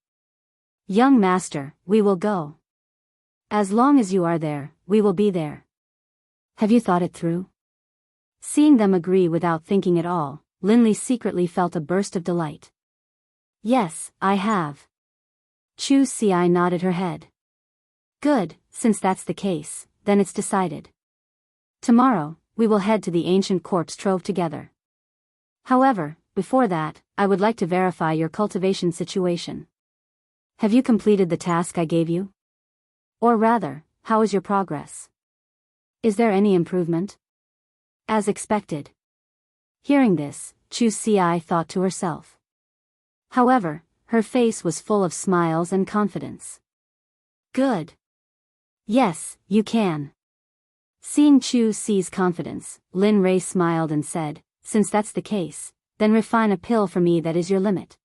Young master, we will go. As long as you are there, we will be there. Have you thought it through?" Seeing them agree without thinking at all, Linley secretly felt a burst of delight. "Yes, I have." Chu Ci nodded her head. "Good, since that's the case, then it's decided. Tomorrow, we will head to the ancient corpse trove together. However, before that, I would like to verify your cultivation situation. Have you completed the task I gave you? Or rather, how is your progress? Is there any improvement?" "As expected." Hearing this, Chu Ci thought to herself. However, her face was full of smiles and confidence. "Good. Yes, you can." Seeing Chu Ci's confidence, Lin Rei smiled and said, "Since that's the case, then refine a pill for me that is your limit.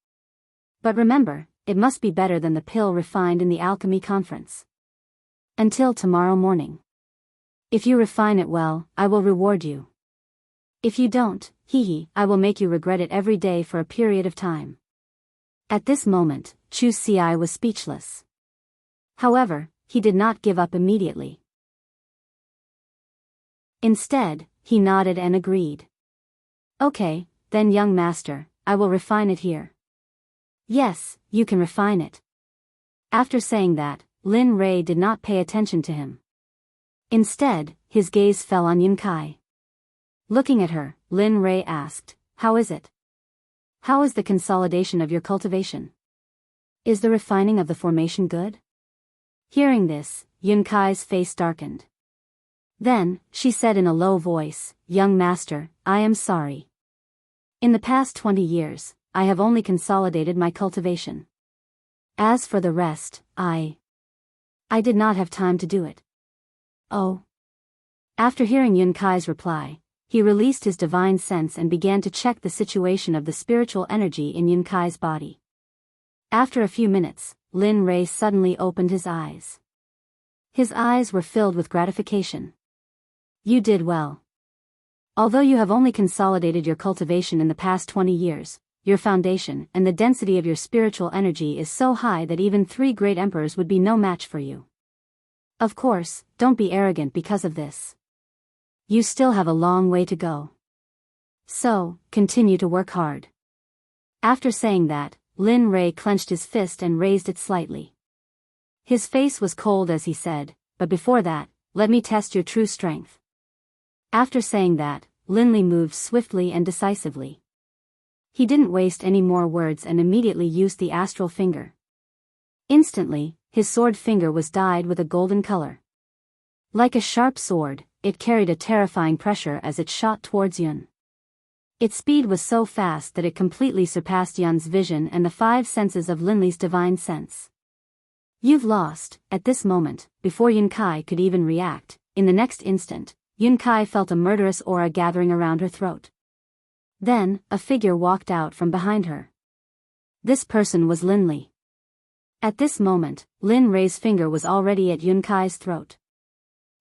But remember, it must be better than the pill refined in the alchemy conference. Until tomorrow morning. If you refine it well, I will reward you. If you don't, I will make you regret it every day for a period of time." At this moment, Chu Ci was speechless. However, he did not give up immediately. Instead, he nodded and agreed. "Okay, then young master, I will refine it here." "Yes, you can refine it." After saying that, Lin Rei did not pay attention to him. Instead, his gaze fell on Yunkai. Looking at her, Lin Rei asked, "How is it? How is the consolidation of your cultivation? Is the refining of the formation good?" Hearing this, Yunkai's face darkened. Then, she said in a low voice, "Young master, I am sorry. In the past 20 years, I have only consolidated my cultivation. As for the rest, I did not have time to do it." "Oh." After hearing Yunkai's reply, he released his divine sense and began to check the situation of the spiritual energy in Yunkai's body. After a few minutes, Lin Rei suddenly opened his eyes. His eyes were filled with gratification. "You did well. Although you have only consolidated your cultivation in the past 20 years, your foundation and the density of your spiritual energy is so high that even 3 great emperors would be no match for you. Of course, don't be arrogant because of this. You still have a long way to go. So, continue to work hard." After saying that, Lin Rei clenched his fist and raised it slightly. His face was cold as he said, "But before that, let me test your true strength." After saying that, Lin Li moved swiftly and decisively. He didn't waste any more words and immediately used the astral finger. Instantly, his sword finger was dyed with a golden color. Like a sharp sword, it carried a terrifying pressure as it shot towards Yun. Its speed was so fast that it completely surpassed Yun's vision and the 5 senses of Linli's divine sense. "You've lost." At this moment, before Yunkai could even react, in the next instant, Yunkai felt a murderous aura gathering around her throat. Then, a figure walked out from behind her. This person was Lin Li. At this moment, Lin Rei's finger was already at Yun Kai's throat.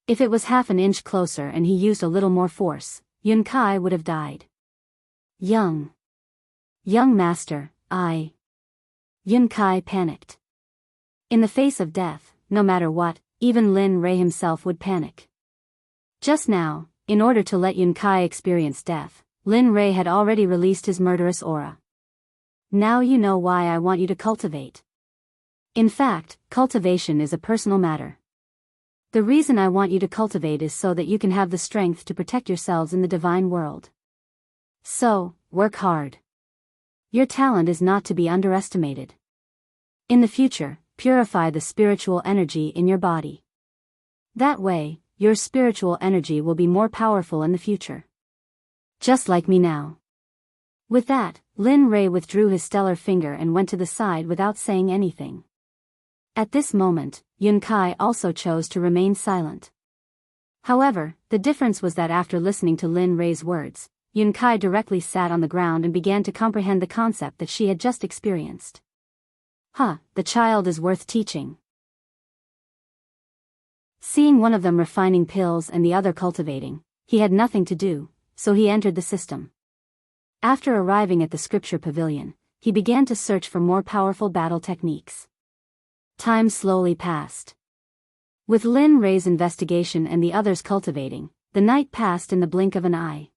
If it was half an inch closer and he used a little more force, Yun Kai would have died. Young master, Yun Kai panicked. In the face of death, no matter what, even Lin Rei himself would panic. Just now, in order to let Yun Kai experience death, Lin Rei had already released his murderous aura. Now you know why I want you to cultivate. In fact, cultivation is a personal matter. The reason I want you to cultivate is so that you can have the strength to protect yourselves in the divine world. So, work hard. Your talent is not to be underestimated. In the future, purify the spiritual energy in your body. That way, your spiritual energy will be more powerful in the future. Just like me now. With that, Lin Rei withdrew his stellar finger and went to the side without saying anything. At this moment, Yun Kai also chose to remain silent. However, the difference was that after listening to Lin Rei's words, Yun Kai directly sat on the ground and began to comprehend the concept that she had just experienced. The child is worth teaching. Seeing one of them refining pills and the other cultivating, he had nothing to do, so he entered the system. After arriving at the scripture pavilion, he began to search for more powerful battle techniques. Time slowly passed. With Lin Rei's investigation and the others cultivating, the night passed in the blink of an eye.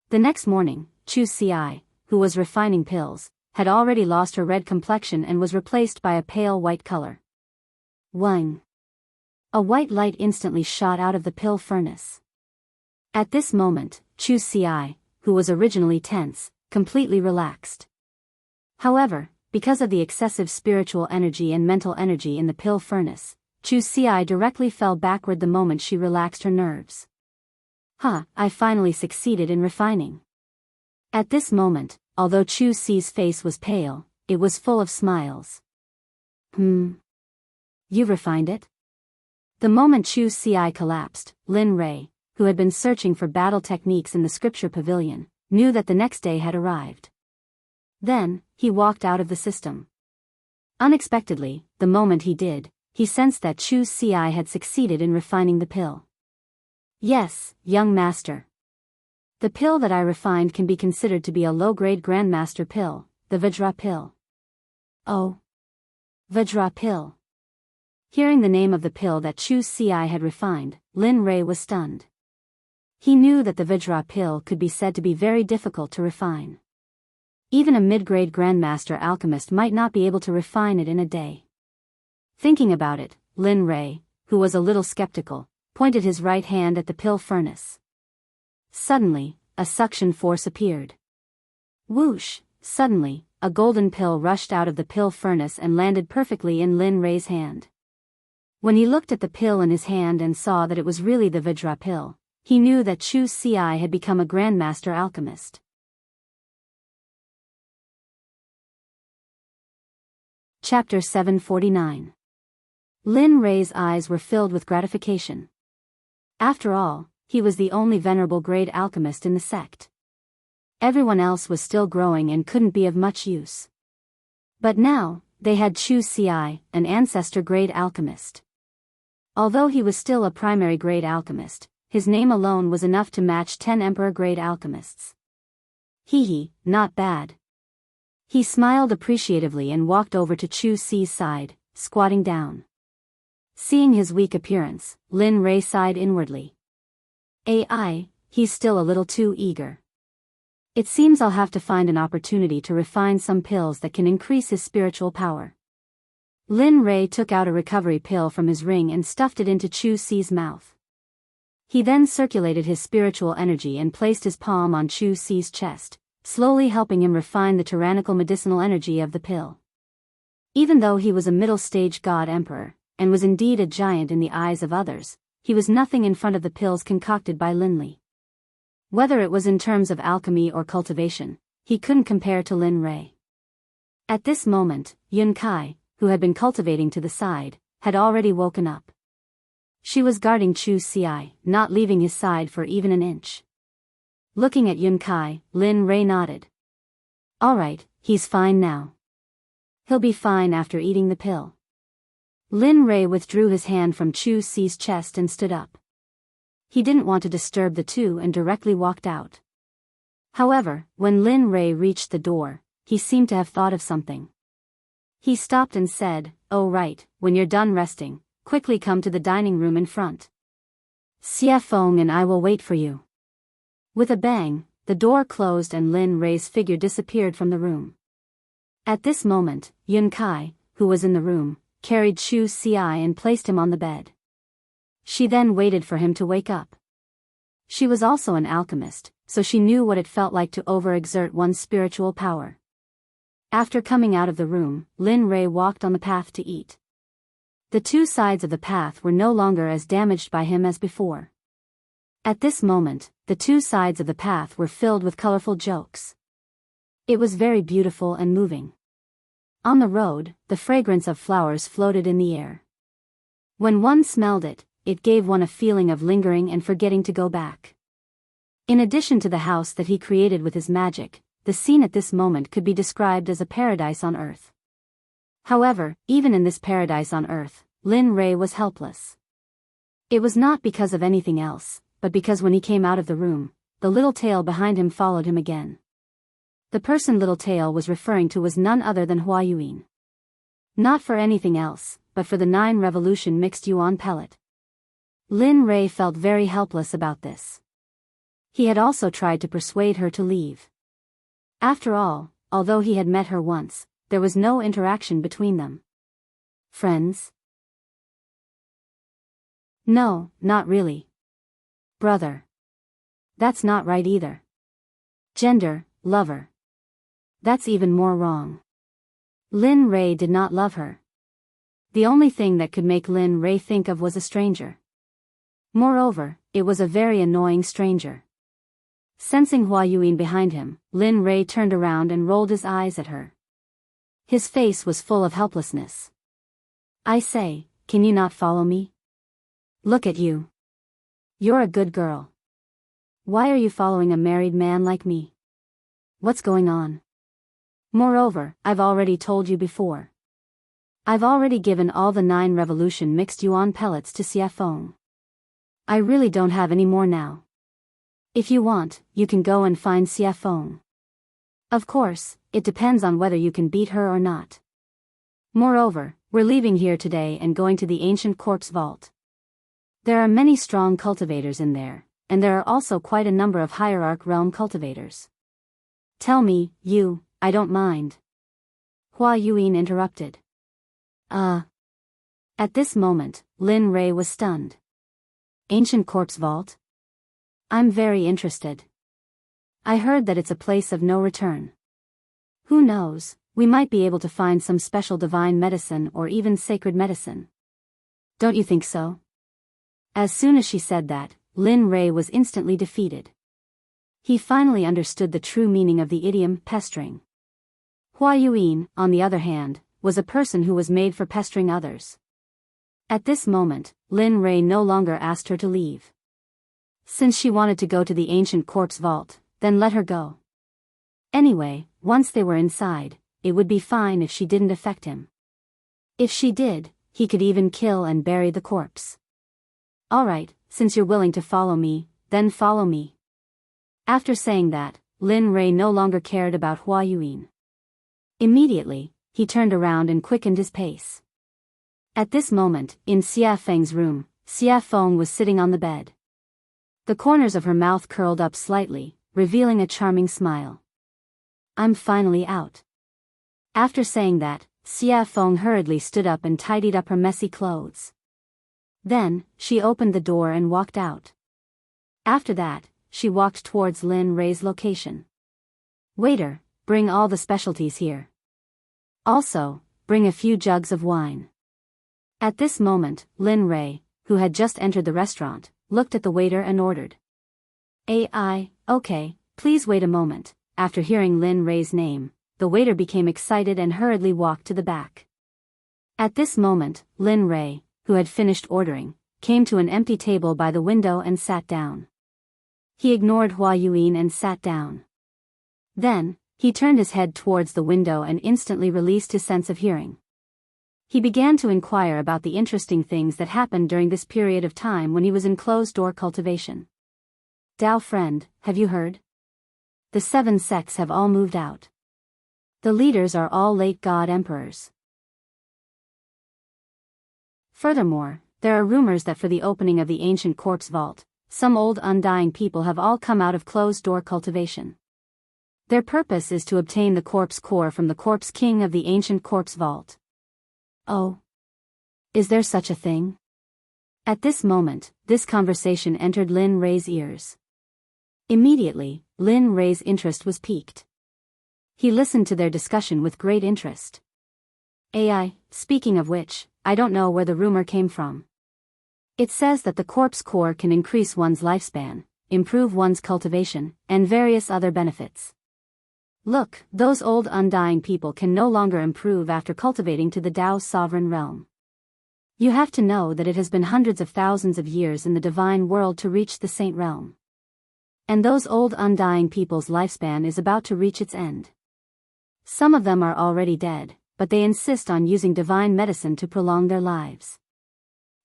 The next morning, Chu Ci, who was refining pills, had already lost her red complexion and was replaced by a pale white color. Wang! A white light instantly shot out of the pill furnace. At this moment, Chu Ci, who was originally tense, completely relaxed. However, because of the excessive spiritual energy and mental energy in the pill furnace, Chu Ci directly fell backward the moment she relaxed her nerves. I finally succeeded in refining. At this moment, although Chu Ci's face was pale, it was full of smiles. You refined it? The moment Chu Ci collapsed, Lin Rei, who had been searching for battle techniques in the scripture pavilion, knew that the next day had arrived. Then, he walked out of the system. Unexpectedly, the moment he did, he sensed that Chu Ci had succeeded in refining the pill. Yes, young master. The pill that I refined can be considered to be a low-grade grandmaster pill, the Vajra pill. Oh. Vajra pill. Hearing the name of the pill that Chu Ci had refined, Lin Rei was stunned. He knew that the Vajra pill could be said to be very difficult to refine. Even a mid-grade grandmaster alchemist might not be able to refine it in a day. Thinking about it, Lin Rei, who was a little skeptical, pointed his right hand at the pill furnace. Suddenly, a suction force appeared. Whoosh! Suddenly, a golden pill rushed out of the pill furnace and landed perfectly in Lin Rei's hand. When he looked at the pill in his hand and saw that it was really the Vajra pill, he knew that Chu Ci had become a grandmaster alchemist. Chapter 749. Lin Rei's eyes were filled with gratification. After all, he was the only venerable grade alchemist in the sect. Everyone else was still growing and couldn't be of much use. But now, they had Chu Ci, an ancestor grade alchemist. Although he was still a primary grade alchemist, his name alone was enough to match 10 emperor grade alchemists. Not bad. He smiled appreciatively and walked over to Chu Ci's side, squatting down. Seeing his weak appearance, Lin Rei sighed inwardly. He's still a little too eager. It seems I'll have to find an opportunity to refine some pills that can increase his spiritual power. Lin Rei took out a recovery pill from his ring and stuffed it into Chu Ci's mouth. He then circulated his spiritual energy and placed his palm on Chu Ci's chest, slowly helping him refine the tyrannical medicinal energy of the pill. Even though he was a middle-stage god emperor, and was indeed a giant in the eyes of others, he was nothing in front of the pills concocted by Lin Li. Whether it was in terms of alchemy or cultivation, he couldn't compare to Lin Rei. At this moment, Yun Kai, who had been cultivating to the side, had already woken up. She was guarding Chu Ci, not leaving his side for even an inch. Looking at Yun Kai, Lin Rei nodded. Alright, he's fine now. He'll be fine after eating the pill. Lin Rei withdrew his hand from Chu Si's chest and stood up. He didn't want to disturb the two and directly walked out. However, when Lin Rei reached the door, he seemed to have thought of something. He stopped and said, "Oh right, when you're done resting, quickly come to the dining room in front. Xie Feng and I will wait for you." With a bang, the door closed and Lin Rei's figure disappeared from the room. At this moment, Yun Kai, who was in the room, carried Chu Si and placed him on the bed. She then waited for him to wake up. She was also an alchemist, so she knew what it felt like to overexert one's spiritual power. After coming out of the room, Lin Rei walked on the path to eat. The two sides of the path were no longer as damaged by him as before. At this moment, the two sides of the path were filled with colorful jokes. It was very beautiful and moving. On the road, the fragrance of flowers floated in the air. When one smelled it, it gave one a feeling of lingering and forgetting to go back. In addition to the house that he created with his magic, the scene at this moment could be described as a paradise on earth. However, even in this paradise on earth, Lin Rei was helpless. It was not because of anything else, but because when he came out of the room, the little tail behind him followed him again. The person Little Tail was referring to was none other than Hua Yuan. Not for anything else, but for the 9 revolution mixed yuan pellet. Lin Rei felt very helpless about this. He had also tried to persuade her to leave. After all, although he had met her once, there was no interaction between them. Friends? No, not really. Brother. That's not right either. Gender, lover. That's even more wrong. Lin Rei did not love her. The only thing that could make Lin Rei think of was a stranger. Moreover, it was a very annoying stranger. Sensing Hua Yuan behind him, Lin Rei turned around and rolled his eyes at her. His face was full of helplessness. I say, can you not follow me? Look at you. You're a good girl. Why are you following a married man like me? What's going on? Moreover, I've already told you before. I've already given all the 9 revolution mixed yuan pellets to Xie Feng. I really don't have any more now. If you want, you can go and find Xie Feng. Of course, it depends on whether you can beat her or not. Moreover, we're leaving here today and going to the ancient corpse vault. There are many strong cultivators in there, and there are also quite a number of hierarch realm cultivators. Tell me, you, I don't mind. Hua Yuan interrupted. At this moment, Lin Rei was stunned. Ancient corpse vault? I'm very interested. I heard that it's a place of no return. Who knows, we might be able to find some special divine medicine or even sacred medicine. Don't you think so? As soon as she said that, Lin Rei was instantly defeated. He finally understood the true meaning of the idiom pestering. Hua Yuan, on the other hand, was a person who was made for pestering others. At this moment, Lin Rei no longer asked her to leave. Since she wanted to go to the ancient corpse vault, then let her go. Anyway, once they were inside, it would be fine if she didn't affect him. If she did, he could even kill and bury the corpse. Alright, since you're willing to follow me, then follow me. After saying that, Lin Rei no longer cared about Hua Yuan. Immediately, he turned around and quickened his pace. At this moment, in Xie Feng's room, Xie Feng was sitting on the bed. The corners of her mouth curled up slightly, revealing a charming smile. I'm finally out. After saying that, Xie Feng hurriedly stood up and tidied up her messy clothes. Then, she opened the door and walked out. After that, she walked towards Lin Rei's location. Waiter, bring all the specialties here. Also, bring a few jugs of wine. At this moment, Lin Rei, who had just entered the restaurant, looked at the waiter and ordered. Okay, please wait a moment. After hearing Lin Rei's name, the waiter became excited and hurriedly walked to the back. At this moment, Lin Rei, who had finished ordering, came to an empty table by the window and sat down. He ignored Hua Yuan and sat down. Then, he turned his head towards the window and instantly released his sense of hearing. He began to inquire about the interesting things that happened during this period of time when he was in closed-door cultivation. Dao friend, have you heard? The 7 sects have all moved out. The leaders are all late god emperors. Furthermore, there are rumors that for the opening of the ancient corpse vault, some old undying people have all come out of closed-door cultivation. Their purpose is to obtain the corpse core from the corpse king of the ancient corpse vault. Oh. Is there such a thing? At this moment, this conversation entered Lin Rei's ears. Immediately, Lin Rei's interest was piqued. He listened to their discussion with great interest. AI, speaking of which, I don't know where the rumor came from. It says that the corpse core can increase one's lifespan, improve one's cultivation, and various other benefits. Look, those old undying people can no longer improve after cultivating to the Tao's sovereign realm. You have to know that it has been hundreds of thousands of years in the divine world to reach the saint realm. And those old undying people's lifespan is about to reach its end. Some of them are already dead, but they insist on using divine medicine to prolong their lives.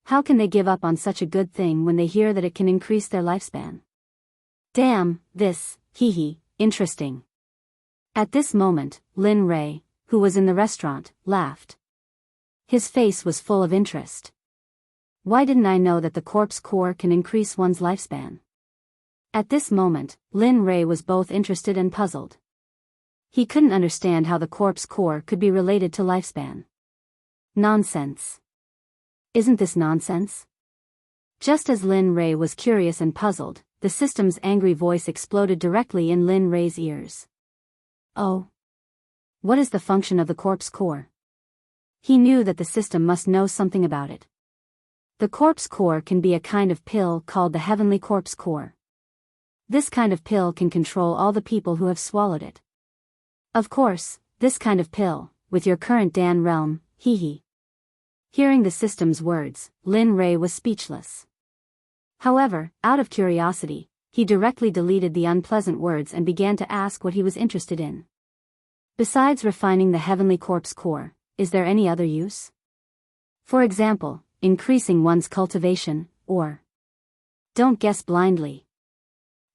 How can they give up on such a good thing when they hear that it can increase their lifespan? Damn, this, interesting. At this moment, Lin Rei, who was in the restaurant, laughed. His face was full of interest. Why didn't I know that the corpse core can increase one's lifespan? At this moment, Lin Rei was both interested and puzzled. He couldn't understand how the corpse core could be related to lifespan. Nonsense. Isn't this nonsense? Just as Lin Rei was curious and puzzled, the system's angry voice exploded directly in Lin Rei's ears. Oh. What is the function of the corpse core? He knew that the system must know something about it. The corpse core can be a kind of pill called the heavenly corpse core. This kind of pill can control all the people who have swallowed it. Of course, this kind of pill, with your current Dan realm, Hearing the system's words, Lin Rei was speechless. However, out of curiosity, he directly deleted the unpleasant words and began to ask what he was interested in. Besides refining the heavenly corpse core, is there any other use? For example, increasing one's cultivation, or... Don't guess blindly.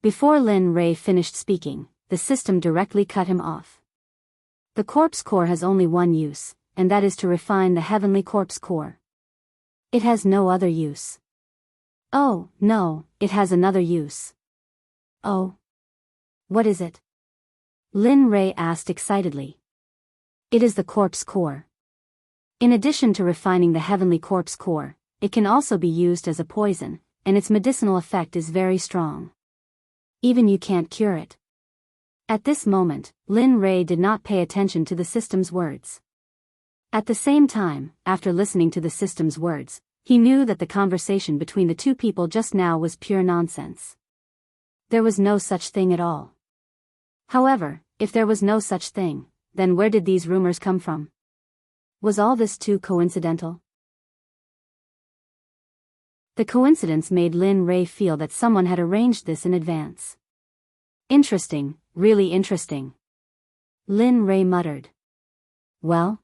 Before Lin Rei finished speaking, the system directly cut him off. The corpse core has only one use, and that is to refine the heavenly corpse core. It has no other use. Oh, no, it has another use. Oh. What is it? Lin Rei asked excitedly. It is the corpse core. In addition to refining the heavenly corpse core, it can also be used as a poison, and its medicinal effect is very strong. Even you can't cure it. At this moment, Lin Rei did not pay attention to the system's words. At the same time, after listening to the system's words, he knew that the conversation between the two people just now was pure nonsense. There was no such thing at all. However, if there was no such thing, then where did these rumors come from? Was all this too coincidental? The coincidence made Lin Rei feel that someone had arranged this in advance. Interesting, really interesting. Lin Rei muttered. Well?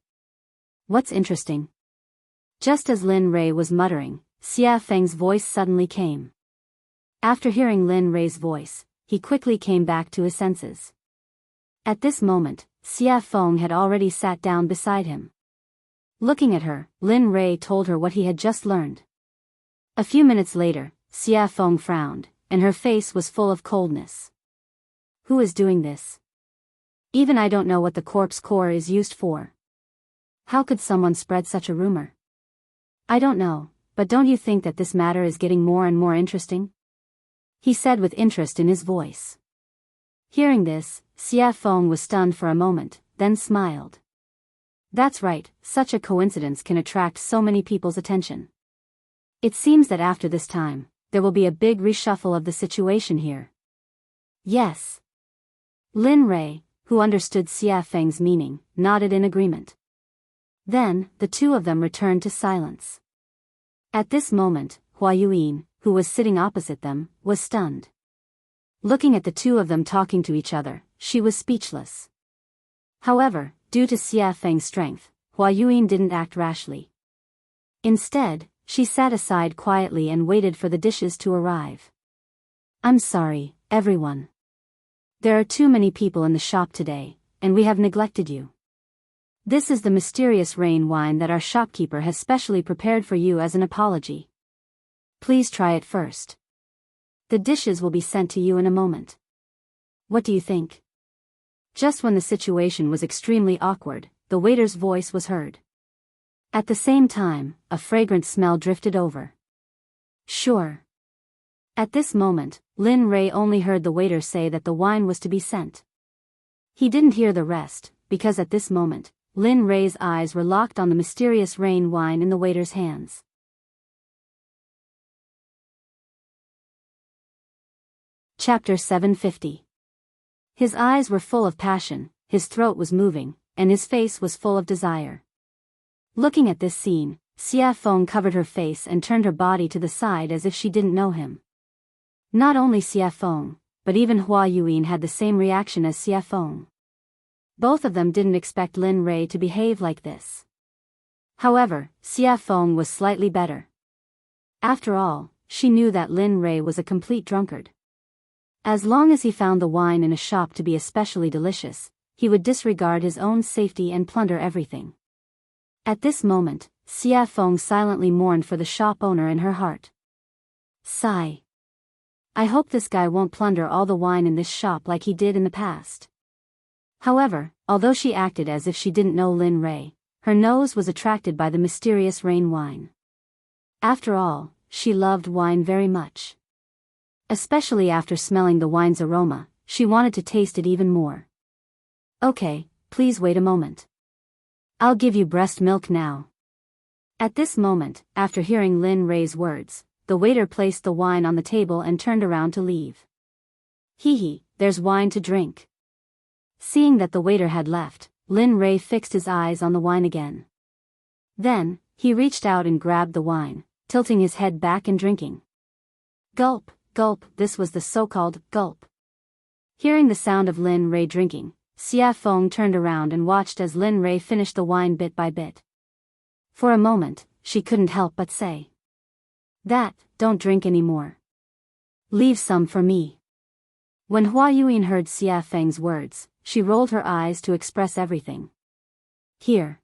What's interesting? Just as Lin Rei was muttering, Xia Feng's voice suddenly came. After hearing Lin Rei's voice, he quickly came back to his senses. At this moment, Xia Feng had already sat down beside him. Looking at her, Lin Rei told her what he had just learned. A few minutes later, Xia Feng frowned, and her face was full of coldness. Who is doing this? Even I don't know what the corpse core is used for. How could someone spread such a rumor? I don't know, but don't you think that this matter is getting more and more interesting? He said with interest in his voice. Hearing this, Xia Feng was stunned for a moment, then smiled. That's right, such a coincidence can attract so many people's attention. It seems that after this time, there will be a big reshuffle of the situation here. Yes. Lin Rei, who understood Xia Feng's meaning, nodded in agreement. Then, the two of them returned to silence. At this moment, Hua Yuan, who was sitting opposite them, was stunned. Looking at the two of them talking to each other, she was speechless. However, due to Xia Feng's strength, Hua Yuyin didn't act rashly. Instead, she sat aside quietly and waited for the dishes to arrive. I'm sorry, everyone. There are too many people in the shop today, and we have neglected you. This is the mysterious rain wine that our shopkeeper has specially prepared for you as an apology. Please try it first. The dishes will be sent to you in a moment. What do you think? Just when the situation was extremely awkward, the waiter's voice was heard. At the same time, a fragrant smell drifted over. Sure. At this moment, Lin Rei only heard the waiter say that the wine was to be sent. He didn't hear the rest, because at this moment, Lin Rei's eyes were locked on the mysterious rain wine in the waiter's hands. Chapter 750. His eyes were full of passion, his throat was moving, and his face was full of desire. Looking at this scene, Xia Feng covered her face and turned her body to the side as if she didn't know him. Not only Xia Feng, but even Hua Yuyin had the same reaction as Xia Feng. Both of them didn't expect Lin Rei to behave like this. However, Xia Feng was slightly better. After all, she knew that Lin Rei was a complete drunkard. As long as he found the wine in a shop to be especially delicious, he would disregard his own safety and plunder everything. At this moment, Xia Feng silently mourned for the shop owner in her heart. Sigh. I hope this guy won't plunder all the wine in this shop like he did in the past. However, although she acted as if she didn't know Lin Rei, her nose was attracted by the mysterious rain wine. After all, she loved wine very much. Especially after smelling the wine's aroma, she wanted to taste it even more. Okay, please wait a moment. I'll give you breast milk now. At this moment, after hearing Lin Rei's words, the waiter placed the wine on the table and turned around to leave. Hee, there's wine to drink. Seeing that the waiter had left, Lin Rei fixed his eyes on the wine again. Then, he reached out and grabbed the wine, tilting his head back and drinking. Gulp, gulp, this was the so-called gulp. Hearing the sound of Lin Rei drinking, Xia Feng turned around and watched as Lin Rei finished the wine bit by bit. For a moment, she couldn't help but say. Don't drink anymore. Leave some for me. When Hua Yuyin heard Xia Feng's words, she rolled her eyes to express everything. Here.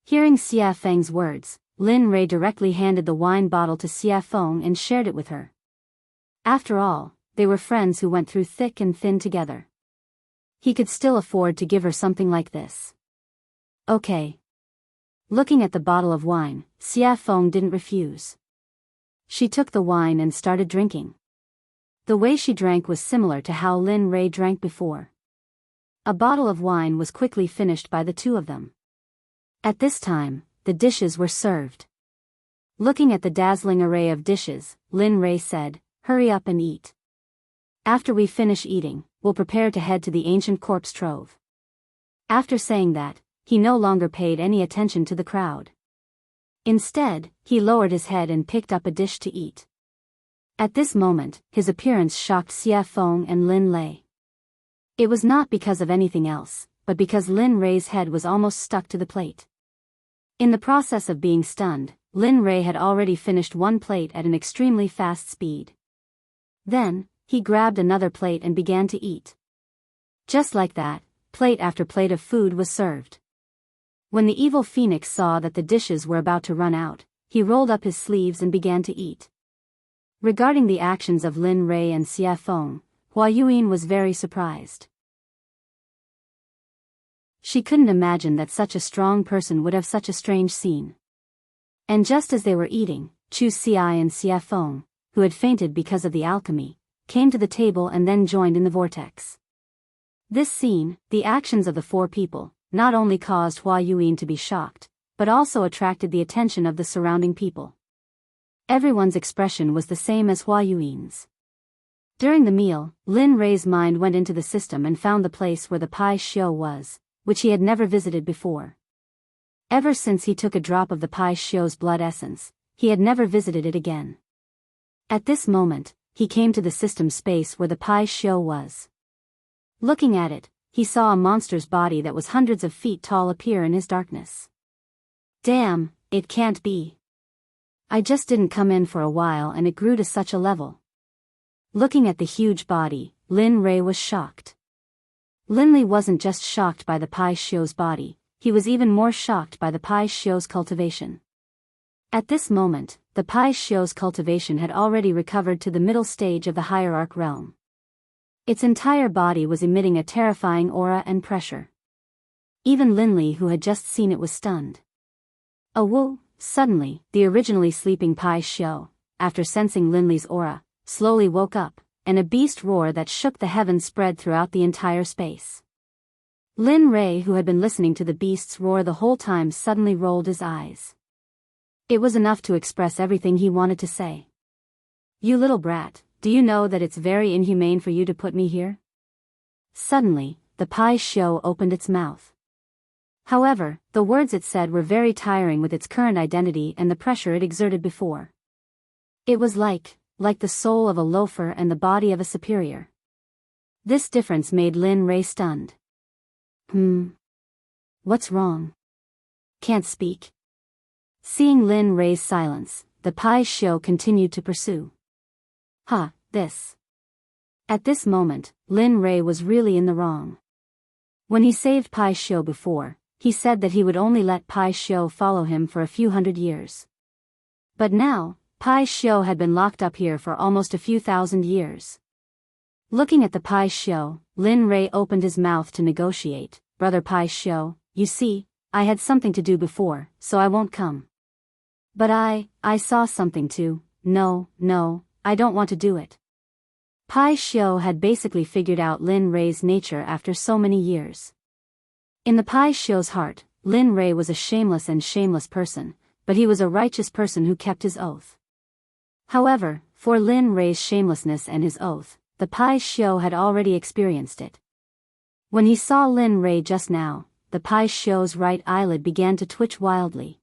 Hearing Xia Feng's words, Lin Rei directly handed the wine bottle to Xia Feng and shared it with her. After all, they were friends who went through thick and thin together. He could still afford to give her something like this. Okay. Looking at the bottle of wine, Xia Feng didn't refuse. She took the wine and started drinking. The way she drank was similar to how Lin Rei drank before. A bottle of wine was quickly finished by the two of them. At this time, the dishes were served. Looking at the dazzling array of dishes, Lin Rei said, "Hurry up and eat. After we finish eating, we'll prepare to head to the ancient corpse trove." After saying that, he no longer paid any attention to the crowd. Instead, he lowered his head and picked up a dish to eat. At this moment, his appearance shocked Xia Feng and Lin Lei. It was not because of anything else, but because Lin Rei's head was almost stuck to the plate. In the process of being stunned, Lin Rei had already finished one plate at an extremely fast speed. Then, he grabbed another plate and began to eat. Just like that, plate after plate of food was served. When the evil phoenix saw that the dishes were about to run out, he rolled up his sleeves and began to eat. Regarding the actions of Lin Rei and Xia Feng, Hua Yuyin was very surprised. She couldn't imagine that such a strong person would have such a strange scene. And just as they were eating, Chu Xi and Xia Feng, who had fainted because of the alchemy, came to the table and then joined in the vortex. This scene, the actions of the four people, not only caused Hua Yuyin to be shocked, but also attracted the attention of the surrounding people. Everyone's expression was the same as Hua Yuyin's. During the meal, Lin Rei's mind went into the system and found the place where the Pai Xiu was, which he had never visited before. Ever since he took a drop of the Pai Xiu's blood essence, he had never visited it again. At this moment, he came to the system space where the Pai Shio was. Looking at it, he saw a monster's body that was hundreds of feet tall appear in his darkness. Damn, it can't be. I just didn't come in for a while and it grew to such a level. Looking at the huge body, Lin Rei was shocked. Linley wasn't just shocked by the Pai Shio's body, he was even more shocked by the Pai Shio's cultivation. At this moment, the Pai Shio's cultivation had already recovered to the middle stage of the hierarch realm. Its entire body was emitting a terrifying aura and pressure. Even Linley, who had just seen it, was stunned. Woo! Suddenly, the originally sleeping Pai Shio, after sensing Linley's aura, slowly woke up, and a beast roar that shook the heavens spread throughout the entire space. Lin Rei, who had been listening to the beast's roar the whole time, suddenly rolled his eyes. It was enough to express everything he wanted to say. You little brat, do you know that it's very inhumane for you to put me here? Suddenly, the Pai Shio opened its mouth. However, the words it said were very tiring with its current identity and the pressure it exerted before. It was like the soul of a loafer and the body of a superior. This difference made Lin Rei stunned. What's wrong? Can't speak? Seeing Lin Rei's silence, the Pai Shio continued to pursue. This. At this moment, Lin Rei was really in the wrong. When he saved Pai Shio before, he said that he would only let Pai Shio follow him for a few hundred years. But now, Pai Shio had been locked up here for almost a few thousand years. Looking at the Pai Shio, Lin Rei opened his mouth to negotiate. Brother Pai Shio, you see, I had something to do before, so I won't come. But I saw something too. No, I don't want to do it. Pai Shio had basically figured out Lin Rei's nature after so many years. In the Pai Shio's heart, Lin Rei was a shameless person, but he was a righteous person who kept his oath. However, for Lin Rei's shamelessness and his oath, the Pai Shio had already experienced it. When he saw Lin Rei just now, the Pai Shio's right eyelid began to twitch wildly.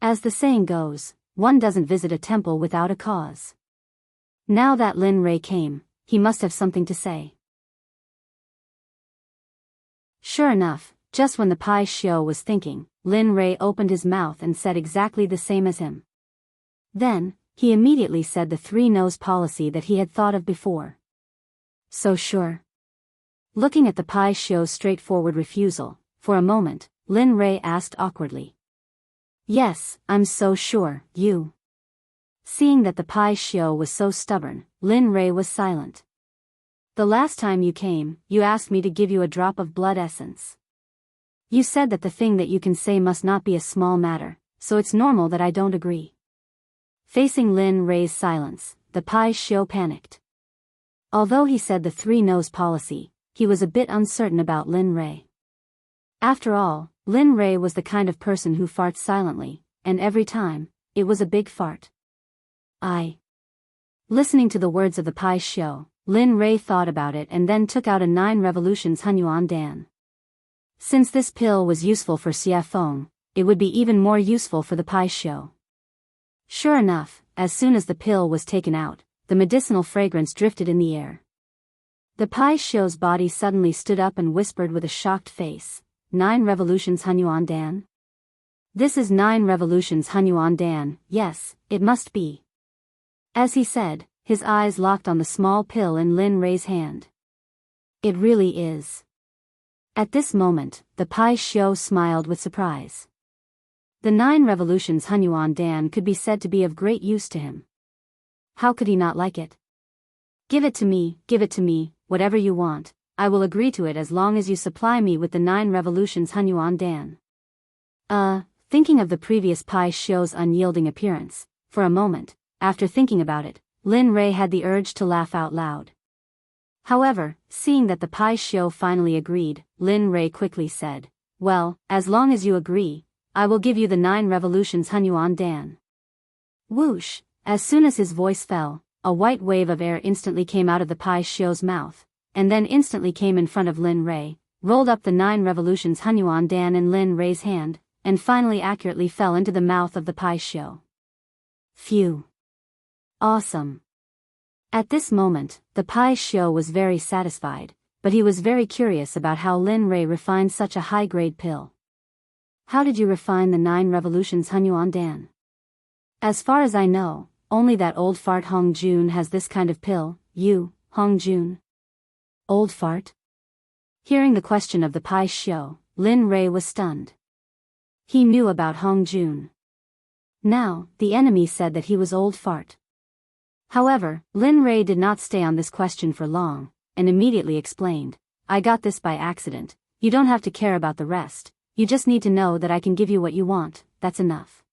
As the saying goes, one doesn't visit a temple without a cause. Now that Lin Rei came, he must have something to say. Sure enough, just when the Pai Shio was thinking, Lin Rei opened his mouth and said exactly the same as him. Then, he immediately said the three-nose policy that he had thought of before. So sure. Looking at the Pai Shio's straightforward refusal, for a moment, Lin Rei asked awkwardly. Yes, I'm so sure, you. Seeing that the Pai Shio was so stubborn, Lin Rei was silent. The last time you came, you asked me to give you a drop of blood essence. You said that the thing that you can say must not be a small matter, so it's normal that I don't agree. Facing Lin Rei's silence, the Pai Shio panicked. Although he said the three-nose policy, he was a bit uncertain about Lin Rei. After all, Lin Rei was the kind of person who farts silently, and every time, it was a big fart. Listening to the words of the Pai Shio, Lin Rei thought about it and then took out a 9 revolutions Hunyuan Dan. Since this pill was useful for Xie Feng, it would be even more useful for the Pai Shio. Sure enough, as soon as the pill was taken out, the medicinal fragrance drifted in the air. The Pai Shio's body suddenly stood up and whispered with a shocked face, 9 revolutions Hunyuan Dan? This is 9 revolutions Hunyuan Dan, yes, it must be. As he said, his eyes locked on the small pill in Lin Rei's hand. It really is. At this moment, the Pai Shio smiled with surprise. The 9 revolutions Hunyuan Dan could be said to be of great use to him. How could he not like it? Give it to me, whatever you want, I will agree to it as long as you supply me with the 9 revolutions Hunyuan Dan. Thinking of the previous Pai Shio's unyielding appearance, for a moment, after thinking about it, Lin Rei had the urge to laugh out loud. However, seeing that the Pai Shio finally agreed, Lin Rei quickly said, well, as long as you agree, I will give you the 9 revolutions Hunyuan Dan. Whoosh! As soon as his voice fell, a white wave of air instantly came out of the Pai Shio's mouth, and then instantly came in front of Lin Rei, rolled up the 9 revolutions Hunyuan Dan in Lin Rei's hand, and finally accurately fell into the mouth of the Pai Shio. Phew! Awesome! At this moment, the Pai Xiu was very satisfied, but he was very curious about how Lin Rei refined such a high-grade pill. How did you refine the 9 revolutions Hunyuan Dan? As far as I know, only that old fart Hong Jun has this kind of pill. You, Hong Jun? Old fart? Hearing the question of the Pai Xiu, Lin Rei was stunned. He knew about Hong Jun. Now, the enemy said that he was old fart. However, Lin Rei did not stay on this question for long, and immediately explained, I got this by accident, you don't have to care about the rest, you just need to know that I can give you what you want, that's enough.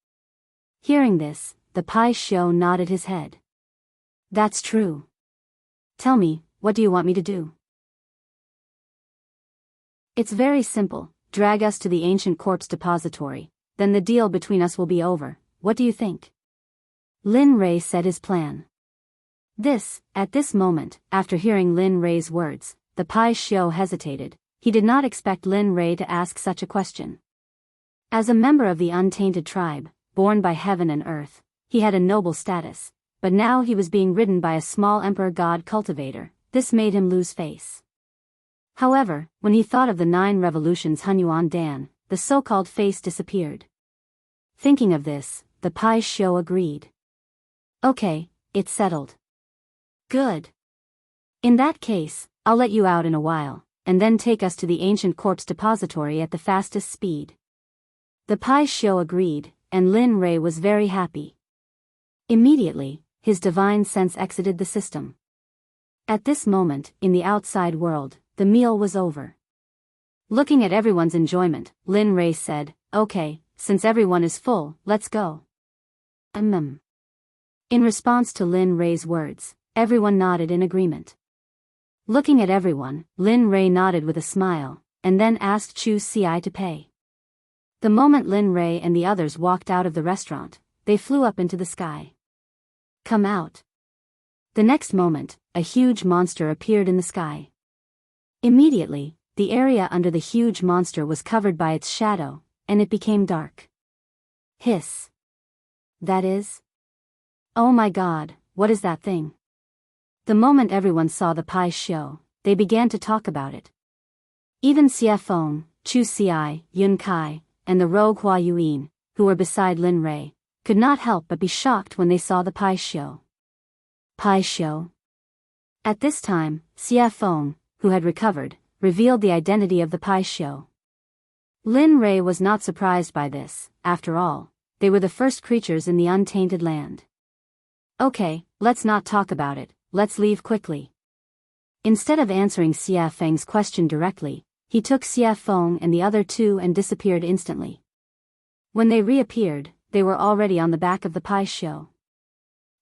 Hearing this, the Pai Xiu nodded his head. That's true. Tell me, what do you want me to do? It's very simple, drag us to the ancient corpse depository, then the deal between us will be over, what do you think? Lin Rei said his plan. At this moment, after hearing Lin Rei's words, the Pai Xiu hesitated. He did not expect Lin Rei to ask such a question. As a member of the untainted tribe, born by heaven and earth, he had a noble status, but now he was being ridden by a small emperor god cultivator. This made him lose face. However, when he thought of the 9 revolutions Hunyuan Dan, the so-called face disappeared. Thinking of this, the Pai Xiu agreed. Okay, it's settled. Good. In that case, I'll let you out in a while, and then take us to the ancient corpse depository at the fastest speed. The Pai Xiu agreed, and Lin Rei was very happy. Immediately, his divine sense exited the system. At this moment, in the outside world, the meal was over. Looking at everyone's enjoyment, Lin Rei said, okay, since everyone is full, let's go. In response to Lin Rei's words, everyone nodded in agreement. Looking at everyone, Lin Rei nodded with a smile, and then asked Chu Ci to pay. The moment Lin Rei and the others walked out of the restaurant, they flew up into the sky. Come out. The next moment, a huge monster appeared in the sky. Immediately, the area under the huge monster was covered by its shadow, and it became dark. Hiss. That is? Oh my God, what is that thing? The moment everyone saw the Pai Xiu, they began to talk about it. Even Xie Feng, Chu Ci, Yun Kai, and the rogue Hua Yuan, who were beside Lin Rei, could not help but be shocked when they saw the Pai Xiu. Pai Xiu. At this time, Xie Feng, who had recovered, revealed the identity of the Pai Xiu. Lin Rei was not surprised by this. After all, they were the first creatures in the untainted land. Okay, let's not talk about it, let's leave quickly. Instead of answering Xie Feng's question directly, he took Xie Feng and the other 2 and disappeared instantly. When they reappeared, they were already on the back of the Pai Xiu.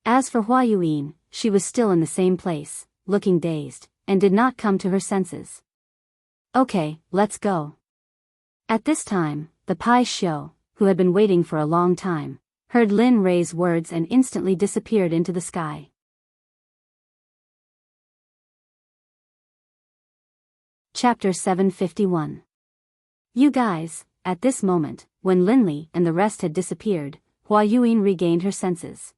As for Hua Yuan, she was still in the same place, looking dazed, and did not come to her senses. Okay, let's go. At this time, the Pai Xiu, who had been waiting for a long time, heard Lin Rei's words and instantly disappeared into the sky. Chapter 751. You guys, at this moment, when Linli and the rest had disappeared, Hua Yuan regained her senses.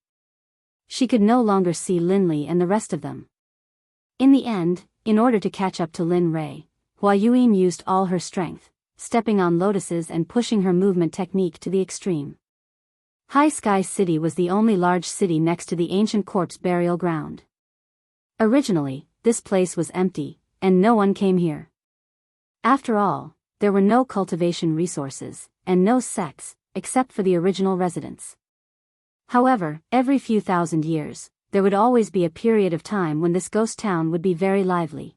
She could no longer see Linli and the rest of them. In the end, in order to catch up to Lin Rei, Hua Yuan used all her strength, stepping on lotuses and pushing her movement technique to the extreme. High Sky City was the only large city next to the ancient corpse burial ground. Originally, this place was empty, and no one came here. After all, there were no cultivation resources, and no sects, except for the original residents. However, every few thousand years, there would always be a period of time when this ghost town would be very lively.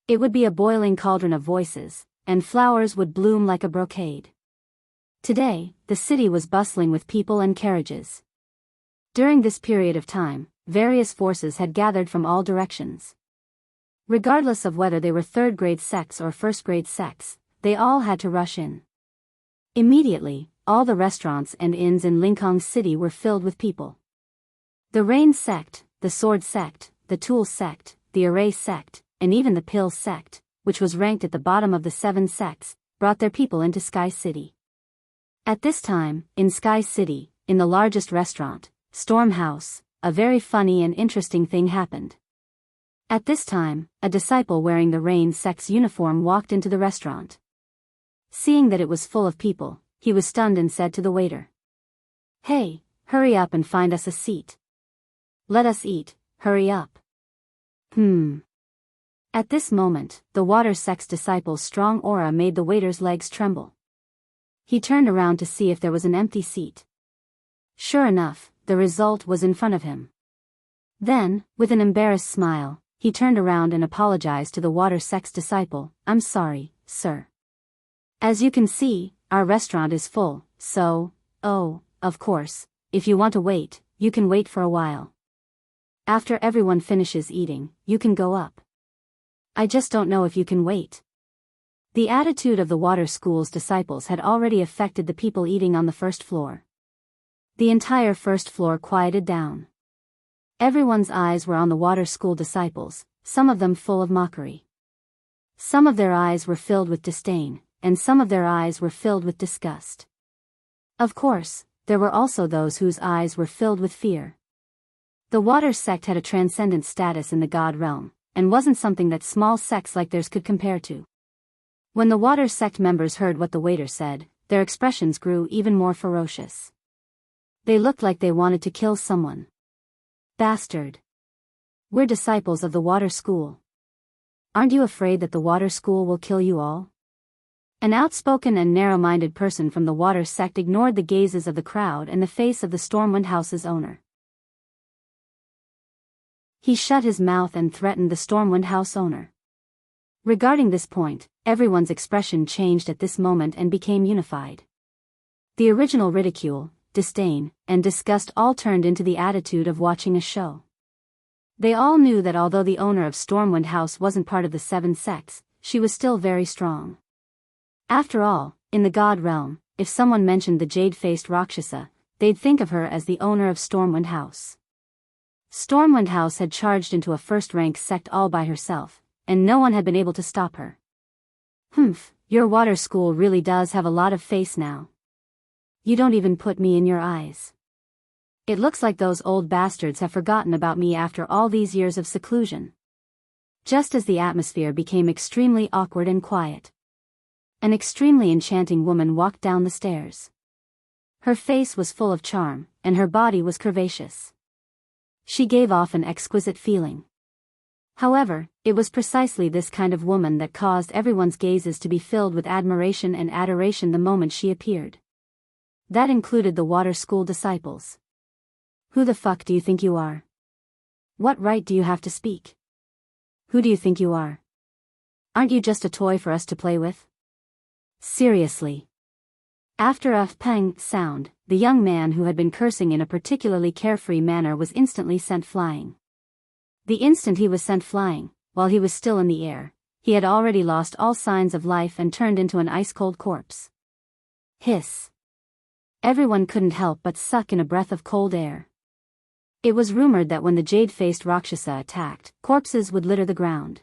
It would be a boiling cauldron of voices, and flowers would bloom like a brocade. Today, the city was bustling with people and carriages. During this period of time, various forces had gathered from all directions. Regardless of whether they were third-grade sects or first-grade sects, they all had to rush in. Immediately, all the restaurants and inns in Linkhong City were filled with people. The Rain Sect, the Sword Sect, the Tool Sect, the Array Sect, and even the Pill Sect, which was ranked at the bottom of the 7 sects, brought their people into Sky City. At this time, in Sky City, in the largest restaurant, Storm House, a very funny and interesting thing happened. At this time, a disciple wearing the Rain Sect's uniform walked into the restaurant. Seeing that it was full of people, he was stunned and said to the waiter, "Hey, hurry up and find us a seat. Let us eat, hurry up." At this moment, the Water Sect's disciple's strong aura made the waiter's legs tremble. He turned around to see if there was an empty seat. Sure enough, the result was in front of him. Then, with an embarrassed smile, he turned around and apologized to the Water Sect's disciple, "I'm sorry, sir. As you can see, our restaurant is full, so, of course, if you want to wait, you can wait for a while. After everyone finishes eating, you can go up. I just don't know if you can wait." The attitude of the Water School's disciples had already affected the people eating on the first floor. The entire first floor quieted down. Everyone's eyes were on the Water School disciples, some of them full of mockery. Some of their eyes were filled with disdain, and some of their eyes were filled with disgust. Of course, there were also those whose eyes were filled with fear. The Water Sect had a transcendent status in the God realm, and wasn't something that small sects like theirs could compare to. When the Water Sect members heard what the waiter said, their expressions grew even more ferocious. They looked like they wanted to kill someone. "Bastard. We're disciples of the Water School. Aren't you afraid that the Water School will kill you all?" An outspoken and narrow-minded person from the Water Sect ignored the gazes of the crowd and the face of the Stormwind House's owner. He shut his mouth and threatened the Stormwind House owner. Regarding this point, everyone's expression changed at this moment and became unified. The original ridicule, disdain, and disgust all turned into the attitude of watching a show. They all knew that although the owner of Stormwind House wasn't part of the 7 sects, she was still very strong. After all, in the God realm, if someone mentioned the jade-faced Rakshasa, they'd think of her as the owner of Stormwind House. Stormwind House had charged into a first-rank sect all by herself, and no one had been able to stop her. Your Water School really does have a lot of face now. You don't even put me in your eyes. It looks like those old bastards have forgotten about me after all these years of seclusion." Just as the atmosphere became extremely awkward and quiet, an extremely enchanting woman walked down the stairs. Her face was full of charm, and her body was curvaceous. She gave off an exquisite feeling. However, it was precisely this kind of woman that caused everyone's gazes to be filled with admiration and adoration the moment she appeared. That included the Water School disciples. "Who the fuck do you think you are? What right do you have to speak? Who do you think you are? Aren't you just a toy for us to play with? Seriously." After a pang sound, the young man who had been cursing in a particularly carefree manner was instantly sent flying. The instant he was sent flying, while he was still in the air, he had already lost all signs of life and turned into an ice-cold corpse. Hiss. Everyone couldn't help but suck in a breath of cold air. It was rumored that when the jade-faced Rakshasa attacked, corpses would litter the ground.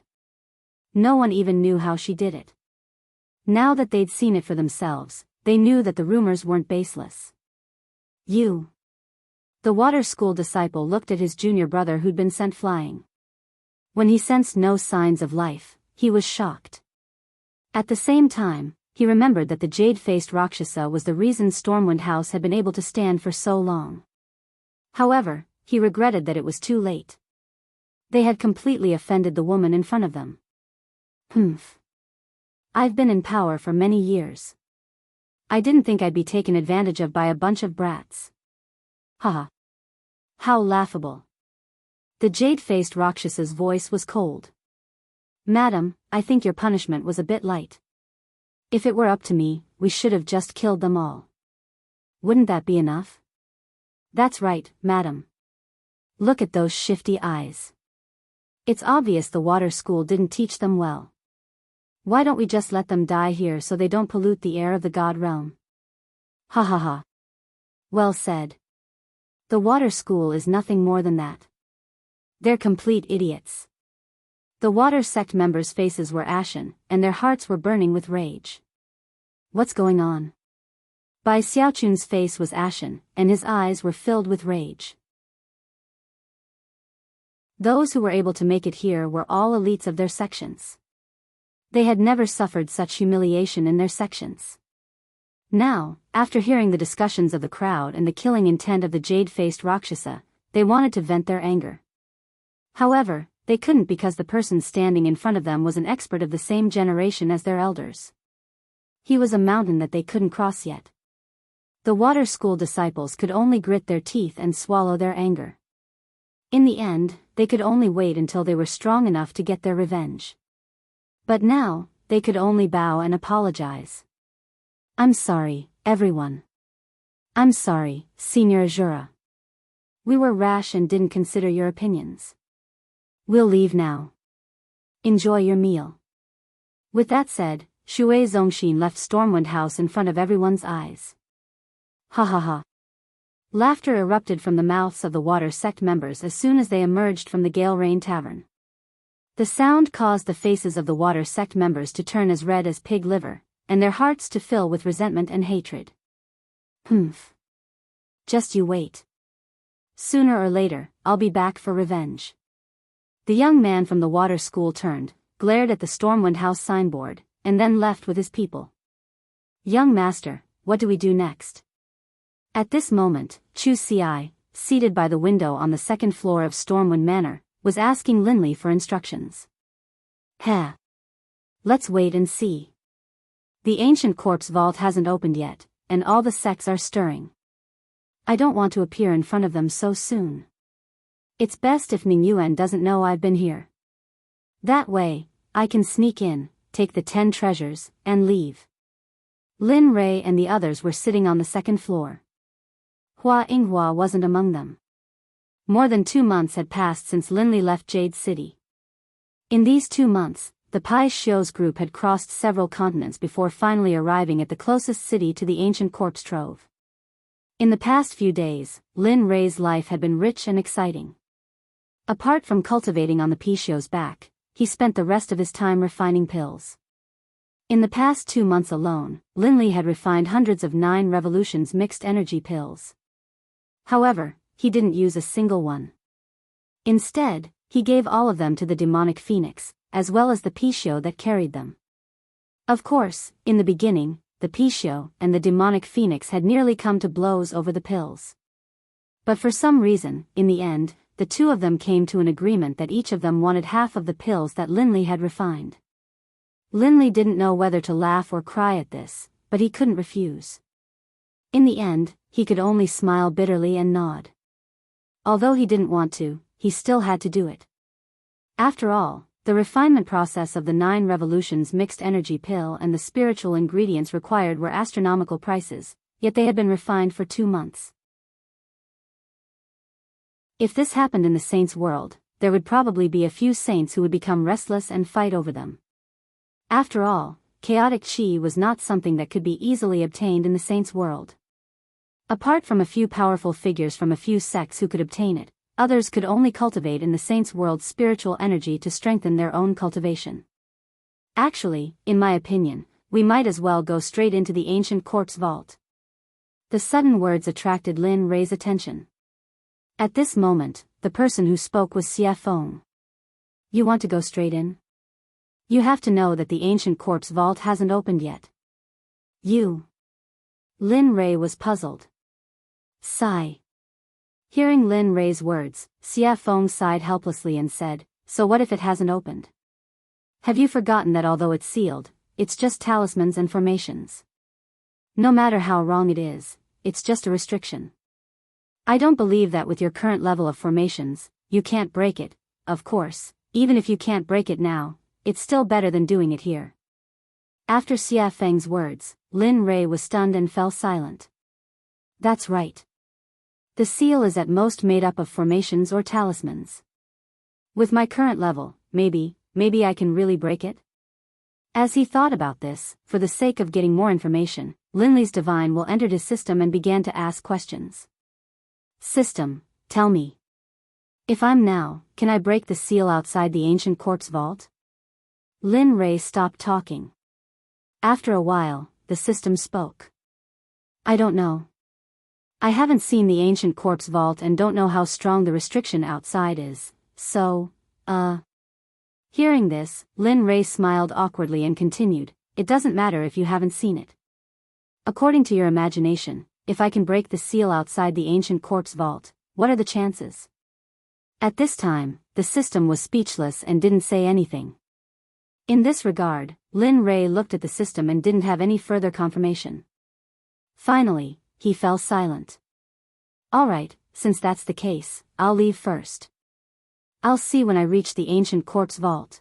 No one even knew how she did it. Now that they'd seen it for themselves, they knew that the rumors weren't baseless. "You." The Water School disciple looked at his junior brother who'd been sent flying. When he sensed no signs of life, he was shocked. At the same time, he remembered that the jade-faced Rakshasa was the reason Stormwind House had been able to stand for so long. However, he regretted that it was too late. They had completely offended the woman in front of them. I've been in power for many years. I didn't think I'd be taken advantage of by a bunch of brats. Haha. How laughable. The jade-faced Rakshasa's voice was cold. "Madam, I think your punishment was a bit light. If it were up to me, we should have just killed them all. Wouldn't that be enough?" "That's right, madam. Look at those shifty eyes. It's obvious the Water School didn't teach them well. Why don't we just let them die here so they don't pollute the air of the God realm?" Ha ha ha. Well said. The Water School is nothing more than that. They're complete idiots. The Water Sect members' faces were ashen, and their hearts were burning with rage. What's going on? Bai Xiaochun's face was ashen, and his eyes were filled with rage. Those who were able to make it here were all elites of their sections. They had never suffered such humiliation in their sections. Now, after hearing the discussions of the crowd and the killing intent of the jade-faced Rakshasa, they wanted to vent their anger. However, they couldn't because the person standing in front of them was an expert of the same generation as their elders. He was a mountain that they couldn't cross yet. The water school disciples could only grit their teeth and swallow their anger. In the end, they could only wait until they were strong enough to get their revenge. But now, they could only bow and apologize. I'm sorry, everyone. I'm sorry, Senior Azura. We were rash and didn't consider your opinions. We'll leave now. Enjoy your meal. With that said, Shui Zongxin left Stormwind House in front of everyone's eyes. Ha ha ha. Laughter erupted from the mouths of the Water Sect members as soon as they emerged from the Gale Rain Tavern. The sound caused the faces of the Water Sect members to turn as red as pig liver, and their hearts to fill with resentment and hatred. Humph. Just you wait. Sooner or later, I'll be back for revenge. The young man from the water school turned, glared at the Stormwind House signboard, and then left with his people. Young master, what do we do next? At this moment, Chu Ci, seated by the window on the second floor of Stormwind Manor, was asking Linley for instructions. Heh. Let's wait and see. The ancient corpse vault hasn't opened yet, and all the sects are stirring. I don't want to appear in front of them so soon. It's best if Ning Yuan doesn't know I've been here. That way, I can sneak in, take the 10 treasures, and leave. Lin Rei and the others were sitting on the second floor. Hua Yinghua wasn't among them. More than 2 months had passed since Linley left Jade City. In these 2 months, the Pai Xiu's group had crossed several continents before finally arriving at the closest city to the ancient corpse trove. In the past few days, Lin Rei's life had been rich and exciting. Apart from cultivating on the Pai Xiu's back, he spent the rest of his time refining pills. In the past 2 months alone, Linley had refined hundreds of 9 revolutions mixed energy pills. However, he didn't use a single one. Instead, he gave all of them to the demonic phoenix, as well as the Pai Xiu that carried them. Of course, in the beginning, the Pai Xiu and the demonic phoenix had nearly come to blows over the pills. But for some reason, in the end, the two of them came to an agreement that each of them wanted half of the pills that Linley had refined. Linley didn't know whether to laugh or cry at this, but he couldn't refuse. In the end, he could only smile bitterly and nod. Although he didn't want to, he still had to do it. After all, the refinement process of the 9 revolutions mixed energy pill and the spiritual ingredients required were astronomical prices, yet they had been refined for 2 months. If this happened in the saints' world, there would probably be a few saints who would become restless and fight over them. After all, chaotic chi was not something that could be easily obtained in the saints' world. Apart from a few powerful figures from a few sects who could obtain it, others could only cultivate in the saints' world spiritual energy to strengthen their own cultivation. Actually, in my opinion, we might as well go straight into the ancient corpse vault. The sudden words attracted Lin Rei's attention. At this moment, the person who spoke was Xie Feng. You want to go straight in? You have to know that the ancient corpse vault hasn't opened yet. You. Lin Rei was puzzled. Sigh. Hearing Lin Rei's words, Xie Feng sighed helplessly and said, so what if it hasn't opened? Have you forgotten that although it's sealed, it's just talismans and formations? No matter how wrong it is, it's just a restriction. I don't believe that with your current level of formations, you can't break it. Of course, even if you can't break it now, it's still better than doing it here. After Xie Feng's words, Lin Rei was stunned and fell silent. That's right. The seal is at most made up of formations or talismans. With my current level, maybe I can really break it? As he thought about this, for the sake of getting more information, Linley's divine will entered his system and began to ask questions. System, tell me. If I'm now, can I break the seal outside the ancient corpse vault? Lin Rei stopped talking. After a while, the system spoke. I don't know. I haven't seen the ancient corpse vault and don't know how strong the restriction outside is, so, Hearing this, Lin Ray smiled awkwardly and continued, "It doesn't matter if you haven't seen it. According to your imagination, if I can break the seal outside the ancient quartz vault, what are the chances?" At this time, the system was speechless and didn't say anything. In this regard, Lin Ray looked at the system and didn't have any further confirmation. Finally, he fell silent. "Alright, since that's the case, I'll leave first. I'll see when I reach the ancient quartz vault."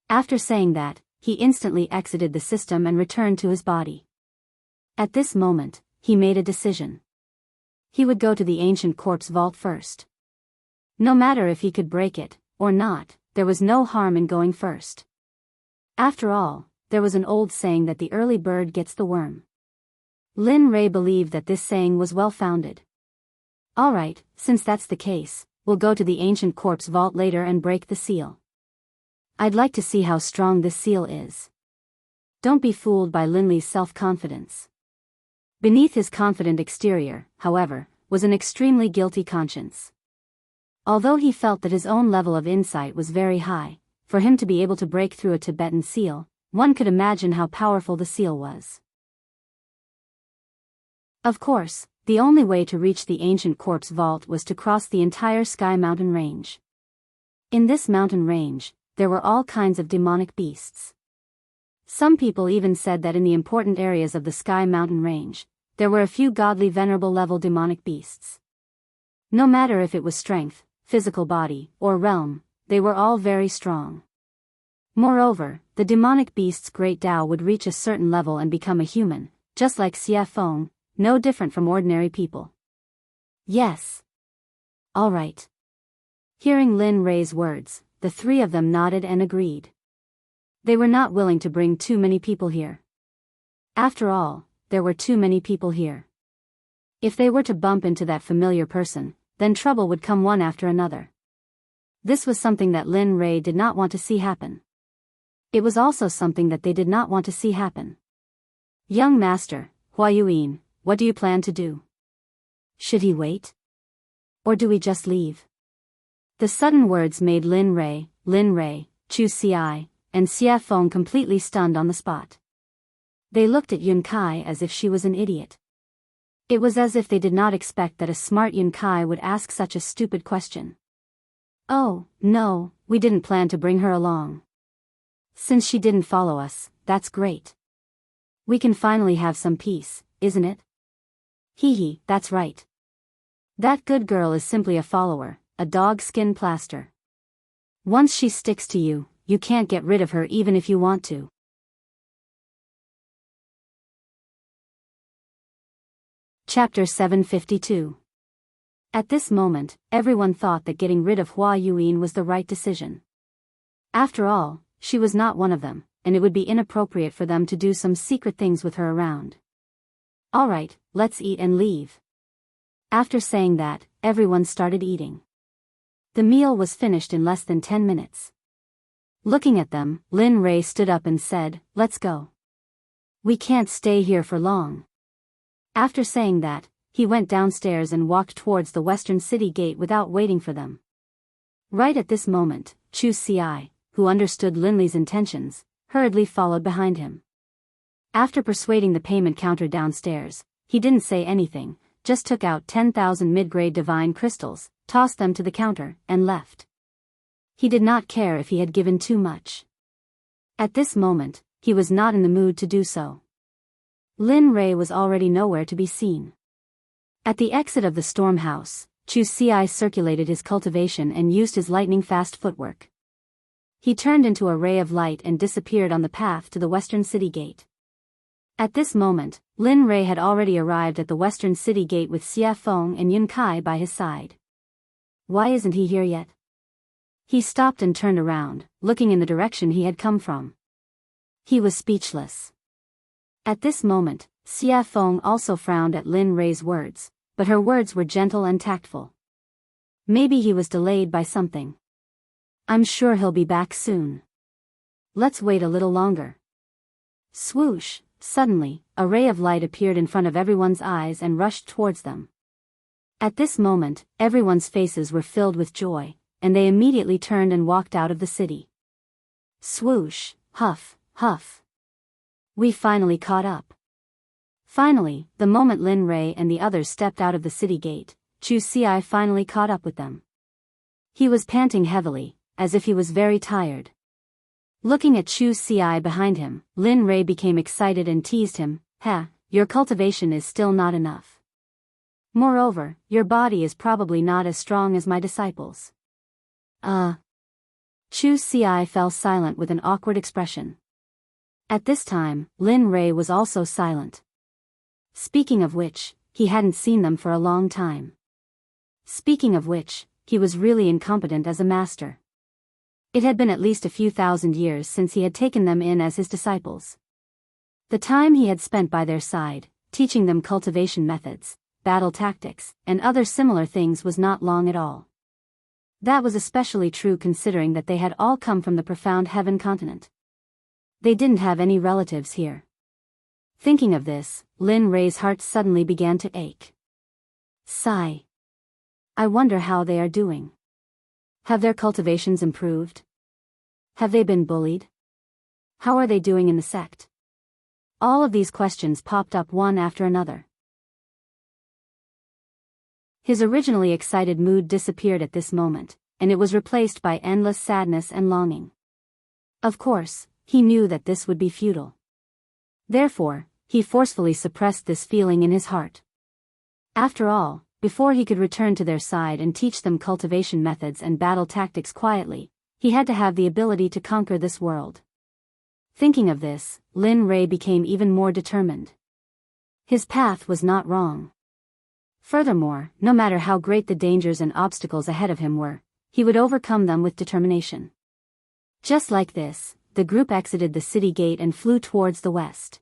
After saying that, he instantly exited the system and returned to his body. At this moment, he made a decision. He would go to the ancient quartz vault first. No matter if he could break it, or not, there was no harm in going first. After all, there was an old saying that the early bird gets the worm. Lin Ray believed that this saying was well-founded. "Alright, since that's the case, we'll go to the ancient quartz vault later and break the seal. I'd like to see how strong this seal is." Don't be fooled by Linley's self-confidence. Beneath his confident exterior, however, was an extremely guilty conscience. Although he felt that his own level of insight was very high, for him to be able to break through a Tibetan seal, one could imagine how powerful the seal was. Of course, the only way to reach the ancient quartz vault was to cross the entire Sky Mountain range. In this mountain range, there were all kinds of demonic beasts. Some people even said that in the important areas of the Sky Mountain range, there were a few godly venerable level demonic beasts. No matter if it was strength, physical body, or realm, they were all very strong. Moreover, the demonic beast's great Tao would reach a certain level and become a human, just like Xie Feng, no different from ordinary people. Yes. All right. Hearing Lin Ray's words, the three of them nodded and agreed. They were not willing to bring too many people here. After all, there were too many people here. If they were to bump into that familiar person, then trouble would come one after another. This was something that Lin Ray did not want to see happen. It was also something that they did not want to see happen. "Young master, Huayuan, what do you plan to do? Should he wait? Or do we just leave?" The sudden words made Lin Ray, Chu Ci, and Xie Feng completely stunned on the spot. They looked at Yun Kai as if she was an idiot. It was as if they did not expect that a smart Yun Kai would ask such a stupid question. "Oh, no, we didn't plan to bring her along. Since she didn't follow us, that's great. We can finally have some peace, isn't it?" "Hee, that's right. That good girl is simply a follower, a dog skin plaster. Once she sticks to you, you can't get rid of her even if you want to." Chapter 752. At this moment, everyone thought that getting rid of Huayuan was the right decision. After all, she was not one of them, and it would be inappropriate for them to do some secret things with her around. "Alright, let's eat and leave." After saying that, everyone started eating. The meal was finished in less than 10 minutes. Looking at them, Lin Ray stood up and said, "Let's go. We can't stay here for long." After saying that, he went downstairs and walked towards the western city gate without waiting for them. Right at this moment, Chu Ci, who understood Linley's intentions, hurriedly followed behind him. After persuading the payment counter downstairs, he didn't say anything, just took out 10,000 mid-grade divine crystals, tossed them to the counter, and left. He did not care if he had given too much. At this moment, he was not in the mood to do so. Lin Ray was already nowhere to be seen. At the exit of the storm house, Chu Ci circulated his cultivation and used his lightning-fast footwork. He turned into a ray of light and disappeared on the path to the western city gate. At this moment, Lin Ray had already arrived at the western city gate with Xie Feng and Yun Kai by his side. Why isn't he here yet? He stopped and turned around, looking in the direction he had come from. He was speechless. At this moment, Xie Feng also frowned at Lin Ray's words, but her words were gentle and tactful. Maybe he was delayed by something. "I'm sure he'll be back soon. Let's wait a little longer." Swoosh! Suddenly, a ray of light appeared in front of everyone's eyes and rushed towards them. At this moment, everyone's faces were filled with joy, and they immediately turned and walked out of the city. Swoosh, huff, huff. We finally caught up. Finally, the moment Lin Rei and the others stepped out of the city gate, Chu Xi finally caught up with them. He was panting heavily, as if he was very tired. Looking at Chu Xi behind him, Lin Rei became excited and teased him, "Ha, your cultivation is still not enough. Moreover, your body is probably not as strong as my disciples." Chu Xi fell silent with an awkward expression. At this time, Lin Rei was also silent. Speaking of which, he hadn't seen them for a long time. Speaking of which, he was really incompetent as a master. It had been at least a few thousand years since he had taken them in as his disciples. The time he had spent by their side, teaching them cultivation methods, battle tactics, and other similar things was not long at all. That was especially true considering that they had all come from the profound heaven continent. They didn't have any relatives here. Thinking of this, Lin Rei's heart suddenly began to ache. Sigh. I wonder how they are doing. Have their cultivations improved? Have they been bullied? How are they doing in the sect? All of these questions popped up one after another. His originally excited mood disappeared at this moment, and it was replaced by endless sadness and longing. Of course, he knew that this would be futile. Therefore, he forcefully suppressed this feeling in his heart. After all, before he could return to their side and teach them cultivation methods and battle tactics quietly, he had to have the ability to conquer this world. Thinking of this, Lin Rei became even more determined. His path was not wrong. Furthermore, no matter how great the dangers and obstacles ahead of him were, he would overcome them with determination. Just like this, the group exited the city gate and flew towards the west.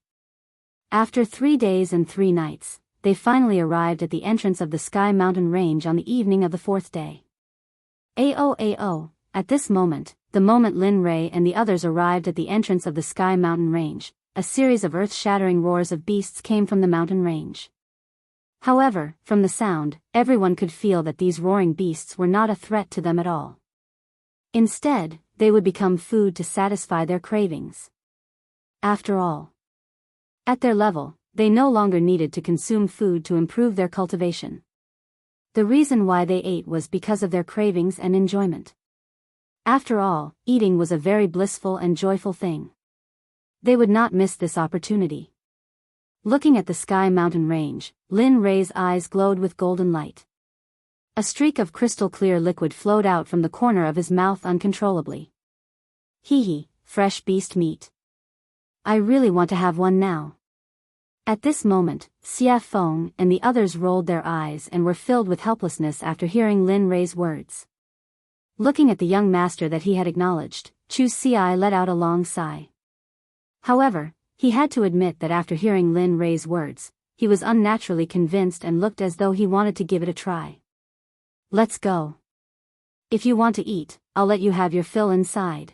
After 3 days and 3 nights, they finally arrived at the entrance of the Sky Mountain Range on the evening of the 4th day. Ao. At this moment, the moment Lin Rei and the others arrived at the entrance of the Sky Mountain Range, a series of earth-shattering roars of beasts came from the mountain range. However, from the sound, everyone could feel that these roaring beasts were not a threat to them at all. Instead, they would become food to satisfy their cravings. After all, at their level, they no longer needed to consume food to improve their cultivation. The reason why they ate was because of their cravings and enjoyment. After all, eating was a very blissful and joyful thing. They would not miss this opportunity. Looking at the Sky Mountain Range, Lin Rei's eyes glowed with golden light. A streak of crystal-clear liquid flowed out from the corner of his mouth uncontrollably. Hee, fresh beast meat. I really want to have one now. At this moment, Xia Feng and the others rolled their eyes and were filled with helplessness after hearing Lin Rei's words. Looking at the young master that he had acknowledged, Chu Xi let out a long sigh. However, he had to admit that after hearing Lin Rei's words, he was unnaturally convinced and looked as though he wanted to give it a try. Let's go. If you want to eat, I'll let you have your fill inside.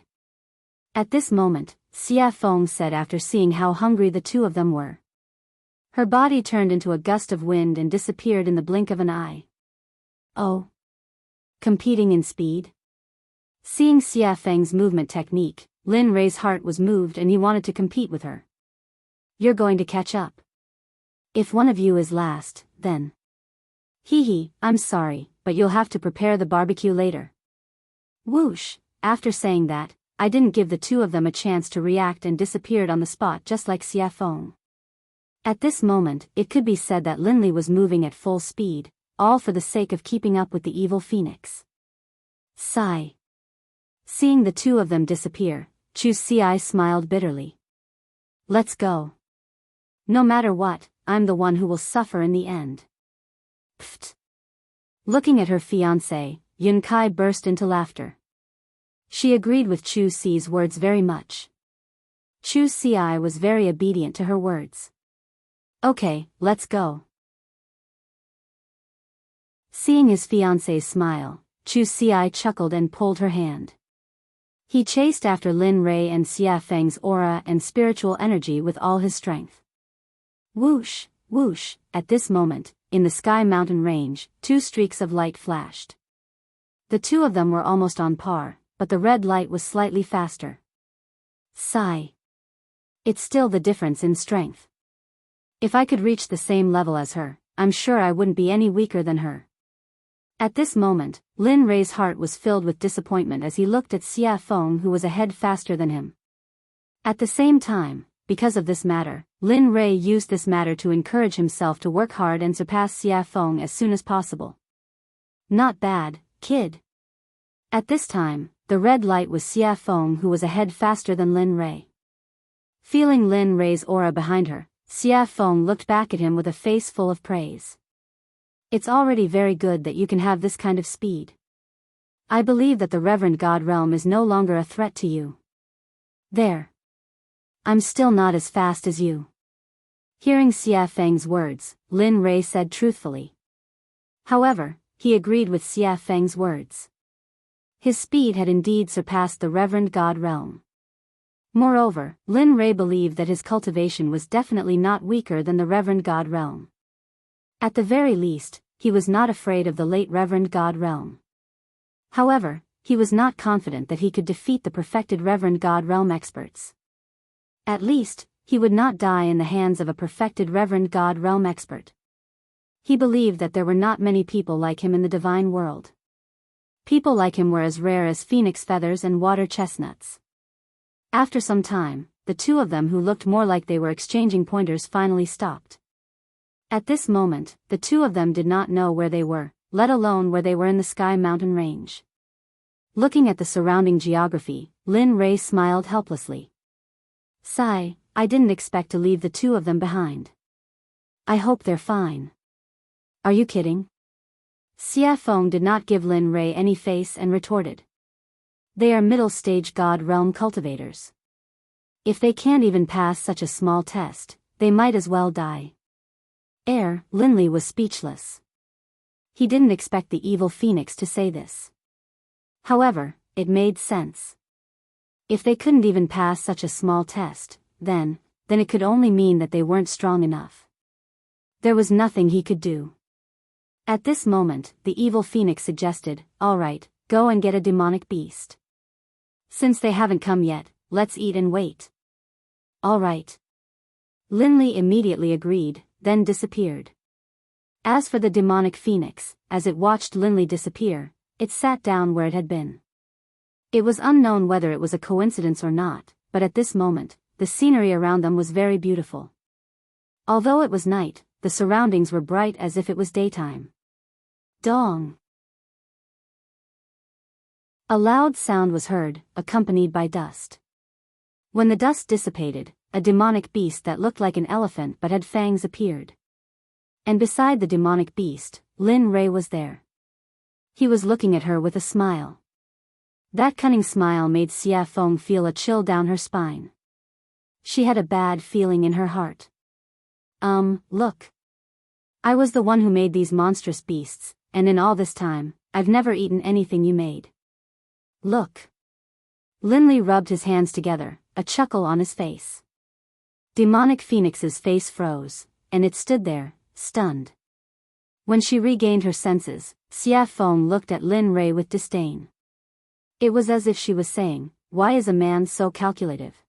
At this moment, Xia Feng said after seeing how hungry the two of them were. Her body turned into a gust of wind and disappeared in the blink of an eye. Oh. Competing in speed? Seeing Xia Feng's movement technique, Lin Rei's heart was moved and he wanted to compete with her. You're going to catch up. If one of you is last, then. I'm sorry, but you'll have to prepare the barbecue later. Whoosh, after saying that, I didn't give the two of them a chance to react and disappeared on the spot just like Xia Feng. At this moment, it could be said that Linli was moving at full speed, all for the sake of keeping up with the evil phoenix. Sigh. Seeing the two of them disappear, Chu Xi smiled bitterly. Let's go. No matter what, I'm the one who will suffer in the end. Pfft. Looking at her fiancé, Yun Kai burst into laughter. She agreed with Chu Xi's words very much. Chu Xi was very obedient to her words. Okay, let's go. Seeing his fiancé's smile, Chu Xi chuckled and pulled her hand. He chased after Lin Rei and Xia Feng's aura and spiritual energy with all his strength. Whoosh, whoosh, at this moment, in the Sky Mountain Range, 2 streaks of light flashed. The two of them were almost on par, but the red light was slightly faster. Sigh. It's still the difference in strength. If I could reach the same level as her, I'm sure I wouldn't be any weaker than her. At this moment, Lin Rei's heart was filled with disappointment as he looked at Xia Feng, who was a head faster than him. At the same time, because of this matter, Lin Rei used this matter to encourage himself to work hard and surpass Xia Feng as soon as possible. Not bad, kid. At this time, the red light was Xia Feng, who was a head faster than Lin Rei. Feeling Lin Rei's aura behind her, Xia Feng looked back at him with a face full of praise. It's already very good that you can have this kind of speed. I believe that the Reverend God Realm is no longer a threat to you. There. I'm still not as fast as you. Hearing Xia Feng's words, Lin Rei said truthfully. However, he agreed with Xia Feng's words. His speed had indeed surpassed the Reverend God Realm. Moreover, Lin Rei believed that his cultivation was definitely not weaker than the Reverend God Realm. At the very least, he was not afraid of the late Reverend God Realm. However, he was not confident that he could defeat the perfected Reverend God Realm experts. At least, he would not die in the hands of a perfected Reverend God Realm expert. He believed that there were not many people like him in the divine world. People like him were as rare as phoenix feathers and water chestnuts. After some time, the two of them, who looked more like they were exchanging pointers, finally stopped. At this moment, the two of them did not know where they were, let alone where they were in the Sky Mountain range. Looking at the surrounding geography, Lin Rei smiled helplessly. Sigh, I didn't expect to leave the two of them behind. I hope they're fine. Are you kidding? Xia Feng did not give Lin Rei any face and retorted. They are middle-stage God Realm cultivators. If they can't even pass such a small test, they might as well die. Linley was speechless. He didn't expect the evil phoenix to say this. However, it made sense. If they couldn't even pass such a small test, then it could only mean that they weren't strong enough. There was nothing he could do. At this moment, the evil phoenix suggested, "All right, go and get a demonic beast. Since they haven't come yet, let's eat and wait." All right. Linley immediately agreed, then disappeared. As for the demonic phoenix, as it watched Linley disappear, it sat down where it had been. It was unknown whether it was a coincidence or not, but at this moment, the scenery around them was very beautiful. Although it was night, the surroundings were bright as if it was daytime. Dong! A loud sound was heard, accompanied by dust. When the dust dissipated, a demonic beast that looked like an elephant but had fangs appeared. And beside the demonic beast, Lin Rei was there. He was looking at her with a smile. That cunning smile made Xia Feng feel a chill down her spine. She had a bad feeling in her heart. Look. I was the one who made these monstrous beasts, and in all this time, I've never eaten anything you made. Look. Linley rubbed his hands together, a chuckle on his face. Demonic Phoenix's face froze, and it stood there, stunned. When she regained her senses, Xia Feng looked at Lin Rei with disdain. It was as if she was saying, "Why is a man so calculative?"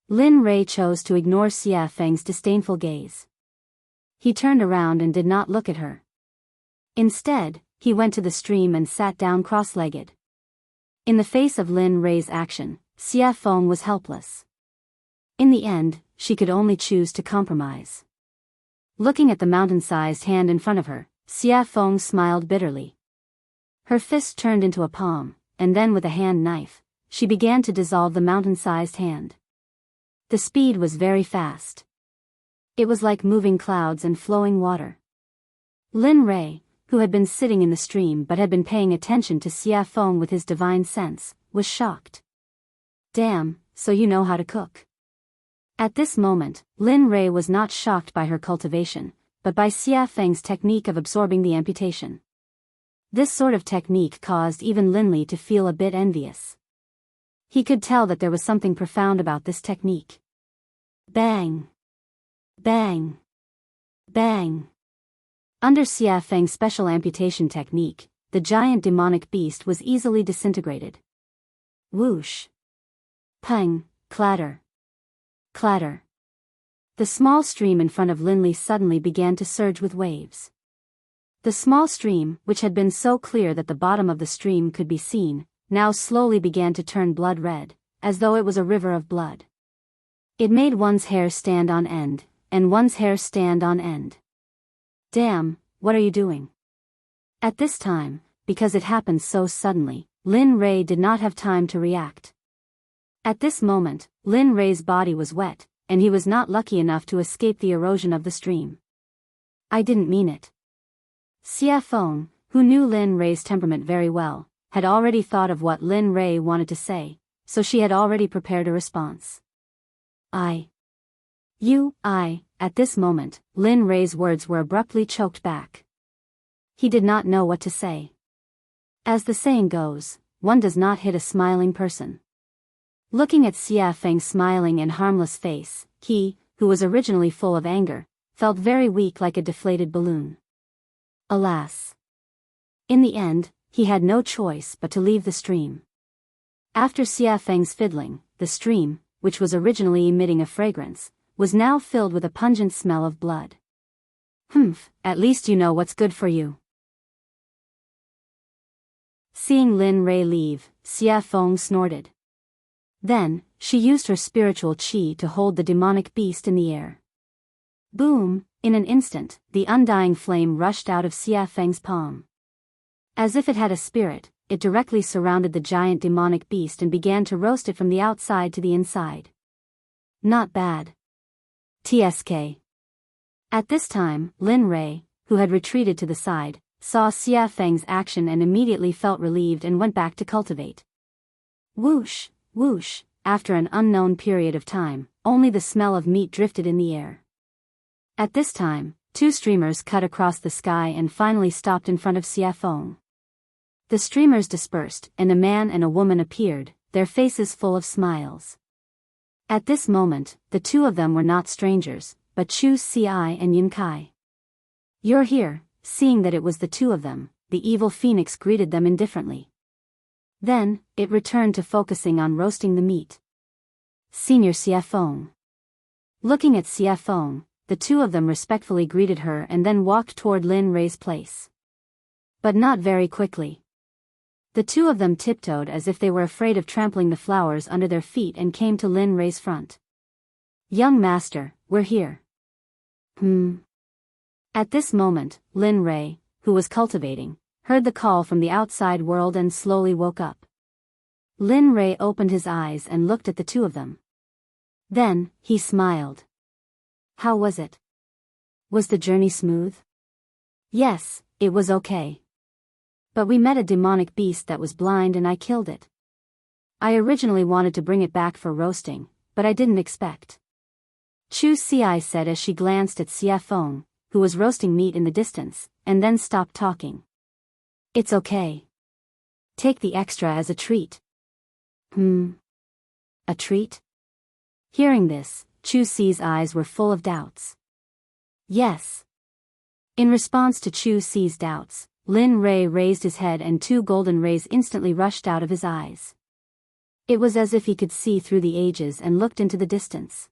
Lin Rei chose to ignore Xia Feng's disdainful gaze. He turned around and did not look at her. Instead, he went to the stream and sat down cross-legged. In the face of Lin Rei's action, Xia Feng was helpless. In the end, she could only choose to compromise. Looking at the mountain-sized hand in front of her, Xia Feng smiled bitterly. Her fist turned into a palm, and then with a hand knife, she began to dissolve the mountain-sized hand. The speed was very fast. It was like moving clouds and flowing water. Lin Rei, who had been sitting in the stream but had been paying attention to Xia Feng with his divine sense, was shocked. Damn, so you know how to cook. At this moment, Lin Rei was not shocked by her cultivation, but by Xia Feng's technique of absorbing the amputation. This sort of technique caused even Linley to feel a bit envious. He could tell that there was something profound about this technique. Bang! Bang! Bang! Under Xia Feng's special amputation technique, the giant demonic beast was easily disintegrated. Whoosh! Pang! Clatter! Clatter! The small stream in front of Linley suddenly began to surge with waves. The small stream, which had been so clear that the bottom of the stream could be seen, now slowly began to turn blood red, as though it was a river of blood. It made one's hair stand on end, and one's hair stand on end. Damn, what are you doing? At this time, because it happened so suddenly, Lin Ray did not have time to react. At this moment, Lin Ray's body was wet, and he was not lucky enough to escape the erosion of the stream. I didn't mean it. Xia Feng, who knew Lin Ray's temperament very well, had already thought of what Lin Ray wanted to say, so she had already prepared a response. At this moment, Lin Ray's words were abruptly choked back. He did not know what to say. As the saying goes, one does not hit a smiling person. Looking at Xia Feng's smiling and harmless face, he, who was originally full of anger, felt very weak like a deflated balloon. Alas! In the end, he had no choice but to leave the stream. After Xia Feng's fiddling, the stream, which was originally emitting a fragrance, was now filled with a pungent smell of blood. Humph, at least you know what's good for you. Seeing Lin Ray leave, Xia Feng snorted. Then, she used her spiritual qi to hold the demonic beast in the air. Boom! In an instant, the undying flame rushed out of Xia Feng's palm. As if it had a spirit, it directly surrounded the giant demonic beast and began to roast it from the outside to the inside. Not bad. TSK. At this time, Lin Ray, who had retreated to the side, saw Xia Feng's action and immediately felt relieved and went back to cultivate. Whoosh, whoosh, after an unknown period of time, only the smell of meat drifted in the air. At this time, two streamers cut across the sky and finally stopped in front of Xia Feng. The streamers dispersed, and a man and a woman appeared, their faces full of smiles. At this moment, the two of them were not strangers, but Chu Ci and Yin Kai. You're here. Seeing that it was the two of them, the evil phoenix greeted them indifferently. Then, it returned to focusing on roasting the meat. Senior Xia Feng. Looking at Xia Feng, the two of them respectfully greeted her and then walked toward Lin Ray's place. But not very quickly. The two of them tiptoed as if they were afraid of trampling the flowers under their feet and came to Lin Ray's front. Young master, we're here. At this moment, Lin Ray, who was cultivating, heard the call from the outside world and slowly woke up. Lin Ray opened his eyes and looked at the two of them. Then, he smiled. How was it? Was the journey smooth? Yes, it was okay. But we met a demonic beast that was blind and I killed it. I originally wanted to bring it back for roasting, but I didn't expect. Chu Ci said as she glanced at Xia Feng, who was roasting meat in the distance, and then stopped talking. It's okay. Take the extra as a treat. A treat? Hearing this, Chu Ci's eyes were full of doubts. Yes. In response to Chu Ci's doubts, Lin Ray raised his head and two golden rays instantly rushed out of his eyes. It was as if he could see through the ages and looked into the distance.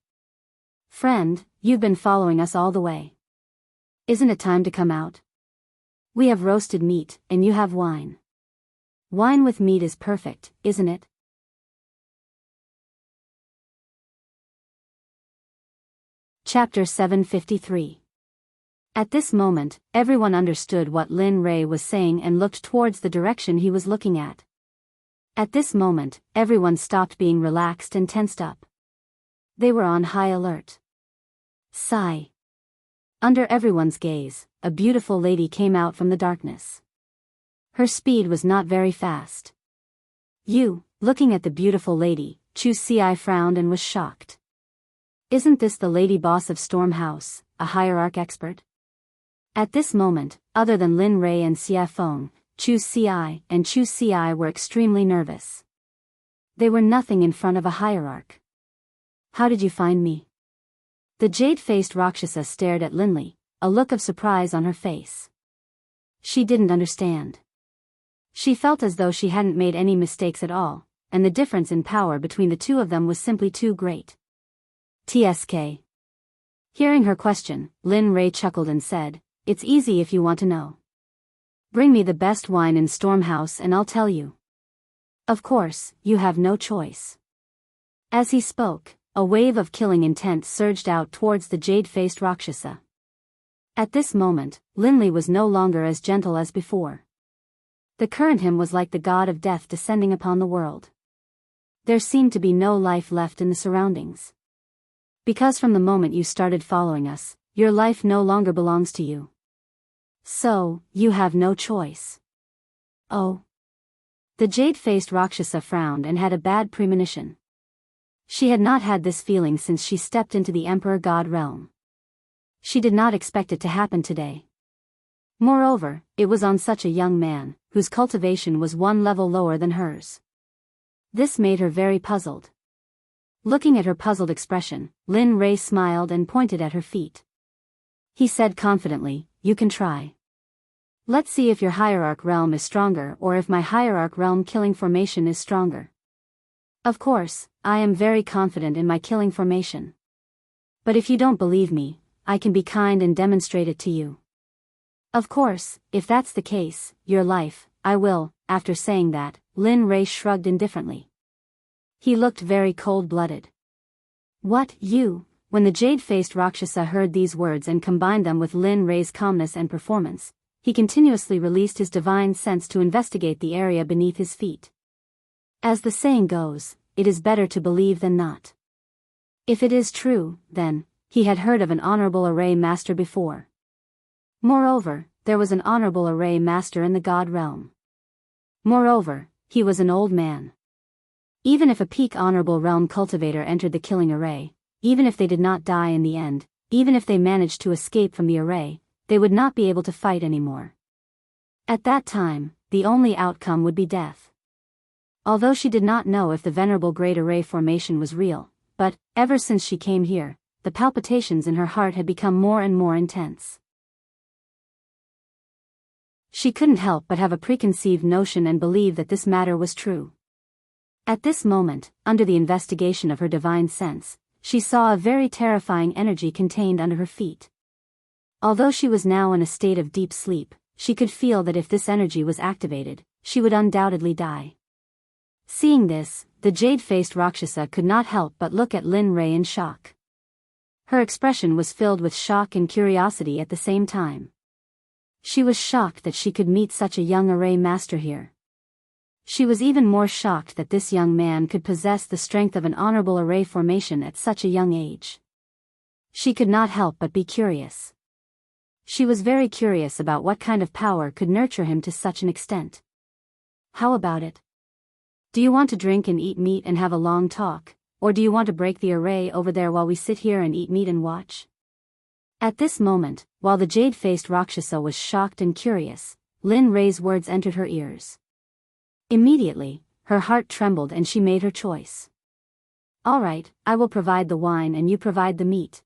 Friend, you've been following us all the way. Isn't it time to come out? We have roasted meat, and you have wine. Wine with meat is perfect, isn't it? Chapter 753. At this moment, everyone understood what Lin Ray was saying and looked towards the direction he was looking at. At this moment, everyone stopped being relaxed and tensed up. They were on high alert. Sigh. Under everyone's gaze, a beautiful lady came out from the darkness. Her speed was not very fast. Looking at the beautiful lady, Chu Ci frowned and was shocked. Isn't this the lady boss of Storm House, a hierarch expert? At this moment, other than Lin Ray and Xia Feng, Chu Ci were extremely nervous. They were nothing in front of a hierarch. How did you find me? The jade-faced Rakshasa stared at Linley, a look of surprise on her face. She didn't understand. She felt as though she hadn't made any mistakes at all, and the difference in power between the two of them was simply too great. TSK. Hearing her question, Lin Ray chuckled and said, "It's easy if you want to know. Bring me the best wine in Stormhouse and I'll tell you. Of course, you have no choice." As he spoke, a wave of killing intent surged out towards the jade-faced Rakshasa. At this moment, Linley was no longer as gentle as before. The current him was like the god of death descending upon the world. There seemed to be no life left in the surroundings. "Because from the moment you started following us, your life no longer belongs to you. So, you have no choice." "Oh." The jade-faced Rakshasa frowned and had a bad premonition. She had not had this feeling since she stepped into the Emperor God realm. She did not expect it to happen today. Moreover, it was on such a young man, whose cultivation was one level lower than hers. This made her very puzzled. Looking at her puzzled expression, Lin Ray smiled and pointed at her feet. He said confidently, "You can try. Let's see if your hierarch realm is stronger or if my hierarch realm killing formation is stronger. Of course, I am very confident in my killing formation. But if you don't believe me, I can be kind and demonstrate it to you. Of course, if that's the case, your life, I will." After saying that, Lin Ray shrugged indifferently. He looked very cold-blooded. "What, you?" When the jade-faced Rakshasa heard these words and combined them with Lin Ray's calmness and performance, he continuously released his divine sense to investigate the area beneath his feet. As the saying goes, it is better to believe than not. If it is true, then, he had heard of an honorable array master before. Moreover, there was an honorable array master in the god realm. Moreover, he was an old man. Even if a peak honorable realm cultivator entered the killing array, even if they did not die in the end, even if they managed to escape from the array, they would not be able to fight anymore. At that time, the only outcome would be death. Although she did not know if the venerable great array formation was real, but, ever since she came here, the palpitations in her heart had become more and more intense. She couldn't help but have a preconceived notion and believe that this matter was true. At this moment, under the investigation of her divine sense, she saw a very terrifying energy contained under her feet. Although she was now in a state of deep sleep, she could feel that if this energy was activated, she would undoubtedly die. Seeing this, the jade-faced Rakshasa could not help but look at Lin Ray in shock. Her expression was filled with shock and curiosity at the same time. She was shocked that she could meet such a young array master here. She was even more shocked that this young man could possess the strength of an honorable array formation at such a young age. She could not help but be curious. She was very curious about what kind of power could nurture him to such an extent. "How about it? Do you want to drink and eat meat and have a long talk, or do you want to break the array over there while we sit here and eat meat and watch?" At this moment, while the jade-faced Rakshasa was shocked and curious, Lin Ray's words entered her ears. Immediately, her heart trembled and she made her choice. "All right, I will provide the wine and you provide the meat."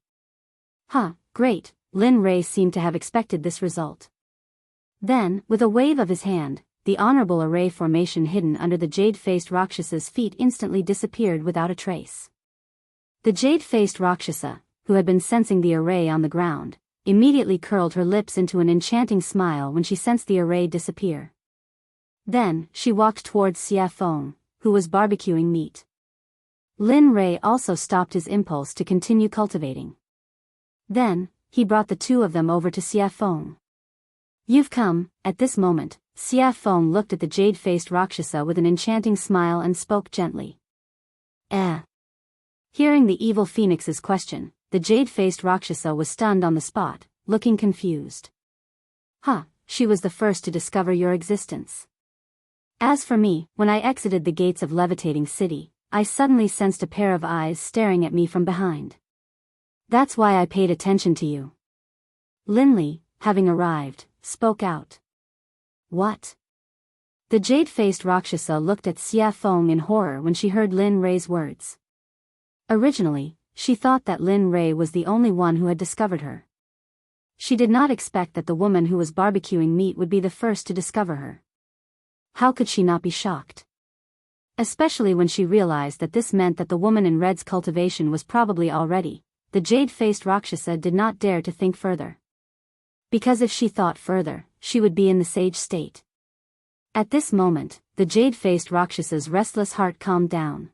"Huh, great." Lin Ray seemed to have expected this result. Then, with a wave of his hand, the honorable array formation hidden under the jade-faced Rakshasa's feet instantly disappeared without a trace. The jade-faced Rakshasa, who had been sensing the array on the ground, immediately curled her lips into an enchanting smile when she sensed the array disappear. Then, she walked towards Xia Feng, who was barbecuing meat. Lin Ray also stopped his impulse to continue cultivating. Then, he brought the two of them over to Xia Feng. "You've come." At this moment, Xia Feng looked at the jade-faced Rakshasa with an enchanting smile and spoke gently. "Eh." Hearing the evil phoenix's question, the jade-faced Rakshasa was stunned on the spot, looking confused. "Huh, she was the first to discover your existence. As for me, when I exited the gates of Levitating City, I suddenly sensed a pair of eyes staring at me from behind. That's why I paid attention to you." Linley, having arrived, spoke out. "What?" The jade-faced Rakshasa looked at Xia Feng in horror when she heard Lin Ray's words. Originally, she thought that Lin Ray was the only one who had discovered her. She did not expect that the woman who was barbecuing meat would be the first to discover her. How could she not be shocked? Especially when she realized that this meant that the woman in red's cultivation was probably already. The jade-faced Rakshasa did not dare to think further. Because if she thought further, she would be in the sage state. At this moment, the jade-faced Rakshasa's restless heart calmed down.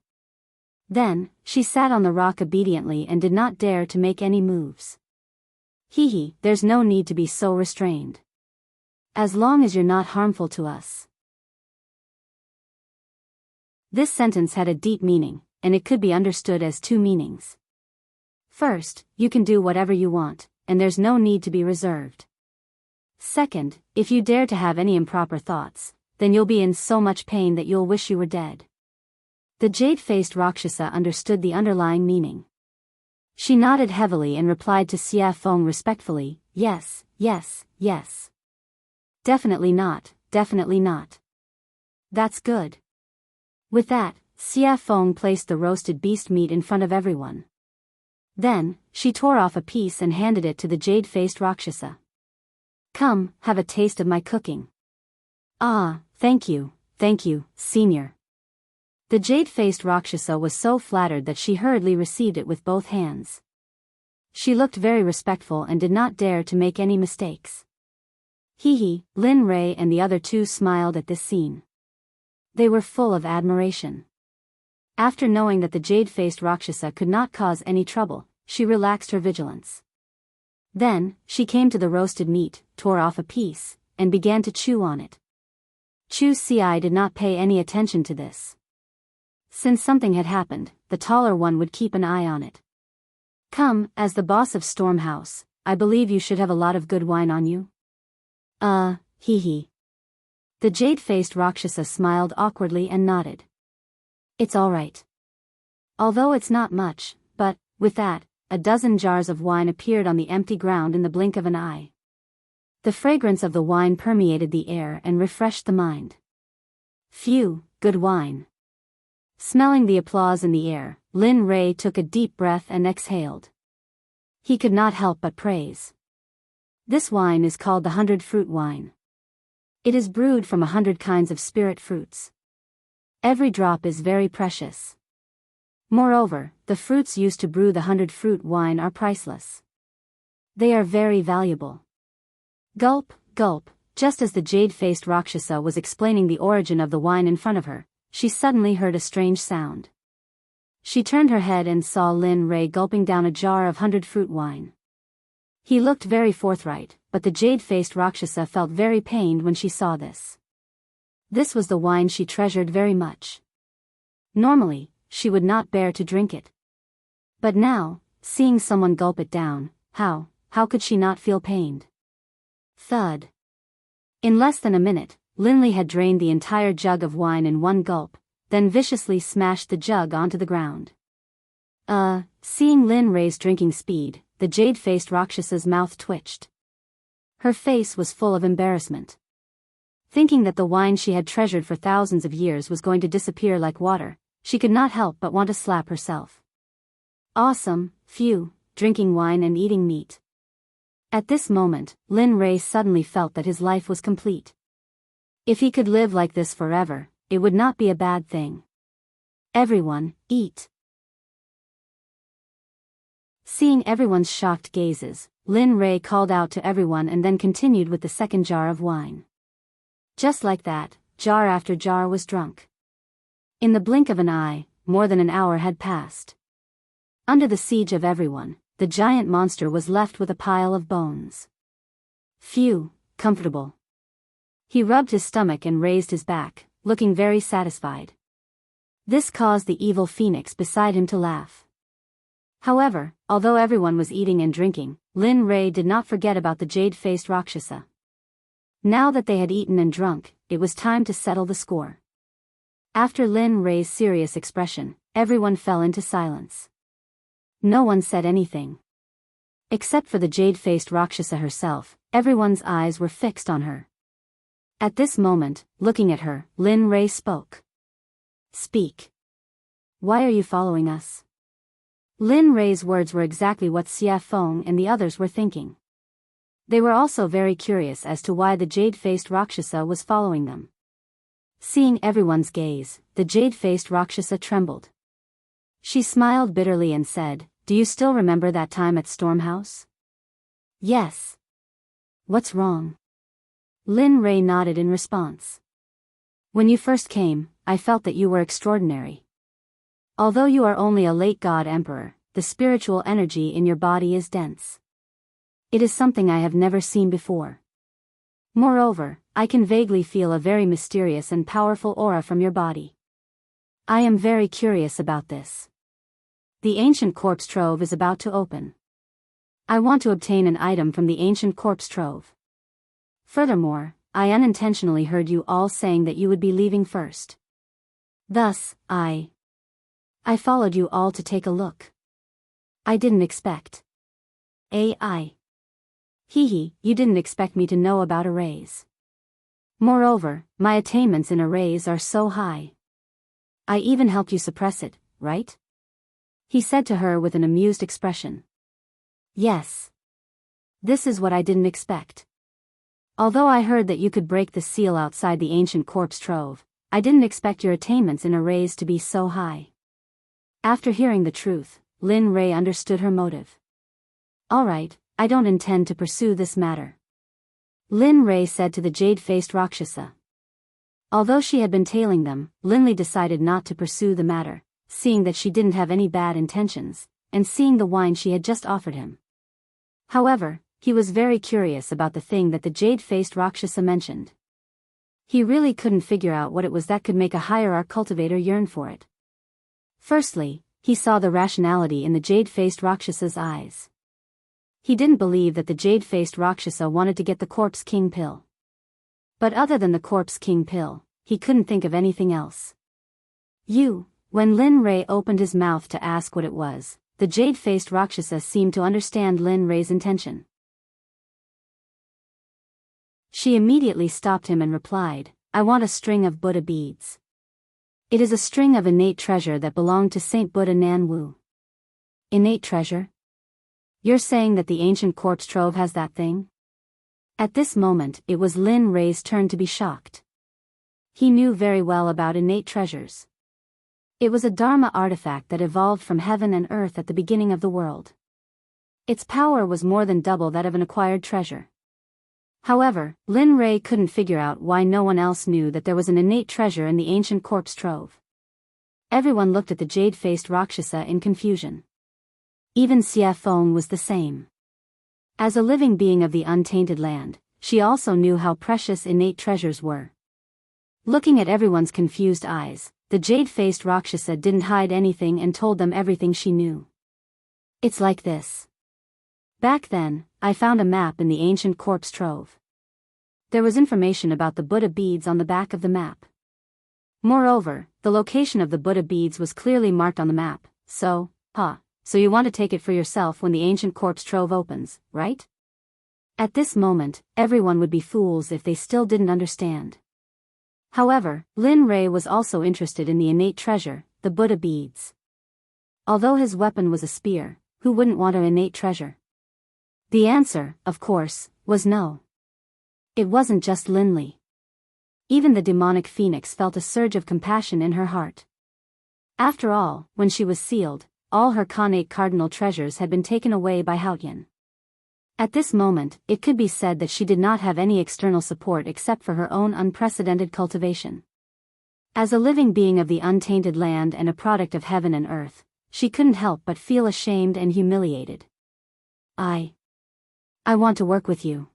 Then, she sat on the rock obediently and did not dare to make any moves. There's no need to be so restrained. As long as you're not harmful to us. This sentence had a deep meaning, and it could be understood as two meanings. First, you can do whatever you want, and there's no need to be reserved. Second, if you dare to have any improper thoughts, then you'll be in so much pain that you'll wish you were dead. The jade-faced Rakshasa understood the underlying meaning. She nodded heavily and replied to Xia Feng respectfully, yes, yes, yes. Definitely not, definitely not. That's good. With that, Xia Feng placed the roasted beast meat in front of everyone. Then, she tore off a piece and handed it to the jade-faced Rakshasa. Come, have a taste of my cooking. Ah, thank you, senior. The jade-faced Rakshasa was so flattered that she hurriedly received it with both hands. She looked very respectful and did not dare to make any mistakes. Lin Rei and the other two smiled at this scene. They were full of admiration. After knowing that the jade-faced Rakshasa could not cause any trouble, she relaxed her vigilance. Then, she came to the roasted meat, tore off a piece, and began to chew on it. Chu Ci did not pay any attention to this. Since something had happened, the taller one would keep an eye on it. Come, as the boss of Storm House, I believe you should have a lot of good wine on you. The jade-faced Rakshasa smiled awkwardly and nodded. It's all right. Although it's not much, but, with that, a dozen jars of wine appeared on the empty ground in the blink of an eye. The fragrance of the wine permeated the air and refreshed the mind. Phew, good wine. Smelling the applause in the air, Lin Rei took a deep breath and exhaled. He could not help but praise. This wine is called the 100-fruit wine. It is brewed from 100 kinds of spirit fruits. Every drop is very precious. Moreover, the fruits used to brew the 100-fruit wine are priceless. They are very valuable. Gulp, gulp, just as the jade-faced Rakshasa was explaining the origin of the wine in front of her, she suddenly heard a strange sound. She turned her head and saw Lin Rei gulping down a jar of 100-fruit wine. He looked very forthright, but the jade-faced Rakshasa felt very pained when she saw this. This was the wine she treasured very much. Normally, she would not bear to drink it. But now, seeing someone gulp it down, how could she not feel pained? Thud. In less than a minute, Linley had drained the entire jug of wine in one gulp, then viciously smashed the jug onto the ground. Seeing Lin Rei's drinking speed, the jade-faced Rakshasa's mouth twitched. Her face was full of embarrassment. Thinking that the wine she had treasured for thousands of years was going to disappear like water, she could not help but want to slap herself. Awesome, phew, drinking wine and eating meat. At this moment, Lin Rei suddenly felt that his life was complete. If he could live like this forever, it would not be a bad thing. Everyone, eat. Seeing everyone's shocked gazes, Lin Rei called out to everyone and then continued with the second jar of wine. Just like that, jar after jar was drunk. In the blink of an eye, more than an hour had passed. Under the siege of everyone, the giant monster was left with a pile of bones. Phew, comfortable. He rubbed his stomach and raised his back, looking very satisfied. This caused the evil phoenix beside him to laugh. However, although everyone was eating and drinking, Lin Rei did not forget about the jade-faced Rakshasa. Now that they had eaten and drunk, it was time to settle the score. After Lin Rei's serious expression, everyone fell into silence. No one said anything. Except for the jade-faced Rakshasa herself, everyone's eyes were fixed on her. At this moment, looking at her, Lin Rei spoke. Speak. Why are you following us? Lin Rei's words were exactly what Xia Feng and the others were thinking. They were also very curious as to why the jade-faced Rakshasa was following them. Seeing everyone's gaze, the jade-faced Rakshasa trembled. She smiled bitterly and said, "Do you still remember that time at Stormhouse?" "Yes." "What's wrong?" Lin Ray nodded in response. "When you first came, I felt that you were extraordinary. Although you are only a late god emperor, the spiritual energy in your body is dense. It is something I have never seen before. Moreover, I can vaguely feel a very mysterious and powerful aura from your body. I am very curious about this. The ancient corpse trove is about to open. I want to obtain an item from the ancient corpse trove. Furthermore, I unintentionally heard you all saying that you would be leaving first. Thus, I followed you all to take a look. I didn't expect. AI. Hee, you didn't expect me to know about arrays. Moreover, my attainments in arrays are so high. I even helped you suppress it, right?" He said to her with an amused expression. "Yes. This is what I didn't expect. Although I heard that you could break the seal outside the ancient corpse trove, I didn't expect your attainments in arrays to be so high." After hearing the truth, Lin Ray understood her motive. "Alright, I don't intend to pursue this matter," Lin Ray said to the jade-faced Rakshasa. Although she had been tailing them, Linley decided not to pursue the matter, seeing that she didn't have any bad intentions, and seeing the wine she had just offered him. However, he was very curious about the thing that the jade-faced Rakshasa mentioned. He really couldn't figure out what it was that could make a hierarch cultivator yearn for it. Firstly, he saw the rationality in the jade-faced Rakshasa's eyes. He didn't believe that the jade-faced Rakshasa wanted to get the Corpse King pill. But other than the Corpse King pill, he couldn't think of anything else. When Lin Ray opened his mouth to ask what it was, the jade-faced Rakshasa seemed to understand Lin Ray's intention. She immediately stopped him and replied, "I want a string of Buddha beads. It is a string of innate treasure that belonged to Saint Buddha Nan Wu." "Innate treasure? You're saying that the ancient corpse trove has that thing?" At this moment, it was Lin Ray's turn to be shocked. He knew very well about innate treasures. It was a Dharma artifact that evolved from heaven and earth at the beginning of the world. Its power was more than double that of an acquired treasure. However, Lin Ray couldn't figure out why no one else knew that there was an innate treasure in the ancient corpse trove. Everyone looked at the jade-faced Rakshasa in confusion. Even Xia Feng was the same. As a living being of the untainted land, she also knew how precious innate treasures were. Looking at everyone's confused eyes, the jade-faced Rakshasa didn't hide anything and told them everything she knew. "It's like this. Back then, I found a map in the ancient corpse trove. There was information about the Buddha beads on the back of the map. Moreover, the location of the Buddha beads was clearly marked on the map, so you want to take it for yourself when the ancient corpse trove opens, right?" At this moment, everyone would be fools if they still didn't understand. However, Lin Ray was also interested in the innate treasure, the Buddha beads. Although his weapon was a spear, who wouldn't want an innate treasure? The answer, of course, was no. It wasn't just Linley. Even the demonic phoenix felt a surge of compassion in her heart. After all, when she was sealed, all her Khanate cardinal treasures had been taken away by Haotian. At this moment, it could be said that she did not have any external support except for her own unprecedented cultivation. As a living being of the untainted land and a product of heaven and earth, she couldn't help but feel ashamed and humiliated. I want to work with you.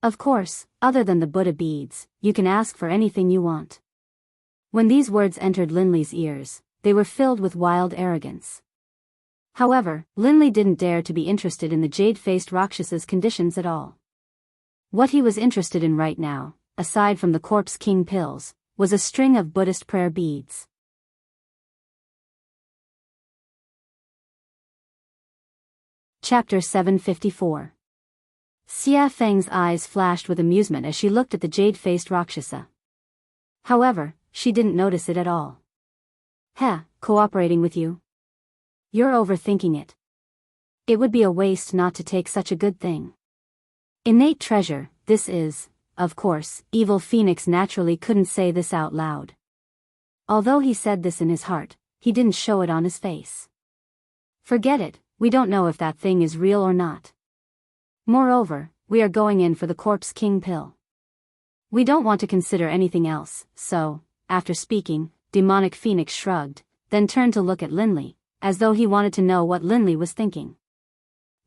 Of course, other than the Buddha beads, you can ask for anything you want." When these words entered Linley's ears, they were filled with wild arrogance. However, Linley didn't dare to be interested in the jade-faced Rakshasa's conditions at all. What he was interested in right now, aside from the Corpse King pills, was a string of Buddhist prayer beads. Chapter 754. Xia Feng's eyes flashed with amusement as she looked at the jade-faced Rakshasa. However, she didn't notice it at all. Cooperating with you? You're overthinking it. It would be a waste not to take such a good thing. Innate treasure, this is, of course, Evil Phoenix naturally couldn't say this out loud. Although he said this in his heart, he didn't show it on his face. Forget it, we don't know if that thing is real or not. Moreover, we are going in for the Corpse King pill. We don't want to consider anything else, so, after speaking, Demonic Phoenix shrugged, then turned to look at Linley, as though he wanted to know what Linley was thinking.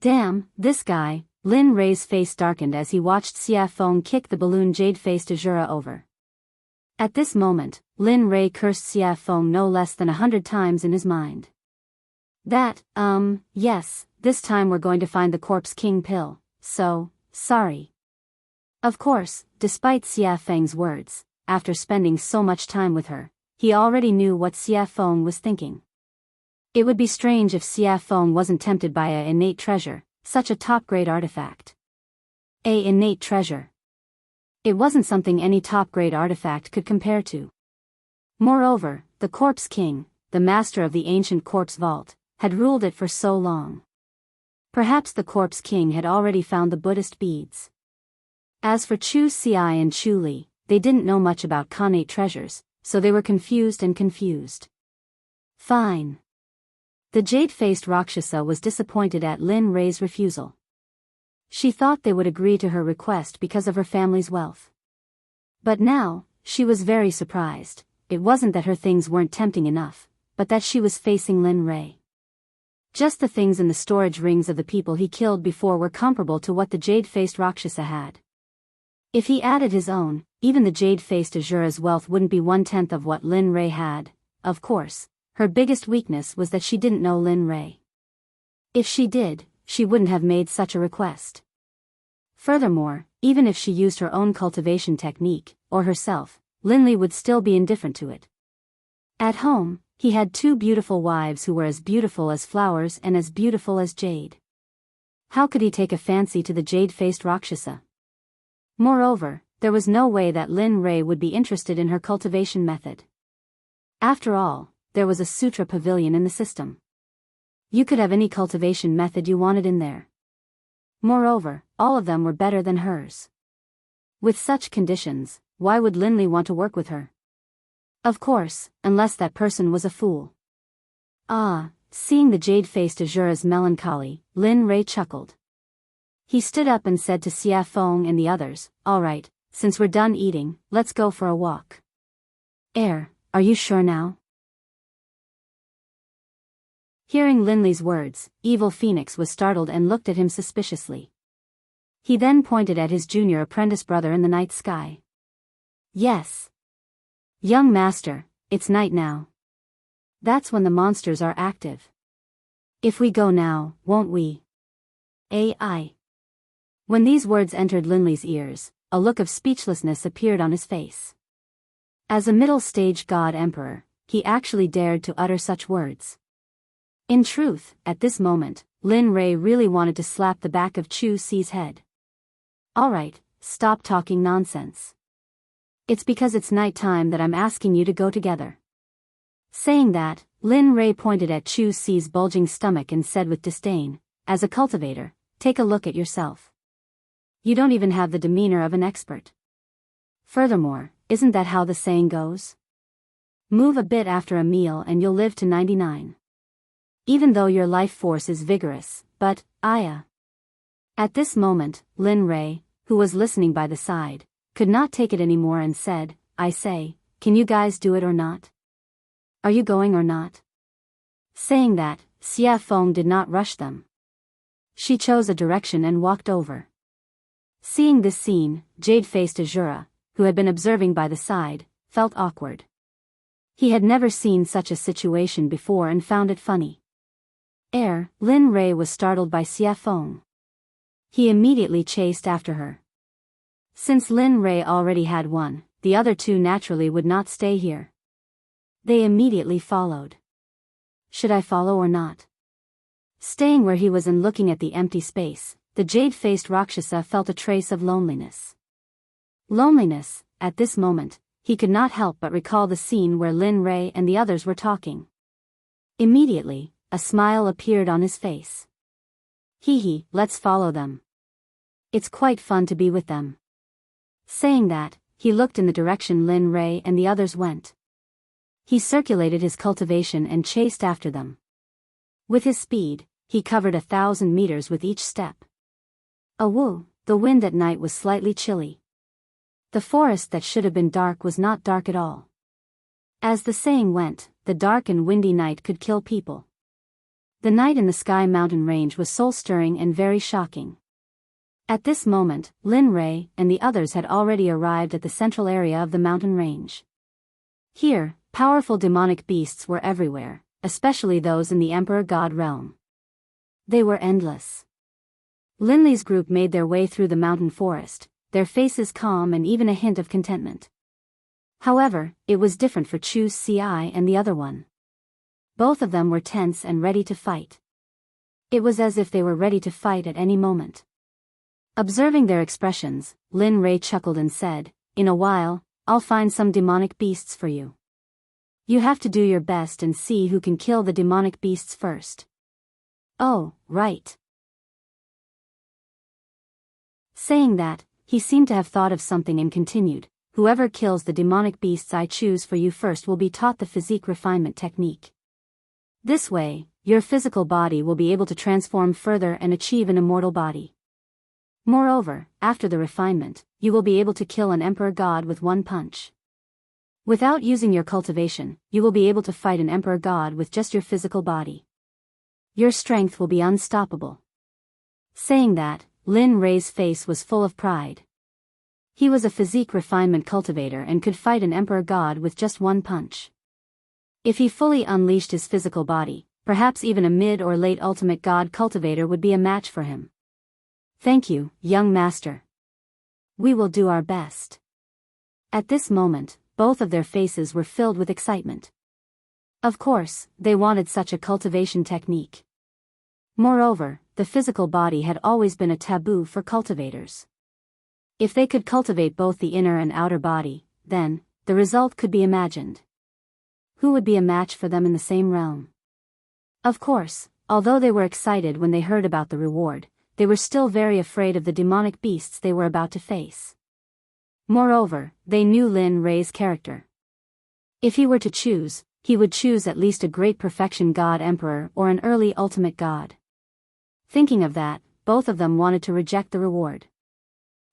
Damn, this guy. Lin Ray's face darkened as he watched Xia Feng kick the balloon jade-faced Azura over. At this moment, Lin Ray cursed Xia Feng no less than 100 times in his mind. Yes, this time we're going to find the Corpse King pill, so, sorry. Of course, despite Xia Feng's words, after spending so much time with her, he already knew what Xia Feng was thinking. It would be strange if Xia Feng wasn't tempted by a innate treasure, such a top-grade artifact. A innate treasure. It wasn't something any top-grade artifact could compare to. Moreover, the Corpse King, the master of the ancient corpse vault, had ruled it for so long. Perhaps the Corpse King had already found the Buddhist beads. As for Chu Xiai and Chu Li, they didn't know much about connate treasures, so they were confused. Fine. The jade-faced Rakshasa was disappointed at Lin Ray's refusal. She thought they would agree to her request because of her family's wealth. But now, she was very surprised. It wasn't that her things weren't tempting enough, but that she was facing Lin Ray. Just the things in the storage rings of the people he killed before were comparable to what the jade-faced Rakshasa had. If he added his own, even the jade-faced Azura's wealth wouldn't be 1/10 of what Lin Ray had. Of course, her biggest weakness was that she didn't know Lin Ray. If she did, she wouldn't have made such a request. Furthermore, even if she used her own cultivation technique, or herself, Linley would still be indifferent to it. At home, he had 2 beautiful wives who were as beautiful as flowers and as beautiful as jade. How could he take a fancy to the jade-faced Rakshasa? Moreover, there was no way that Lin Ray would be interested in her cultivation method. After all, there was a sutra pavilion in the system. You could have any cultivation method you wanted in there. Moreover, all of them were better than hers. With such conditions, why would Linley want to work with her? Of course, unless that person was a fool. Seeing the jade-faced Azura's melancholy, Lin Ray chuckled. He stood up and said to Xia Feng and the others, "All right, since we're done eating, let's go for a walk." Are you sure now? Hearing Linley's words, Evil Phoenix was startled and looked at him suspiciously. He then pointed at his junior apprentice brother in the night sky. Yes. Young master, it's night now. That's when the monsters are active. If we go now, won't we? Ai. When these words entered Linley's ears, a look of speechlessness appeared on his face. As a middle-stage god emperor, he actually dared to utter such words. In truth, at this moment, Lin Ray really wanted to slap the back of Chu Xi's head. All right, stop talking nonsense. It's because it's night time that I'm asking you to go together. Saying that, Lin Ray pointed at Chu Xi's bulging stomach and said with disdain, "As a cultivator, take a look at yourself. You don't even have the demeanor of an expert. Furthermore, isn't that how the saying goes? Move a bit after a meal and you'll live to 99. Even though your life force is vigorous, but, Aya." At this moment, Lin Ray, who was listening by the side, could not take it anymore and said, "I say, can you guys do it or not? Are you going or not?" Saying that, Xia Feng did not rush them. She chose a direction and walked over. Seeing this scene, jade-faced Azura, who had been observing by the side, felt awkward. He had never seen such a situation before and found it funny. Lin Ray was startled by Xia Feng. He immediately chased after her. Since Lin Ray already had one, the other 2 naturally would not stay here. They immediately followed. Should I follow or not? Staying where he was and looking at the empty space, the jade-faced Rakshasa felt a trace of loneliness. Loneliness, at this moment, he could not help but recall the scene where Lin Ray and the others were talking. Immediately, a smile appeared on his face. Let's follow them. It's quite fun to be with them. Saying that, he looked in the direction Lin Rei and the others went. He circulated his cultivation and chased after them. With his speed, he covered 1,000 meters with each step. Awoo, the wind at night was slightly chilly. The forest that should have been dark was not dark at all. As the saying went, the dark and windy night could kill people. The night in the Sky Mountain Range was soul-stirring and very shocking. At this moment, Lin Rei and the others had already arrived at the central area of the mountain range. Here, powerful demonic beasts were everywhere, especially those in the Emperor God realm. They were endless. Linley's group made their way through the mountain forest, their faces calm and even a hint of contentment. However, it was different for Chu Ci and the other one. Both of them were tense and ready to fight. It was as if they were ready to fight at any moment. Observing their expressions, Lin Rei chuckled and said, "In a while, I'll find some demonic beasts for you. You have to do your best and see who can kill the demonic beasts first." "Oh, right." Saying that, he seemed to have thought of something and continued, "Whoever kills the demonic beasts I choose for you first will be taught the physique refinement technique. This way, your physical body will be able to transform further and achieve an immortal body. Moreover, after the refinement, you will be able to kill an emperor god with one punch. Without using your cultivation, you will be able to fight an emperor god with just your physical body. Your strength will be unstoppable." Saying that, Lin Rei's face was full of pride. He was a physique refinement cultivator and could fight an emperor god with just one punch. If he fully unleashed his physical body, perhaps even a mid or late ultimate god cultivator would be a match for him. "Thank you, young master. We will do our best." At this moment, both of their faces were filled with excitement. Of course, they wanted such a cultivation technique. Moreover, the physical body had always been a taboo for cultivators. If they could cultivate both the inner and outer body, then, the result could be imagined. Who would be a match for them in the same realm? Of course, although they were excited when they heard about the reward, they were still very afraid of the demonic beasts they were about to face. Moreover, they knew Lin Rei's character. If he were to choose, he would choose at least a great perfection god emperor or an early ultimate god. Thinking of that, both of them wanted to reject the reward.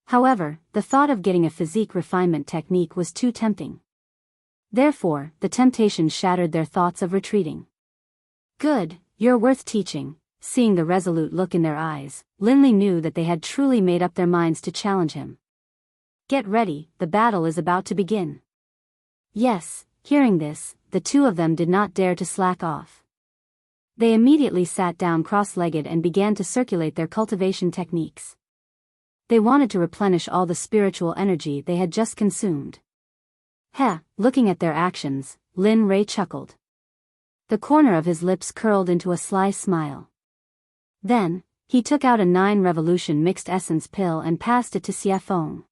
However, the thought of getting a physique refinement technique was too tempting. Therefore, the temptation shattered their thoughts of retreating. "Good, you're worth teaching." Seeing the resolute look in their eyes, Linley knew that they had truly made up their minds to challenge him. "Get ready, the battle is about to begin." Yes, hearing this, the two of them did not dare to slack off. They immediately sat down cross-legged and began to circulate their cultivation techniques. They wanted to replenish all the spiritual energy they had just consumed. Looking at their actions, Lin Rei chuckled. The corner of his lips curled into a sly smile. Then, he took out a 9-revolution mixed essence pill and passed it to Xie Feng.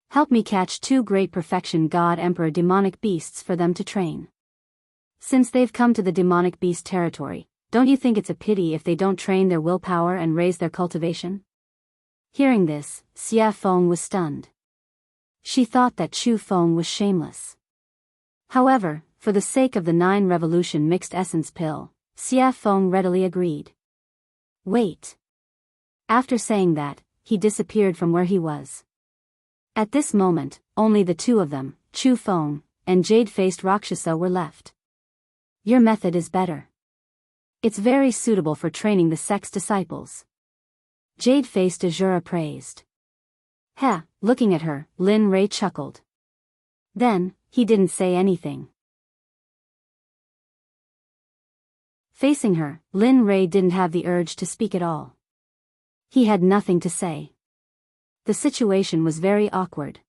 "Help me catch 2 great perfection god emperor demonic beasts for them to train. Since they've come to the demonic beast territory, don't you think it's a pity if they don't train their willpower and raise their cultivation?" Hearing this, Xie Feng was stunned. She thought that Chu Feng was shameless. However, for the sake of the 9-revolution mixed essence pill, Xie Feng readily agreed. "Wait." After saying that, he disappeared from where he was. At this moment, only the two of them, Chu Feng and jade-faced Rakshasa, were left. "Your method is better. It's very suitable for training the Sect's disciples." Jade-faced Azura praised. Looking at her, Lin Rei chuckled. Then, he didn't say anything. Facing her, Lin Rei didn't have the urge to speak at all. He had nothing to say. The situation was very awkward.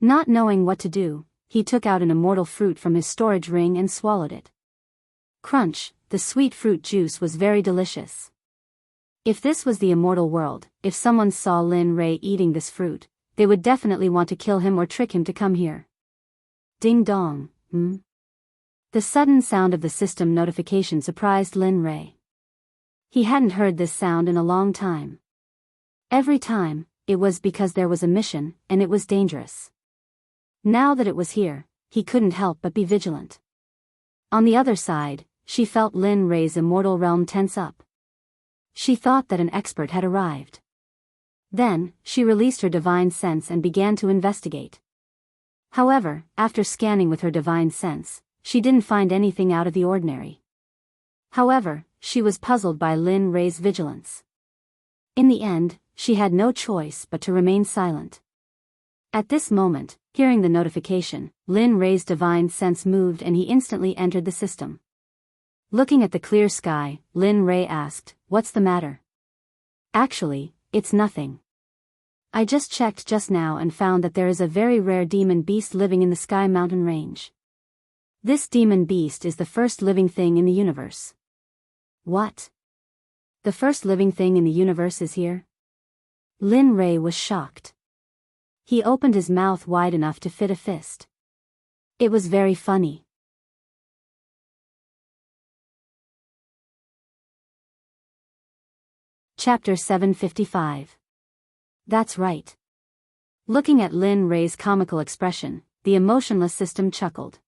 Not knowing what to do, he took out an immortal fruit from his storage ring and swallowed it. Crunch, the sweet fruit juice was very delicious. If this was the immortal world, if someone saw Lin Rei eating this fruit, they would definitely want to kill him or trick him to come here. Ding dong, The sudden sound of the system notification surprised Lin Rei. He hadn't heard this sound in a long time. Every time, it was because there was a mission, and it was dangerous. Now that it was here, he couldn't help but be vigilant. On the other side, she felt Lin Rei's immortal realm tense up. She thought that an expert had arrived. Then, she released her divine sense and began to investigate. However, after scanning with her divine sense, she didn't find anything out of the ordinary. However, she was puzzled by Lin Rei's vigilance. In the end, she had no choice but to remain silent. At this moment, hearing the notification, Lin Rei's divine sense moved and he instantly entered the system. Looking at the clear sky, Lin Rei asked, "What's the matter?" "Actually, it's nothing. I just checked just now and found that there is a very rare demon beast living in the Sky Mountain range. This demon beast is the first living thing in the universe." "What? The first living thing in the universe is here?" Lin Rei was shocked. He opened his mouth wide enough to fit a fist. It was very funny. Chapter 755. That's right. Looking at Lin Rei's comical expression, the emotionless system chuckled.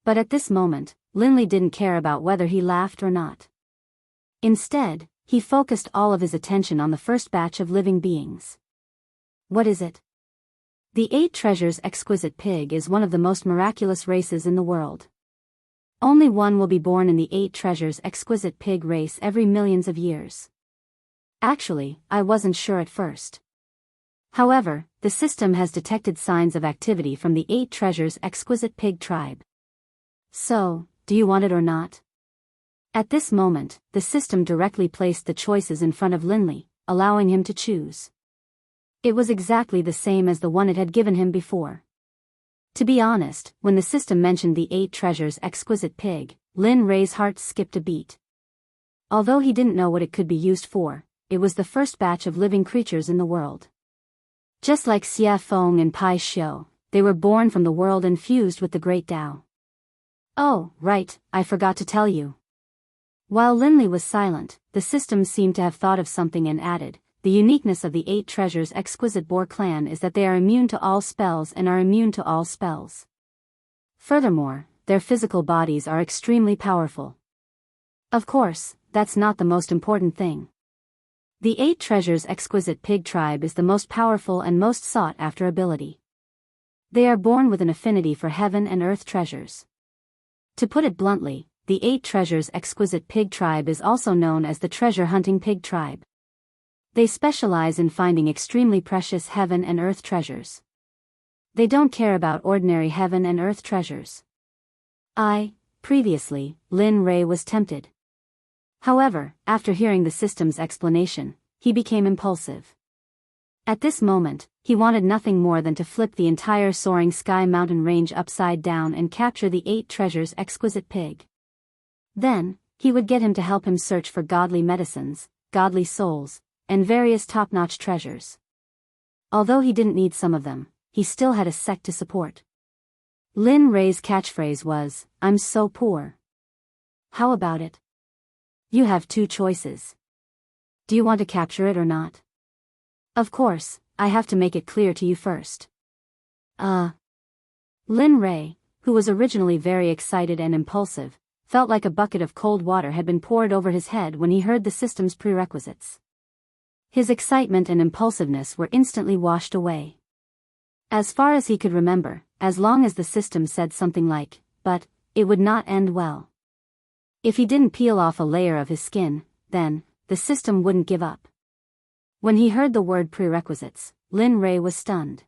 But at this moment, Linley didn't care about whether he laughed or not. Instead, he focused all of his attention on the first batch of living beings. What is it? The 8 Treasures Exquisite Pig is one of the most miraculous races in the world. Only one will be born in the 8 Treasures Exquisite Pig race every millions of years. Actually, I wasn't sure at first. However, the system has detected signs of activity from the 8 Treasures Exquisite Pig tribe. So, do you want it or not? At this moment, the system directly placed the choices in front of Linley, allowing him to choose. It was exactly the same as the one it had given him before. To be honest, when the system mentioned the 8 Treasures Exquisite Pig, Lin Rei's heart skipped a beat. Although he didn't know what it could be used for, it was the first batch of living creatures in the world. Just like Xia Feng and Pai Xiu, they were born from the world and fused with the Great Tao. Oh, right, I forgot to tell you. While Linley was silent, the system seemed to have thought of something and added, the uniqueness of the 8 Treasures Exquisite Boar clan is that they are immune to all spells and are immune to all spells. Furthermore, their physical bodies are extremely powerful. Of course, that's not the most important thing. The 8 Treasures Exquisite Pig tribe is the most powerful and most sought-after ability. They are born with an affinity for heaven and earth treasures. To put it bluntly, the 8 Treasures Exquisite Pig tribe is also known as the treasure-hunting pig tribe. They specialize in finding extremely precious heaven and earth treasures. They don't care about ordinary heaven and earth treasures. Previously, Lin Rei was tempted. However, after hearing the system's explanation, he became impulsive. At this moment, he wanted nothing more than to flip the entire soaring Sky Mountain range upside down and capture the 8 Treasures Exquisite Pig. Then, he would get him to help him search for godly medicines, godly souls, and various top-notch treasures. Although he didn't need some of them, he still had a sect to support. Lin Rei's catchphrase was, "I'm so poor." How about it? You have 2 choices. Do you want to capture it or not? Of course, I have to make it clear to you first. Lin Rei, who was originally very excited and impulsive, felt like a bucket of cold water had been poured over his head when he heard the system's prerequisites. His excitement and impulsiveness were instantly washed away. As far as he could remember, as long as the system said something like, "but," it would not end well. If he didn't peel off a layer of his skin, then, the system wouldn't give up. When he heard the word prerequisites, Lin Rei was stunned.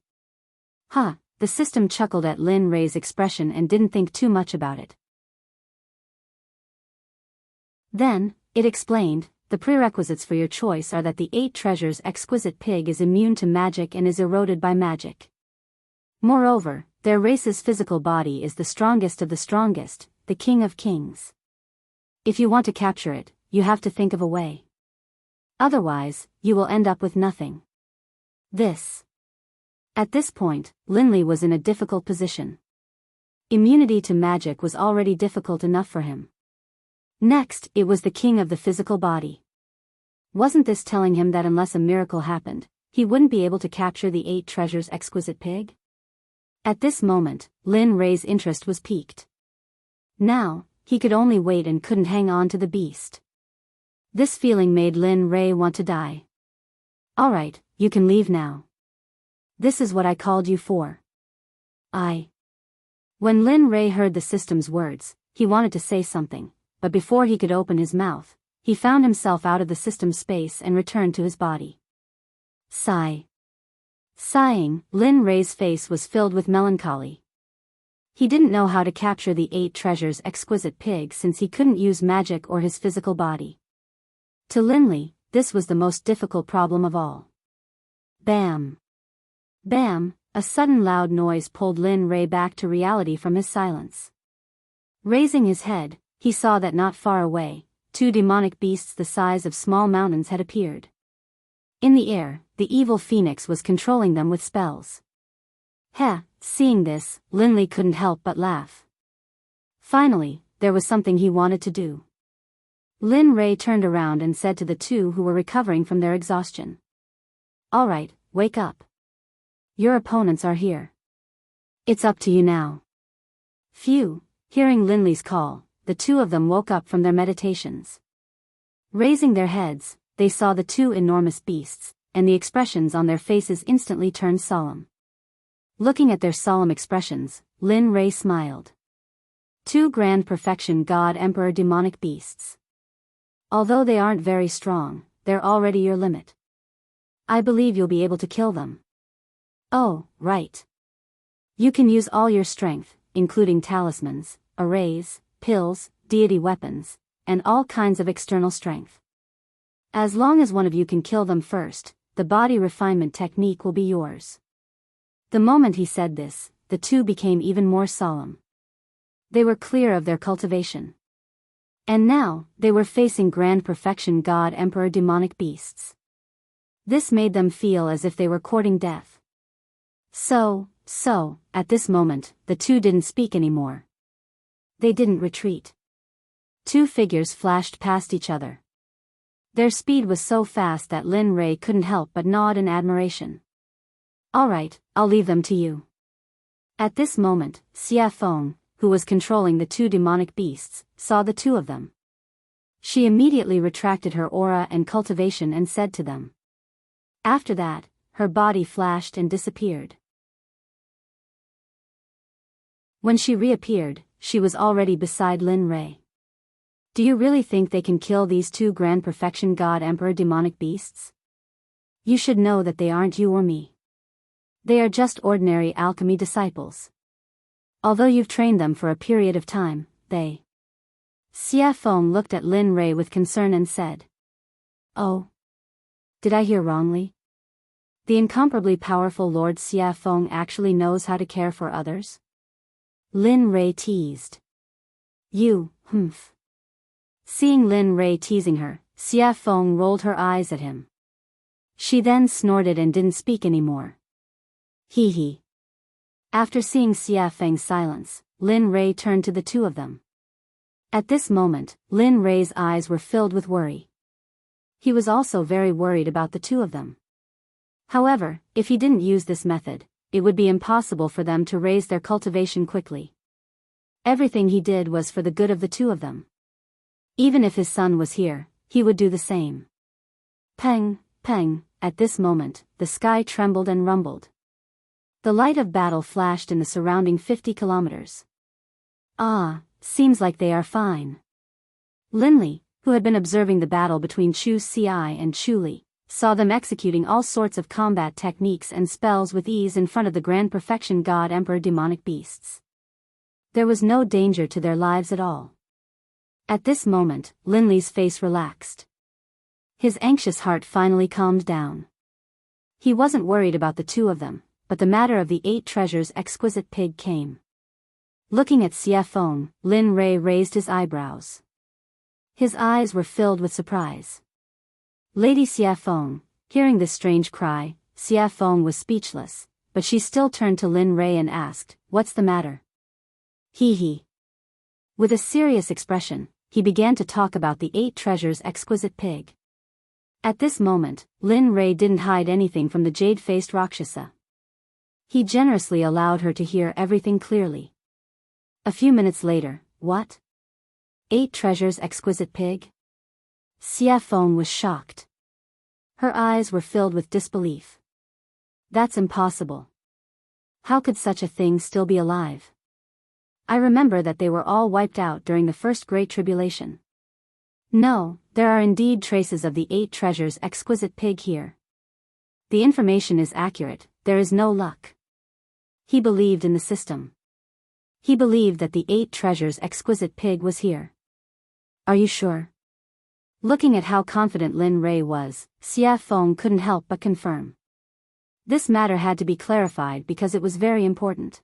The system chuckled at Lin Rei's expression and didn't think too much about it. Then, it explained, the prerequisites for your choice are that the 8 Treasures Exquisite Pig is immune to magic and is eroded by magic. Moreover, their race's physical body is the strongest of the strongest, the king of kings. If you want to capture it, you have to think of a way. Otherwise, you will end up with nothing. At this point, Linley was in a difficult position. Immunity to magic was already difficult enough for him. Next, it was the king of the physical body. Wasn't this telling him that unless a miracle happened, he wouldn't be able to capture the 8 treasures exquisite pig? At this moment, Lin Rei's interest was piqued. Now, he could only wait and couldn't hang on to the beast. This feeling made Lin Rei want to die. Alright, you can leave now. This is what I called you for. When Lin Rei heard the system's words, he wanted to say something, but before he could open his mouth, he found himself out of the system's space and returned to his body. Sigh. Sighing, Lin Rei's face was filled with melancholy. He didn't know how to capture the 8 treasures exquisite pig since he couldn't use magic or his physical body. To Linley, this was the most difficult problem of all. Bam! Bam! A sudden loud noise pulled Lin Rei back to reality from his silence. Raising his head, he saw that not far away, 2 demonic beasts the size of small mountains had appeared. In the air, the evil phoenix was controlling them with spells. Seeing this, Linley couldn't help but laugh. Finally, there was something he wanted to do. Lin Rei turned around and said to the 2 who were recovering from their exhaustion. Alright, wake up. Your opponents are here. It's up to you now. Phew, hearing Linley's call, the 2 of them woke up from their meditations. Raising their heads, they saw the 2 enormous beasts, and the expressions on their faces instantly turned solemn. Looking at their solemn expressions, Lin Rei smiled. 2 grand perfection God Emperor demonic beasts. Although they aren't very strong, they're already your limit. I believe you'll be able to kill them. Oh, right. You can use all your strength, including talismans, arrays, pills, deity weapons, and all kinds of external strength. As long as one of you can kill them first, the body refinement technique will be yours. The moment he said this, the 2 became even more solemn. They were clear of their cultivation. And now, they were facing grand perfection God Emperor demonic beasts. This made them feel as if they were courting death. So, at this moment, the 2 didn't speak anymore. They didn't retreat. 2 figures flashed past each other. Their speed was so fast that Lin Rei couldn't help but nod in admiration. Alright, I'll leave them to you. At this moment, Xia Feng, who was controlling the 2 demonic beasts, saw the 2 of them. She immediately retracted her aura and cultivation and said to them. After that, her body flashed and disappeared. When she reappeared, she was already beside Lin Rei. Do you really think they can kill these 2 grand perfection God Emperor demonic beasts? You should know that they aren't you or me. They are just ordinary alchemy disciples. Although you've trained them for a period of time, they... Xia Feng looked at Lin Rei with concern and said. Oh. Did I hear wrongly? The incomparably powerful Lord Xia Feng actually knows how to care for others? Lin Rei teased. You, humph. Seeing Lin Rei teasing her, Xia Feng rolled her eyes at him. She then snorted and didn't speak anymore. Hee hee. After seeing Xia Feng's silence, Lin Rei turned to the 2 of them. At this moment, Lin Rei's eyes were filled with worry. He was also very worried about the 2 of them. However, if he didn't use this method, it would be impossible for them to raise their cultivation quickly. Everything he did was for the good of the 2 of them. Even if his son was here, he would do the same. Peng, peng, at this moment, the sky trembled and rumbled. The light of battle flashed in the surrounding 50 kilometers. Seems like they are fine. Linley, who had been observing the battle between Chu Xi and Chu Li, saw them executing all sorts of combat techniques and spells with ease in front of the Grand Perfection God Emperor demonic beasts. There was no danger to their lives at all. At this moment, Linley's face relaxed. His anxious heart finally calmed down. He wasn't worried about the 2 of them, but the matter of the 8 treasures exquisite pig came. Looking at Xia Feng, Lin Rei raised his eyebrows. His eyes were filled with surprise. Lady Xia Feng, hearing this strange cry, Xia Feng was speechless, but she still turned to Lin Rei and asked, "What's the matter?" Hee hee. With a serious expression, he began to talk about the 8 treasures exquisite pig. At this moment, Lin Rei didn't hide anything from the jade-faced Rakshasa. He generously allowed her to hear everything clearly. A few minutes later, what? 8 treasures exquisite pig? Xia Feng was shocked. Her eyes were filled with disbelief. That's impossible. How could such a thing still be alive? I remember that they were all wiped out during the first Great Tribulation. No, there are indeed traces of the 8 treasures exquisite pig here. The information is accurate, there is no luck. He believed in the system. He believed that the 8 treasures exquisite pig was here. Are you sure? Looking at how confident Lin Rei was, Xia Feng couldn't help but confirm. This matter had to be clarified because it was very important.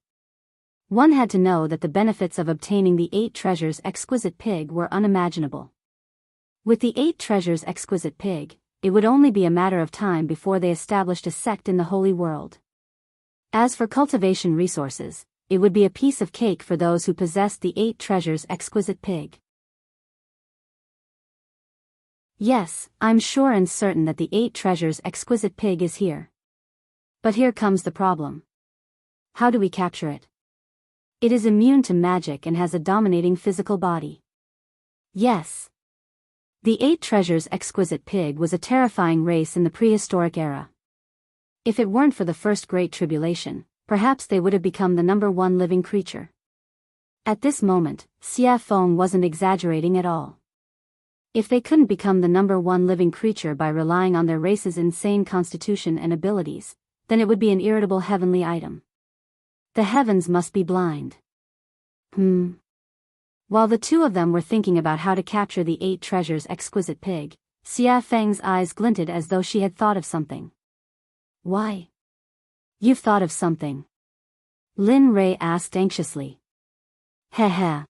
One had to know that the benefits of obtaining the 8 treasures exquisite pig were unimaginable. With the 8 treasures exquisite pig, it would only be a matter of time before they established a sect in the Holy World. As for cultivation resources, it would be a piece of cake for those who possessed the 8 treasures exquisite pig. Yes, I'm sure and certain that the 8 treasures exquisite pig is here. But here comes the problem. How do we capture it? It is immune to magic and has a dominating physical body. Yes. The 8 treasures exquisite pig was a terrifying race in the prehistoric era. If it weren't for the first Great Tribulation, perhaps they would have become the #1 living creature. At this moment, Xia Feng wasn't exaggerating at all. If they couldn't become the #1 living creature by relying on their race's insane constitution and abilities, then it would be an irritable heavenly item. The heavens must be blind. While the two of them were thinking about how to capture the 8 treasures exquisite pig, Xia Feng's eyes glinted as though she had thought of something. Why? You've thought of something? Lin Rei asked anxiously. Heh.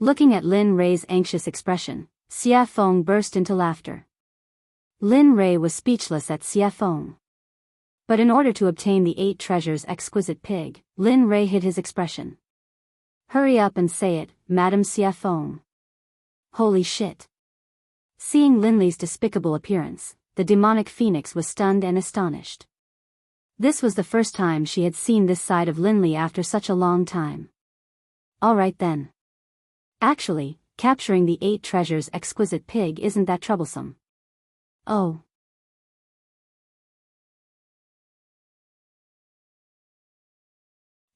Looking at Lin Rei's anxious expression, Xia Feng burst into laughter. Lin Rei was speechless at Xia Feng. But in order to obtain the 8 treasures exquisite pig, Lin Rei hid his expression. Hurry up and say it, Madam Xia Feng. Holy shit. Seeing Linley's despicable appearance, the demonic phoenix was stunned and astonished. This was the first time she had seen this side of Linley after such a long time. All right then. Actually, capturing the 8 treasures exquisite pig isn't that troublesome. Oh.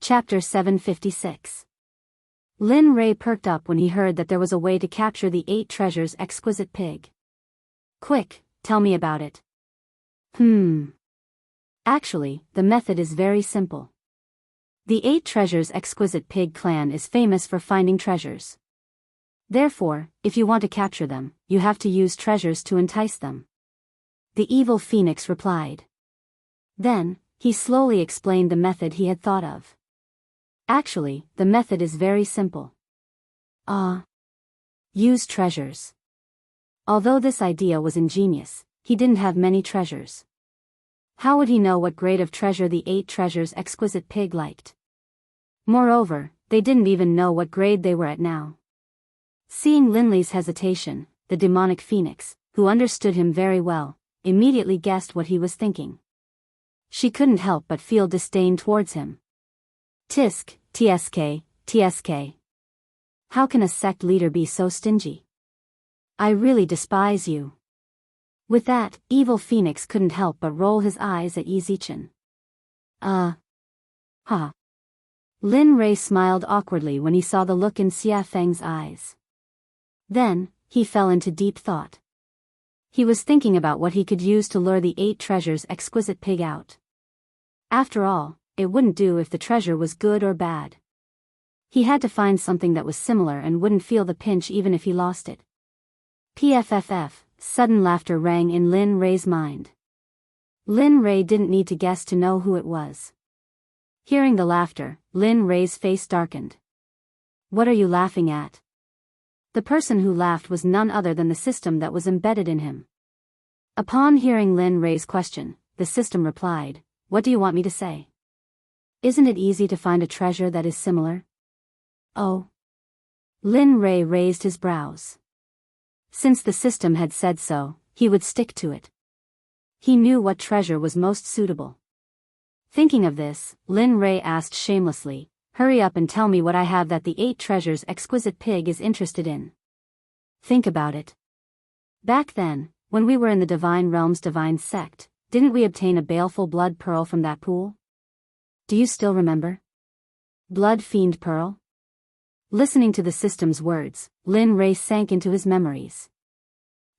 Chapter 756. Lin Rei perked up when he heard that there was a way to capture the 8 treasures exquisite pig. Quick, tell me about it. Actually, the method is very simple. The 8 treasures exquisite pig clan is famous for finding treasures. Therefore, if you want to capture them, you have to use treasures to entice them. The evil phoenix replied. Then, he slowly explained the method he had thought of. Actually, the method is very simple. Use treasures. Although this idea was ingenious, he didn't have many treasures. How would he know what grade of treasure the 8 treasures exquisite pig liked? Moreover, they didn't even know what grade they were at now. Seeing Linley's hesitation, the demonic phoenix, who understood him very well, immediately guessed what he was thinking. She couldn't help but feel disdain towards him. TSK. How can a sect leader be so stingy? I really despise you. With that, evil phoenix couldn't help but roll his eyes at Yi Zichen. Lin Rei smiled awkwardly when he saw the look in Xia Feng's eyes. Then, he fell into deep thought. He was thinking about what he could use to lure the 8 treasures exquisite pig out. After all, it wouldn't do if the treasure was good or bad. He had to find something that was similar and wouldn't feel the pinch even if he lost it. PFFF, sudden laughter rang in Lin Rei's mind. Lin Rei didn't need to guess to know who it was. Hearing the laughter, Lin Rei's face darkened. What are you laughing at? The person who laughed was none other than the system that was embedded in him. Upon hearing Lin Rei's question, the system replied, What do you want me to say? Isn't it easy to find a treasure that is similar? Oh. Lin Rei raised his brows. Since the system had said so, he would stick to it. He knew what treasure was most suitable. Thinking of this, Lin Rei asked shamelessly, "Hurry up and tell me what I have that the 8 treasures exquisite pig is interested in." Think about it. Back then, when we were in the Divine Realm's Divine Sect, didn't we obtain a baleful blood pearl from that pool? Do you still remember? Blood Fiend Pearl? Listening to the system's words, Lin Rei sank into his memories.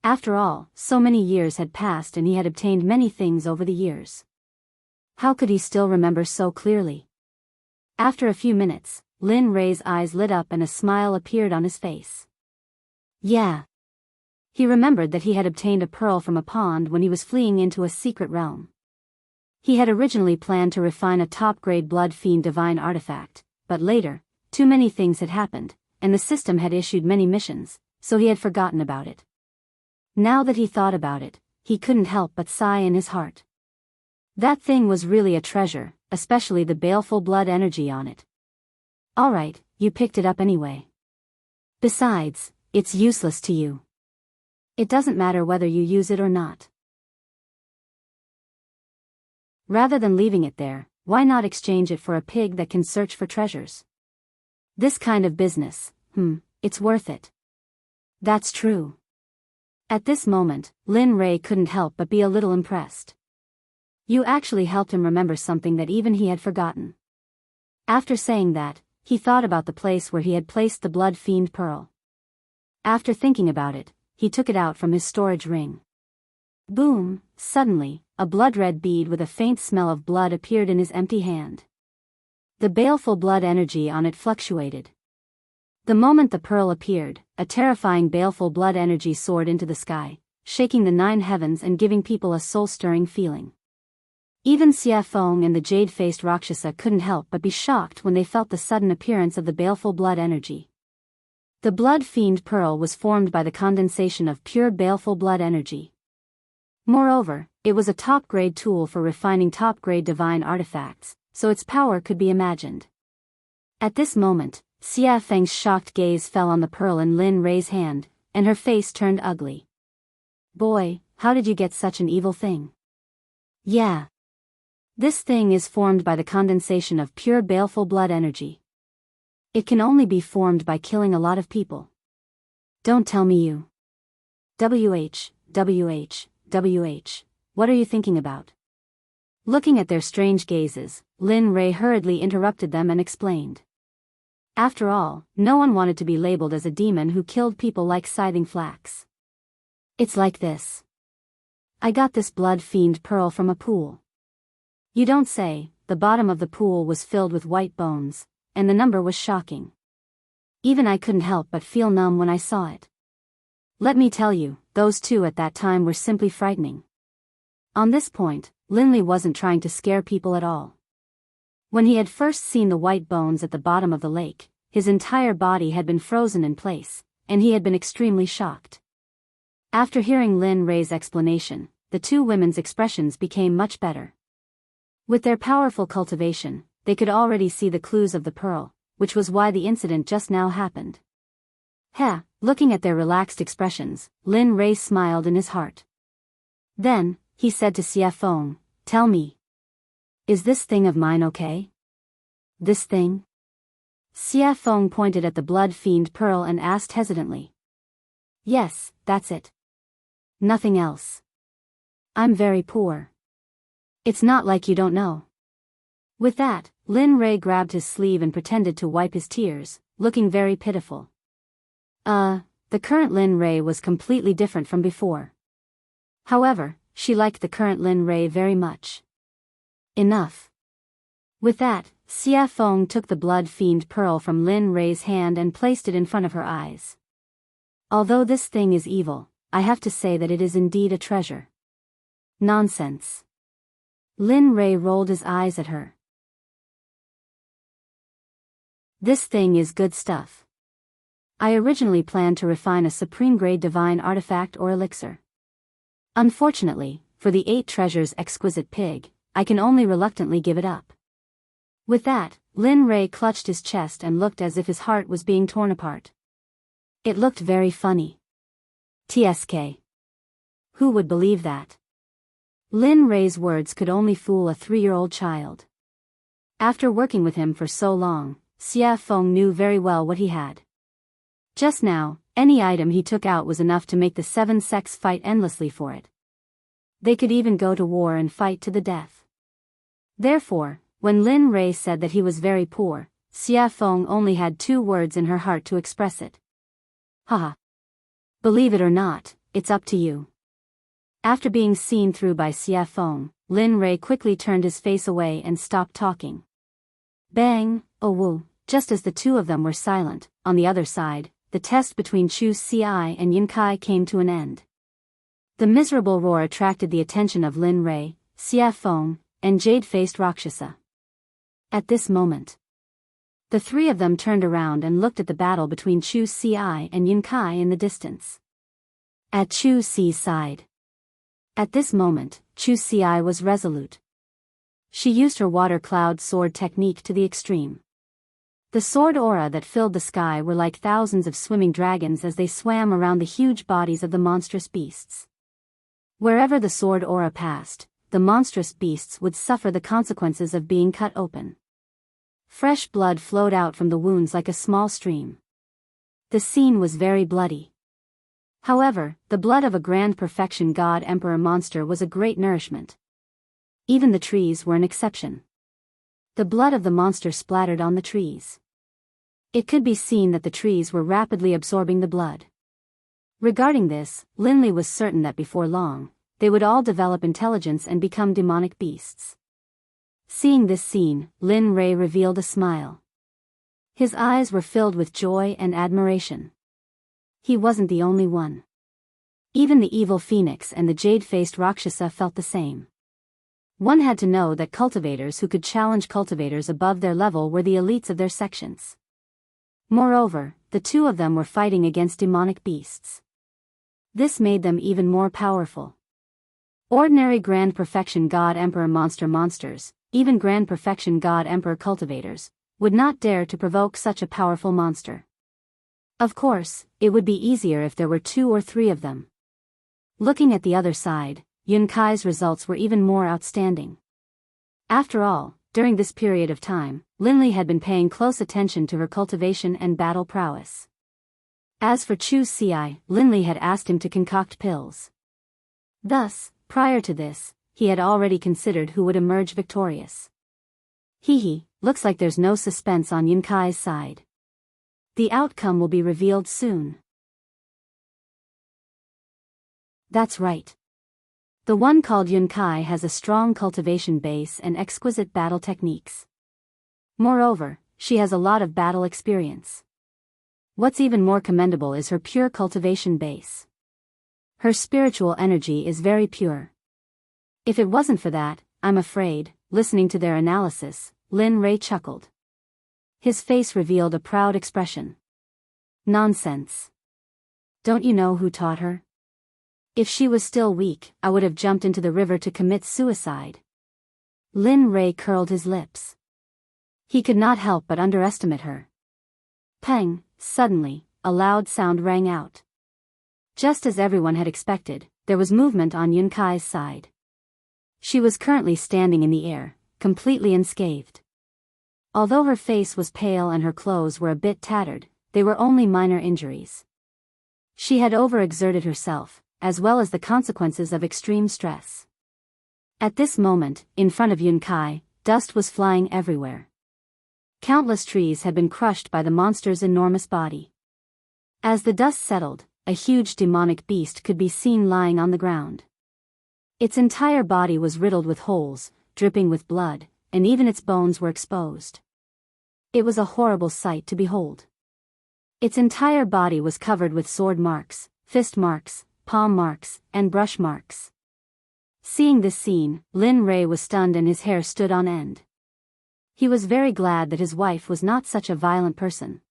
After all, so many years had passed and he had obtained many things over the years. How could he still remember so clearly? After a few minutes, Lin Rei's eyes lit up and a smile appeared on his face. Yeah. He remembered that he had obtained a pearl from a pond when he was fleeing into a secret realm. He had originally planned to refine a top-grade Blood Fiend divine artifact, but later, too many things had happened, and the system had issued many missions, so he had forgotten about it. Now that he thought about it, he couldn't help but sigh in his heart. That thing was really a treasure, especially the baleful blood energy on it. Alright, you picked it up anyway. Besides, it's useless to you. It doesn't matter whether you use it or not. Rather than leaving it there, why not exchange it for a pig that can search for treasures? This kind of business, it's worth it. That's true. At this moment, Lin Rei couldn't help but be a little impressed. You actually helped him remember something that even he had forgotten. After saying that, he thought about the place where he had placed the Blood Fiend Pearl. After thinking about it, he took it out from his storage ring. Boom! Suddenly, a blood-red bead with a faint smell of blood appeared in his empty hand. The baleful blood energy on it fluctuated. The moment the pearl appeared, a terrifying baleful blood energy soared into the sky, shaking the 9 heavens and giving people a soul-stirring feeling. Even Xia Feng and the jade-faced Rakshasa couldn't help but be shocked when they felt the sudden appearance of the baleful blood energy. The Blood Fiend Pearl was formed by the condensation of pure baleful blood energy. Moreover, it was a top-grade tool for refining top-grade divine artifacts, so its power could be imagined. At this moment, Xia Feng's shocked gaze fell on the pearl in Lin Rei's hand, and her face turned ugly. Boy, how did you get such an evil thing? Yeah. This thing is formed by the condensation of pure baleful blood energy. It can only be formed by killing a lot of people. Don't tell me you. WH, what are you thinking about? Looking at their strange gazes, Lin Rei hurriedly interrupted them and explained. After all, no one wanted to be labeled as a demon who killed people like scything flax. It's like this. I got this Blood Fiend Pearl from a pool. You don't say. The bottom of the pool was filled with white bones, and the number was shocking. Even I couldn't help but feel numb when I saw it. Let me tell you, those 2 at that time were simply frightening. On this point, Linley wasn't trying to scare people at all. When he had first seen the white bones at the bottom of the lake, his entire body had been frozen in place, and he had been extremely shocked. After hearing Lin Rei's explanation, the 2 women's expressions became much better. With their powerful cultivation, they could already see the clues of the pearl, which was why the incident just now happened. Looking at their relaxed expressions, Lin Rei smiled in his heart. Then, he said to Xia Feng, "Tell me. Is this thing of mine okay?" This thing? Xia Feng pointed at the Blood Fiend Pearl and asked hesitantly. Yes, that's it. Nothing else. I'm very poor. It's not like you don't know. With that, Lin Rei grabbed his sleeve and pretended to wipe his tears, looking very pitiful. The current Lin Rei was completely different from before. However, she liked the current Lin Rei very much. Enough. With that, Xia Feng took the Blood Fiend Pearl from Lin Rei's hand and placed it in front of her eyes. Although this thing is evil, I have to say that it is indeed a treasure. Nonsense. Lin Rei rolled his eyes at her. This thing is good stuff. I originally planned to refine a supreme-grade divine artifact or elixir. Unfortunately, for the 8 treasures exquisite pig, I can only reluctantly give it up. With that, Lin Rei clutched his chest and looked as if his heart was being torn apart. It looked very funny. TSK. Who would believe that? Lin Rei's words could only fool a 3-year-old child. After working with him for so long, Xia Feng knew very well what he had. Just now, any item he took out was enough to make the 7 sects fight endlessly for it. They could even go to war and fight to the death. Therefore, when Lin Rei said that he was very poor, Xia Feng only had 2 words in her heart to express it. Haha. Believe it or not, it's up to you. After being seen through by Xia Feng, Lin Rei quickly turned his face away and stopped talking. Bang, oh woo, just as the 2 of them were silent, on the other side, the test between Chu Xi and Yun Kai came to an end. The miserable roar attracted the attention of Lin Rei, Xia Feng, and jade-faced Rakshasa. At this moment, the 3 of them turned around and looked at the battle between Chu Xi and Yun Kai in the distance. At Chu Xi's side. At this moment, Chu Xi was resolute. She used her water cloud sword technique to the extreme. The sword aura that filled the sky were like thousands of swimming dragons as they swam around the huge bodies of the monstrous beasts. Wherever the sword aura passed, the monstrous beasts would suffer the consequences of being cut open. Fresh blood flowed out from the wounds like a small stream. The scene was very bloody. However, the blood of a grand perfection god emperor monster was a great nourishment. Even the trees were an exception. The blood of the monster splattered on the trees. It could be seen that the trees were rapidly absorbing the blood. Regarding this, Linley was certain that before long, they would all develop intelligence and become demonic beasts. Seeing this scene, Lin Rei revealed a smile. His eyes were filled with joy and admiration. He wasn't the only one. Even the evil phoenix and the jade-faced Rakshasa felt the same. One had to know that cultivators who could challenge cultivators above their level were the elites of their sections. Moreover, the 2 of them were fighting against demonic beasts. This made them even more powerful. Ordinary Grand Perfection God Emperor monsters, even Grand Perfection God Emperor cultivators, would not dare to provoke such a powerful monster. Of course, it would be easier if there were 2 or 3 of them. Looking at the other side, Yun Kai's results were even more outstanding. After all, during this period of time, Linley had been paying close attention to her cultivation and battle prowess. As for Chu Xi, Linley had asked him to concoct pills. Thus, prior to this, he had already considered who would emerge victorious. Looks like there's no suspense on Yun Kai's side. The outcome will be revealed soon. That's right. The one called Yun Kai has a strong cultivation base and exquisite battle techniques. Moreover, she has a lot of battle experience. What's even more commendable is her pure cultivation base. Her spiritual energy is very pure. If it wasn't for that, I'm afraid, listening to their analysis, Lin Rei chuckled. His face revealed a proud expression. Nonsense. Don't you know who taught her? If she was still weak, I would have jumped into the river to commit suicide. Lin Rei curled his lips. He could not help but underestimate her. Pang, suddenly, a loud sound rang out. Just as everyone had expected, there was movement on Yun Kai's side. She was currently standing in the air, completely unscathed. Although her face was pale and her clothes were a bit tattered, they were only minor injuries. She had overexerted herself, as well as the consequences of extreme stress. At this moment, in front of Yun Kai, dust was flying everywhere. Countless trees had been crushed by the monster's enormous body. As the dust settled, a huge demonic beast could be seen lying on the ground. Its entire body was riddled with holes, dripping with blood, and even its bones were exposed. It was a horrible sight to behold. Its entire body was covered with sword marks, fist marks, palm marks, and brush marks. Seeing this scene, Lin Rei was stunned and his hair stood on end. He was very glad that his wife was not such a violent person.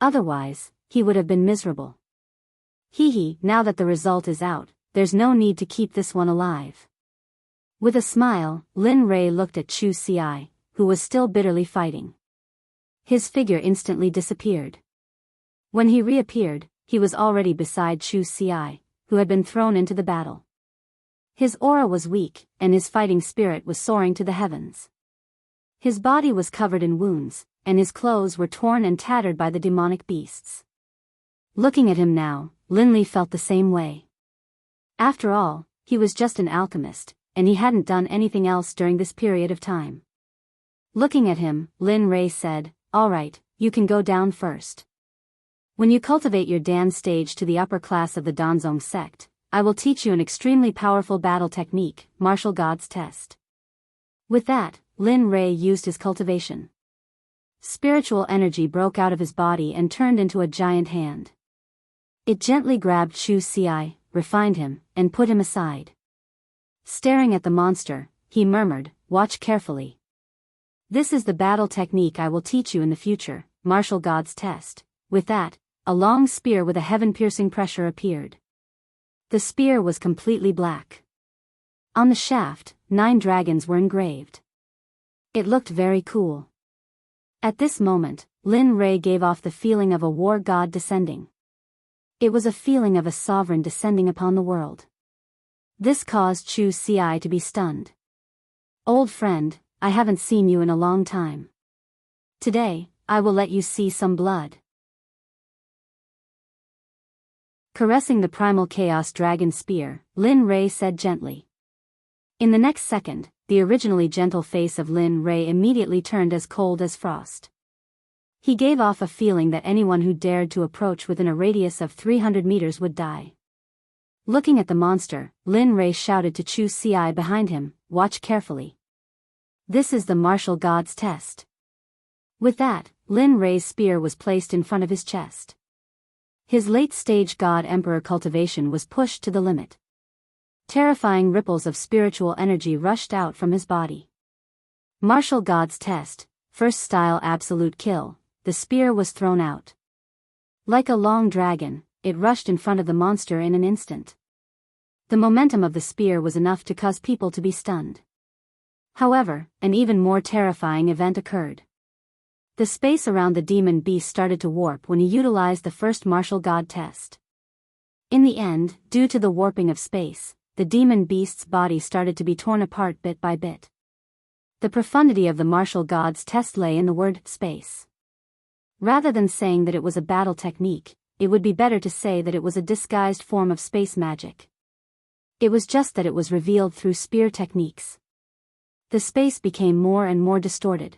Otherwise, he would have been miserable. Now that the result is out, there's no need to keep this one alive. With a smile, Lin Rei looked at Chu Xi, who was still bitterly fighting. His figure instantly disappeared. When he reappeared, he was already beside Chu Xi, who had been thrown into the battle. His aura was weak, and his fighting spirit was soaring to the heavens. His body was covered in wounds, and his clothes were torn and tattered by the demonic beasts. Looking at him now, Linley felt the same way. After all, he was just an alchemist, and he hadn't done anything else during this period of time. Looking at him, Lin Rei said, "All right, you can go down first. When you cultivate your Dan stage to the upper class of the Danzong sect, I will teach you an extremely powerful battle technique, Martial God's Test." With that, Lin Rei used his cultivation. Spiritual energy broke out of his body and turned into a giant hand. It gently grabbed Chu Xi, refined him, and put him aside. Staring at the monster, he murmured, "Watch carefully. This is the battle technique I will teach you in the future, Martial God's Test." With that, a long spear with a heaven-piercing pressure appeared. The spear was completely black. On the shaft, 9 dragons were engraved. It looked very cool. At this moment, Lin Rei gave off the feeling of a war god descending. It was a feeling of a sovereign descending upon the world. This caused Chu Xi to be stunned. "Old friend, I haven't seen you in a long time. Today, I will let you see some blood." Caressing the primal chaos dragon spear, Lin Rei said gently. In the next second, the originally gentle face of Lin Rei immediately turned as cold as frost. He gave off a feeling that anyone who dared to approach within a radius of 300 meters would die. Looking at the monster, Lin Rei shouted to Chu Xi behind him, "Watch carefully. This is the Martial God's Test." With that, Lin Rei's spear was placed in front of his chest. His late-stage God-Emperor cultivation was pushed to the limit. Terrifying ripples of spiritual energy rushed out from his body. Martial God's Test, first style absolute kill, the spear was thrown out. Like a long dragon, it rushed in front of the monster in an instant. The momentum of the spear was enough to cause people to be stunned. However, an even more terrifying event occurred. The space around the demon beast started to warp when he utilized the first Martial God Test. In the end, due to the warping of space, the demon beast's body started to be torn apart bit by bit. The profundity of the Martial God's Test lay in the word space. Rather than saying that it was a battle technique, it would be better to say that it was a disguised form of space magic. It was just that it was revealed through spear techniques. The space became more and more distorted.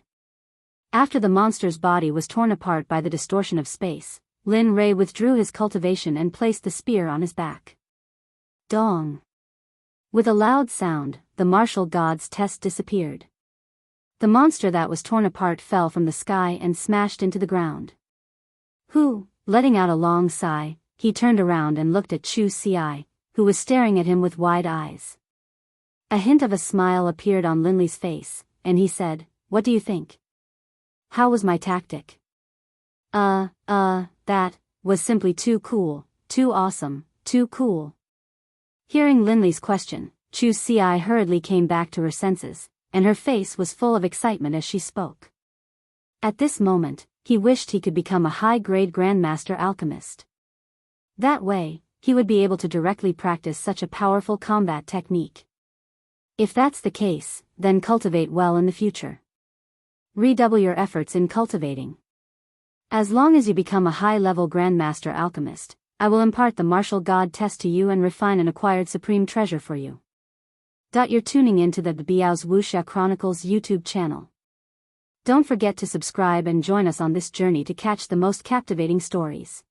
After the monster's body was torn apart by the distortion of space, Lin Rei withdrew his cultivation and placed the spear on his back. Dong! With a loud sound, the Martial God's Test disappeared. The monster that was torn apart fell from the sky and smashed into the ground. Letting out a long sigh, he turned around and looked at Chu Xi, who was staring at him with wide eyes. A hint of a smile appeared on Linley's face, and he said, "What do you think? How was my tactic?" That was simply too cool, too awesome, too cool." Hearing Linley's question, Chu Xi hurriedly came back to her senses, and her face was full of excitement as she spoke. At this moment, he wished he could become a high-grade Grandmaster Alchemist. That way, he would be able to directly practice such a powerful combat technique. If that's the case, then cultivate well in the future. Redouble your efforts in cultivating. As long as you become a high-level Grandmaster Alchemist, I will impart the Martial God Test to you and refine an acquired supreme treasure for you. You're tuning into the Biyao's Wuxia Chronicles YouTube channel. Don't forget to subscribe and join us on this journey to catch the most captivating stories.